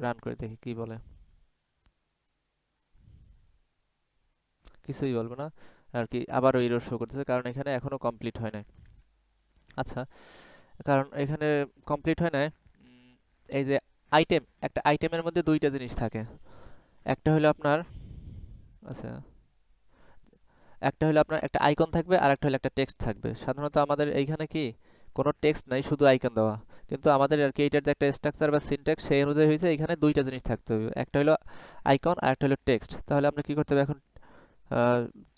Speaker 1: রান করে দেখি কি বলে। কিছুই বলবো না আর কি, আবারও এরর শো করতেছে কারণ এখানে এখনো কমপ্লিট হয় নাই। আচ্ছা, কারণ এখানে কমপ্লিট হয় নাই, এই যে আইটেম, একটা আইটেমের মধ্যে দুইটা জিনিস থাকে। একটা হলো আপনার, আচ্ছা একটা হলো আপনার একটা আইকন থাকবে আর একটা হলো একটা টেক্সট থাকবে। সাধারণত আমাদের এইখানে কি কোনো টেক্সট নাই, শুধু আইকন দেওয়া। কিন্তু আমাদের আর কি এইটার যে একটা স্ট্রাকচার বা সিনট্যাক্স সেই অনুযায়ী হয়েছে, এখানে দুইটা জিনিস থাকতে হবে, একটা হলো আইকন আর একটা হলো টেক্সট। তাহলে আমরা কি করতে হবে এখন,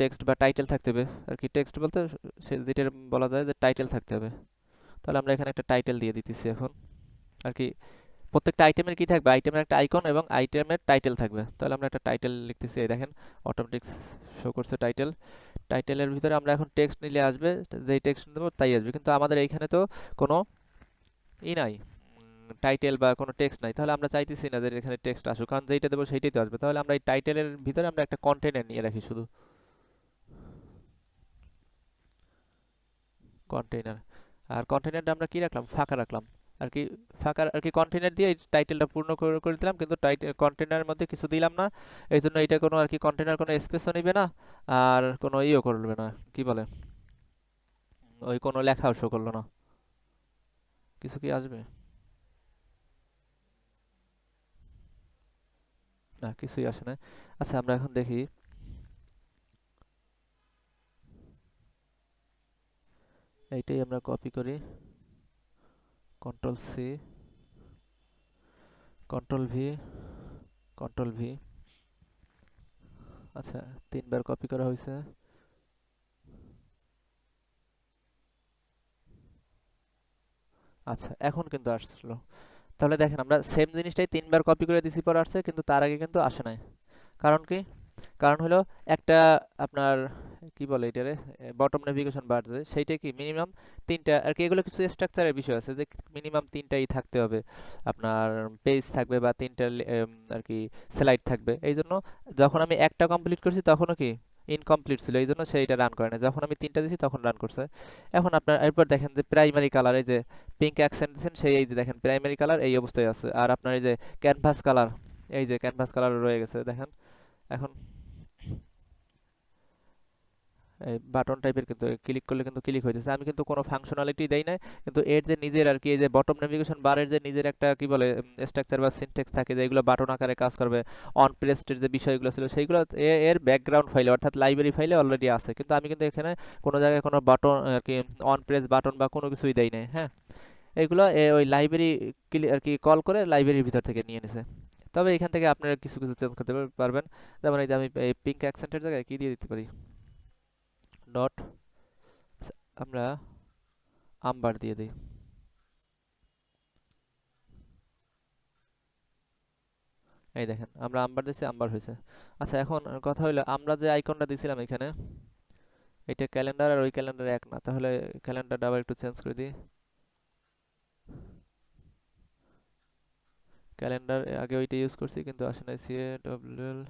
Speaker 1: টেক্সট বা টাইটেল থাকতে হবে আর কি, টেক্সট বলতে সে যেটা বলা যায় যে টাইটেল থাকতে হবে। তাহলে আমরা এখানে একটা টাইটেল দিয়ে দিতেছি এখন আর কি। প্রত্যেকটা আইটেমের কি থাকবে, আইটেমের একটা আইকন এবং আইটেমের টাইটেল থাকবে। তাহলে আমরা একটা টাইটেল লিখতেছি, এই দেখেন অটোমেটিক শো করছে টাইটেল। টাইটেলের ভিতরে আমরা এখন টেক্সট নিলে আসবে, যেই টেক্সট দেবো তাই আসবে, কিন্তু আমাদের এইখানে তো কোনো ই নাই, টাইটেল বা কোনো টেক্সট নাই। তাহলে আমরা চাইতেছি না যে এখানে টেক্সট আসুক, কারণ যেইটা দেবো সেইটাই তো আসবে। তাহলে আমরা এই টাইটেলের ভিতরে আমরা একটা কন্টেনার নিয়ে রাখি, শুধু কন্টেইনার। আর কন্টেইনারটা আমরা কি রাখলাম, ফাঁকা রাখলাম আর কি। ফাঁকা আর কি কন্টেইনার দিয়ে এই টাইটেলটা পূর্ণ করে দিলাম, কিন্তু টাইটেল কন্টেইনারের মধ্যে কিছু দিলাম না। এই জন্য এটা কোনো আর কি কন্টেইনার কোনো স্পেসও নেবে না, আর কোনো ইও করবে না, কি বলে, ওই কোনো লেখাও শো করলো না। কিছু কি আসবে, না কিছুই আসে না। আচ্ছা আমরা এখন দেখি, এইটাই আমরা কপি করি, control C, control V, control V. আচ্ছা তিনবার কপি করা হয়েছে। আচ্ছা এখন কিন্তু আসলো। তাহলে দেখেন আমরা সেম জিনিসটাই তিনবার কপি করে দিছি পর আসছে, কিন্তু তার আগে কিন্তু আসে নাই। কারণ কি, কারণ হলো একটা আপনার কি বলে এটারে, বটম নেভিগেশন বার যে সেইটা কি মিনিমাম তিনটা আর কি, এগুলো কিছু স্ট্রাকচারের বিষয় আছে যে মিনিমাম তিনটাই থাকতে হবে আপনার, পেজ থাকবে বা তিনটা আর কি স্লাইড থাকবে। এই জন্য যখন আমি একটা কমপ্লিট করছি তখনও কি ইনকমপ্লিট ছিল, এই জন্য সেইটা রান করে না। যখন আমি 3টা দিছি তখন রান করছে। এখন আপনার এরপর দেখেন যে প্রাইমারি কালার, এই যে পিঙ্ক অ্যাকসেন্ট দিচ্ছেন সেই, এই যে দেখেন প্রাইমারি কালার এই অবস্থায় আছে। আর আপনার এই যে ক্যানভাস কালার, এই যে ক্যানভাস কালার রয়ে গেছে দেখেন। এখন এই বাটন টাইপের কিন্তু ক্লিক করলে কিন্তু ক্লিক হইতেছে, আমি কিন্তু কোনো ফাংশনালিটি দেই নাই। কিন্তু এর যে নিজের আর কি এই যে বটম নেভিগেশন বারের যে নিজের একটা কি বলে স্ট্রাকচার বা সিনট্যাক্স থাকে, যেগুলো বাটন আকারে কাজ করবে, অন প্রেসডের যে বিষয়গুলো ছিল সেইগুলো এর ব্যাকগ্রাউন্ড ফাইলে অর্থাৎ লাইব্রেরি ফাইলে অলরেডি আছে। কিন্তু আমি কিন্তু এখানে কোনো জায়গায় কোনো বাটন আর কি অন প্রেস বাটন বা কোনো কিছুই দেই নাই। হ্যাঁ, এইগুলো ওই লাইব্রেরি আর কি কল করে লাইব্রেরির ভিতর থেকে নিয়ে নিছে। তবে এখান থেকে আপনারা কিছু কিছু চেঞ্জ করতে পারবেন। যেমন এই যে আমি এই পিঙ্ক অ্যাকসেন্টের জায়গায় কি দিয়ে দিতে পারি, ডট, আমরা আমবার দিয়ে দিই। এই দেখেন আমরা আমবার দিয়েছি, আমবার হয়েছে। আচ্ছা, এখন কথা হলো আমরা যে আইকনটা দিয়েছিলাম এখানে, এটা ক্যালেন্ডার আর ওই ক্যালেন্ডার এক না, তাহলে ক্যালেন্ডারটা আবার একটু চেঞ্জ করে দিই। ক্যালেন্ডার আগে ওইটা ইউজ করছি কিন্তু আসে নাই, CALLE,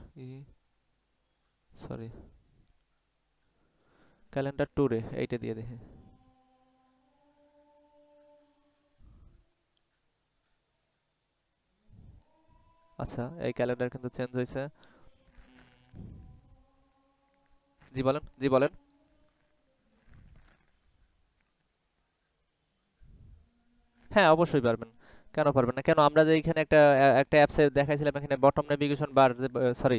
Speaker 1: সরি, ক্যালেন্ডার ট্যুরে এইটা দিয়ে দেখি। আচ্ছা, এই ক্যালেন্ডার কিন্তু চেঞ্জ হয়েছে। জি বলেন, জি বলেন। হ্যাঁ, অবশ্যই পারবেন। কেন পারবেন না? কেন, আমরা যে এখানে একটা অ্যাপসে দেখাইছিলাম, এখানে বটম নেভিগেশন বার, সরি,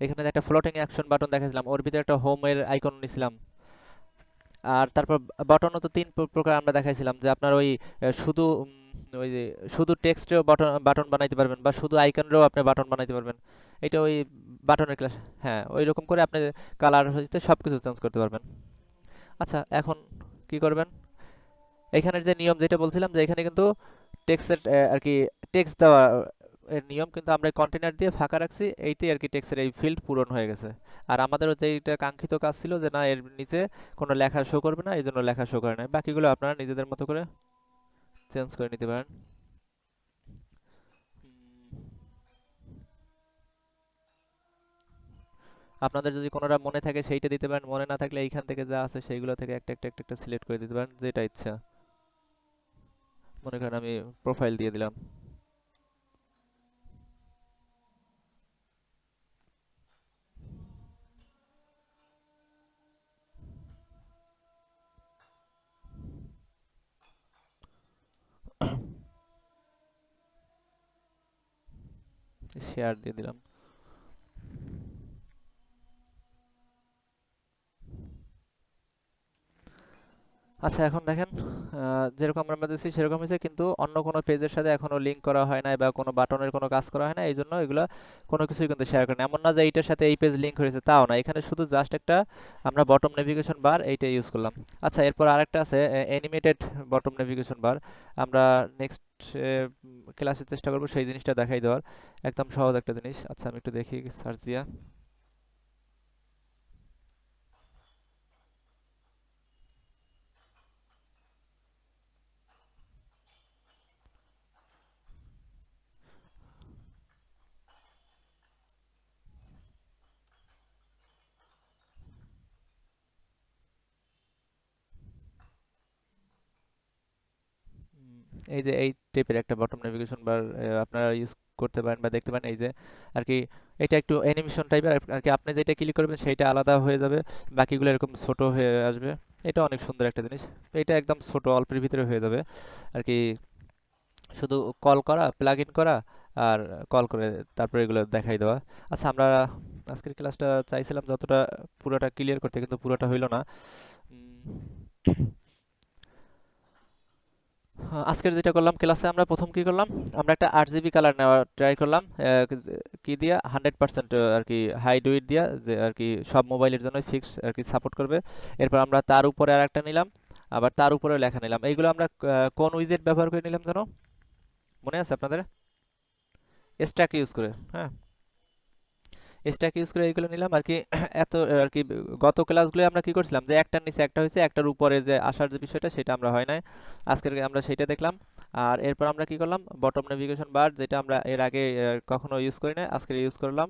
Speaker 1: এখানে যে একটা ফ্লোটিং অ্যাকশন বাটন দেখাইছিলাম, ওর ভিতরে একটা হোমের আইকন নিছিলাম। আর তারপর বাটনও তো তিন প্রকার আমরা দেখাইছিলাম, যে আপনার ওই শুধু ওই যে শুধু টেক্সটেও বাটন বাটন বানাইতে পারবেন, বা শুধু আইকনেরও আপনি বাটন বানাইতে পারবেন। এটা ওই বাটনের ক্লাস। হ্যাঁ, ওই রকম করে আপনি কালার হইতে সব কিছু চেঞ্জ করতে পারবেন। আচ্ছা, এখন কি করবেন, এখানের যে নিয়ম যেটা বলছিলাম, যে এখানে কিন্তু টেক্সটের আর কি টেক্সট দেওয়া এর নিয়ম কিন্তু আমরা কন্টেনার দিয়ে ফাঁকা রাখছি, এইতেই আর কি টেক্সটের এই ফিল্ড পূরণ হয়ে গেছে। আর আমাদেরও যে এটা কাঙ্ক্ষিত কাজ ছিল যে না, এর নিচে কোনো লেখা শো করবে না, এই জন্য লেখা শো করে না। বাকিগুলো আপনারা নিজেদের মতো করে চেঞ্জ করে নিতে পারেন। আপনাদের যদি কোনোটা মনে থাকে সেইটা দিতে পারেন, মনে না থাকলে এইখান থেকে যা আছে সেইগুলো থেকে একটা একটা একটা একটা সিলেক্ট করে দিতে পারেন, যেটা ইচ্ছা। মনে করেন আমি প্রোফাইল দিয়ে দিলাম। শেয়ার দিয়ে দিলাম। আচ্ছা, এখন দেখেন যেরকম আমরা দিচ্ছি সেরকম হয়েছে, কিন্তু অন্য কোনো পেজের সাথে এখনো লিঙ্ক করা হয় নাই বা কোনো বাটনের কোনো কাজ করা হয় না, এই জন্য এগুলো কোনো কিছুই কিন্তু শেয়ার করে না। এমন না যে এইটার সাথে এই পেজ লিঙ্ক হয়েছে, তাও না, এখানে শুধু জাস্ট একটা আমরা বটম নেভিগেশন বার এইটা ইউজ করলাম। আচ্ছা, এরপর আরেকটা আছে অ্যানিমেটেড বটম নেভিগেশন বার। আমরা নেক্সট ক্লাসে চেষ্টা করবো সেই জিনিসটা দেখাই দেওয়ার, একদম সহজ একটা জিনিস। আচ্ছা, আমি একটু দেখি সার্চ দিয়া। এই যে এই টাইপের একটা বটম নেভিগেশন বার আপনারা ইউজ করতে পারেন বা দেখতে পারেন। এই যে আর কি এটা একটু অ্যানিমেশন টাইপের আর কি, আপনি যেটা ক্লিক করবেন সেটা আলাদা হয়ে যাবে, বাকিগুলো এরকম ছোট হয়ে আসবে। এটা অনেক সুন্দর একটা জিনিস। এটা একদম ছোট অল্পের ভিতরে হয়ে যাবে আর কি, শুধু কল করা, প্লাগ ইন করা, আর কল করে তারপরে এগুলো দেখাই দেওয়া। আচ্ছা, আমরা আজকের ক্লাসটা চাইছিলাম যতটা পুরোটা ক্লিয়ার করতে, কিন্তু পুরোটা হইলো না। হ্যাঁ, আজকের যেটা করলাম ক্লাসে, আমরা প্রথম কি করলাম, আমরা একটা 8 জিবি কালার নেওয়ার ট্রাই করলাম, কি দিয়া 100% আর কি হাইড উইডথ দিয়া, যে আর কি সব মোবাইলের জন্য ফিক্স আর কি সাপোর্ট করবে। এরপর আমরা তার উপরে আর একটা নিলাম, আবার তার উপরে লেখা নিলাম। এইগুলো আমরা কোন উইজেট ব্যবহার করে নিলাম জানো, মনে আছে আপনাদের? স্ট্যাক ইউজ করে। হ্যাঁ, স্ট্যাক ইউজ করে এইগুলো নিলাম আর কি। এত আর কি গত ক্লাসগুলো আমরা কি করছিলাম, যে একটার নিচে একটা হয়েছে, একটার উপরে যে আসার যে বিষয়টা সেটা আমরা হয় নাই। আজকের আমরা সেটা দেখলাম। আর এরপর আমরা কি করলাম, বটম নেভিগেশন বার, যেটা আমরা এর আগে কখনো ইউজ করি না, আজকে ইউজ করলাম।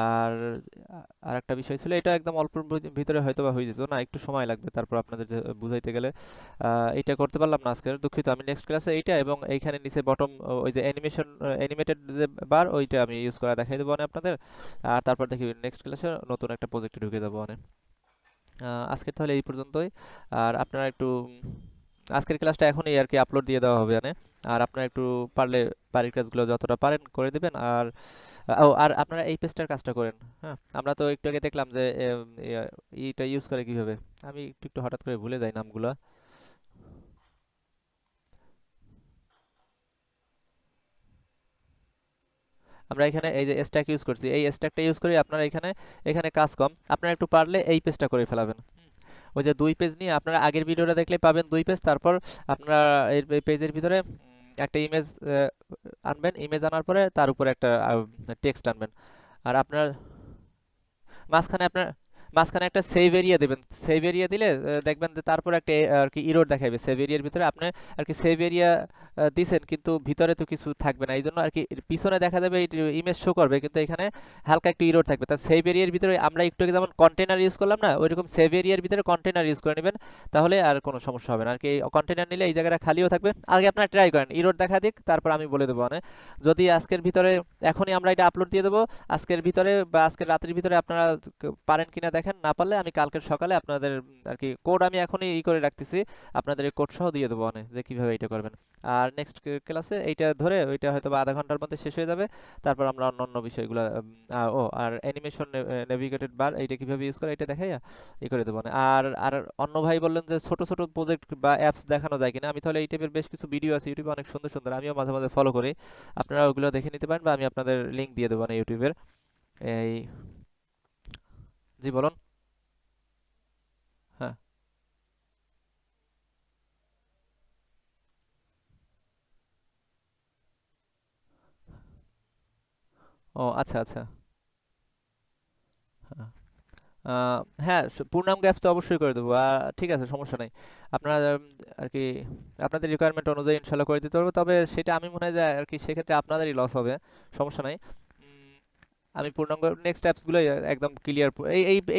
Speaker 1: আর আর একটা বিষয় ছিল, এটা একদম অল্পের ভিতরে হয়তো বা হয়ে যেত না, একটু সময় লাগবে তারপর আপনাদের বুঝাইতে গেলে। এটা করতে পারলাম না আজকে, দুঃখিত। আমি নেক্সট ক্লাসে এইটা এবং এইখানে নিচে বটম ওই যে অ্যানিমেশন, অ্যানিমেটেড যে বার, ওইটা আমি ইউজ করা দেখাই দেবো মানে আপনাদের। আর তারপর দেখি নেক্সট ক্লাসে নতুন একটা প্রজেক্টে ঢুকে যাবো মানে। আজকে তাহলে এই পর্যন্তই। আর আপনারা একটু আজকের ক্লাসটা এখনই আর কি আপলোড দিয়ে দেওয়া হবে মানে। আর আপনারা একটু পারলে বাড়ির কাজগুলো যতটা পারেন করে দিবেন। আর আর আপনারা এই পেজটার কাজটা করেন। হ্যাঁ, আমরা তো একটু আগে দেখলাম যে এইটা ইউজ করে কিভাবে। আমি একটু একটু হঠাৎ করে ভুলে যাই নামগুলা। আমরা এখানে এই যে স্ট্যাক ইউজ করছি, এই স্ট্যাকটা ইউজ করি আপনারা এখানে। এখানে কাজ কম, আপনারা একটু পারলে এই পেজটা করে ফেলাবেন। ওই যে 2 পেজ নিয়ে আপনারা আগের ভিডিওটা দেখলে পাবেন 2 পেজ, তারপর আপনারা এই পেজের ভিতরে একটা ইমেজ আনবেন, ইমেজ আনার পরে তার উপরে একটা টেক্সট আনবেন। আর আপনার মাঝখানে আপনার মাঝখানে একটা সেভ এরিয়া দেবেন। সেভ এরিয়া দিলে দেখবেন যে তারপর একটা আর কি ইরোর দেখাবে। সেভ এরিয়ার ভিতরে আপনি আর কি সেভ এরিয়া দিছেন, কিন্তু ভিতরে তো কিছু থাকবে না, এই জন্য আর কি পিছনে দেখা যাবে ইমেজ শো করবে, কিন্তু এখানে হালকা একটু ইরোর থাকবে। তা সেভ এরিয়ার ভিতরে আমরা একটু আগে যেমন কন্টেনার ইউজ করলাম না, ওইরকম সেভ এরিয়ার ভিতরে কন্টেনার ইউজ করে নেবেন, তাহলে আর কোনো সমস্যা হবে না আর কি। কন্টেনার নিলে এই জায়গাটা খালিও থাকবে। আগে আপনারা ট্রাই করেন, ইরোর দেখা দিক, তারপর আমি বলে দেবো মানে। যদি আজকের ভিতরে, এখনই আমরা এটা আপলোড দিয়ে দেবো, আজকের ভিতরে বা আজকের রাত্রির ভিতরে আপনারা পারেন কিনা দেখেন, না পারলে আমি কালকের সকালে আপনাদের আর কি কোড আমি এখনই করে রাখতেছি, আপনাদের এই কোড সহ দিয়ে দেবো মানে, যে কিভাবে এটা করবেন। আর নেক্সট ক্লাসে এইটা ধরে ওইটা হয়তো বা আধা ঘন্টার মধ্যে শেষ হয়ে যাবে। তারপর আমরা অন্য অন্য বিষয়গুলো আর অ্যানিমেশন নেভিগেটেড বার এইটা কিভাবে ইউজ করে এটা দেখাই করে দেবো মানে। আর আর অন্য ভাই বললেন যে ছোট ছোট প্রজেক্ট বা অ্যাপস দেখানো যায় কিনা, আমি তাহলে এই টাইপের বেশ কিছু ভিডিও আছে ইউটিউবে, অনেক সুন্দর সুন্দর, আমিও মাঝে মাঝে ফলো করি। আপনারা ওগুলো দেখে নিতে পারেন, বা আমি আপনাদের লিংক দিয়ে দেবো না ইউটিউবের। এই, জি বলুন। হ্যাঁ। ও আচ্ছা আচ্ছা। হ্যাঁ। হ্যাঁ, পূর্ণাঙ্গ অ্যাপস তো অবশ্যই করে দেবো। ঠিক আছে, সমস্যা নেই। আপনারা আর কি আপনাদের রিকোয়ারমেন্ট অনুযায়ী ইনশাল্লাহ করে দিতে পারবো, তবে সেটা আমি মনে হয় যে আর কি সেক্ষেত্রে আপনাদেরই লস হবে। সমস্যা নাই। উম, আমি পূর্ণাঙ্গ নেক্সট অ্যাপসগুলো একদম ক্লিয়ার,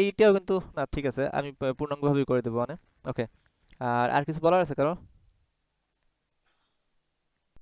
Speaker 1: এইটাও কিন্তু না, ঠিক আছে, আমি পূর্ণাঙ্গভাবেই করে দেবো মানে। ওকে। আর আর কিছু বলার আছে কারো?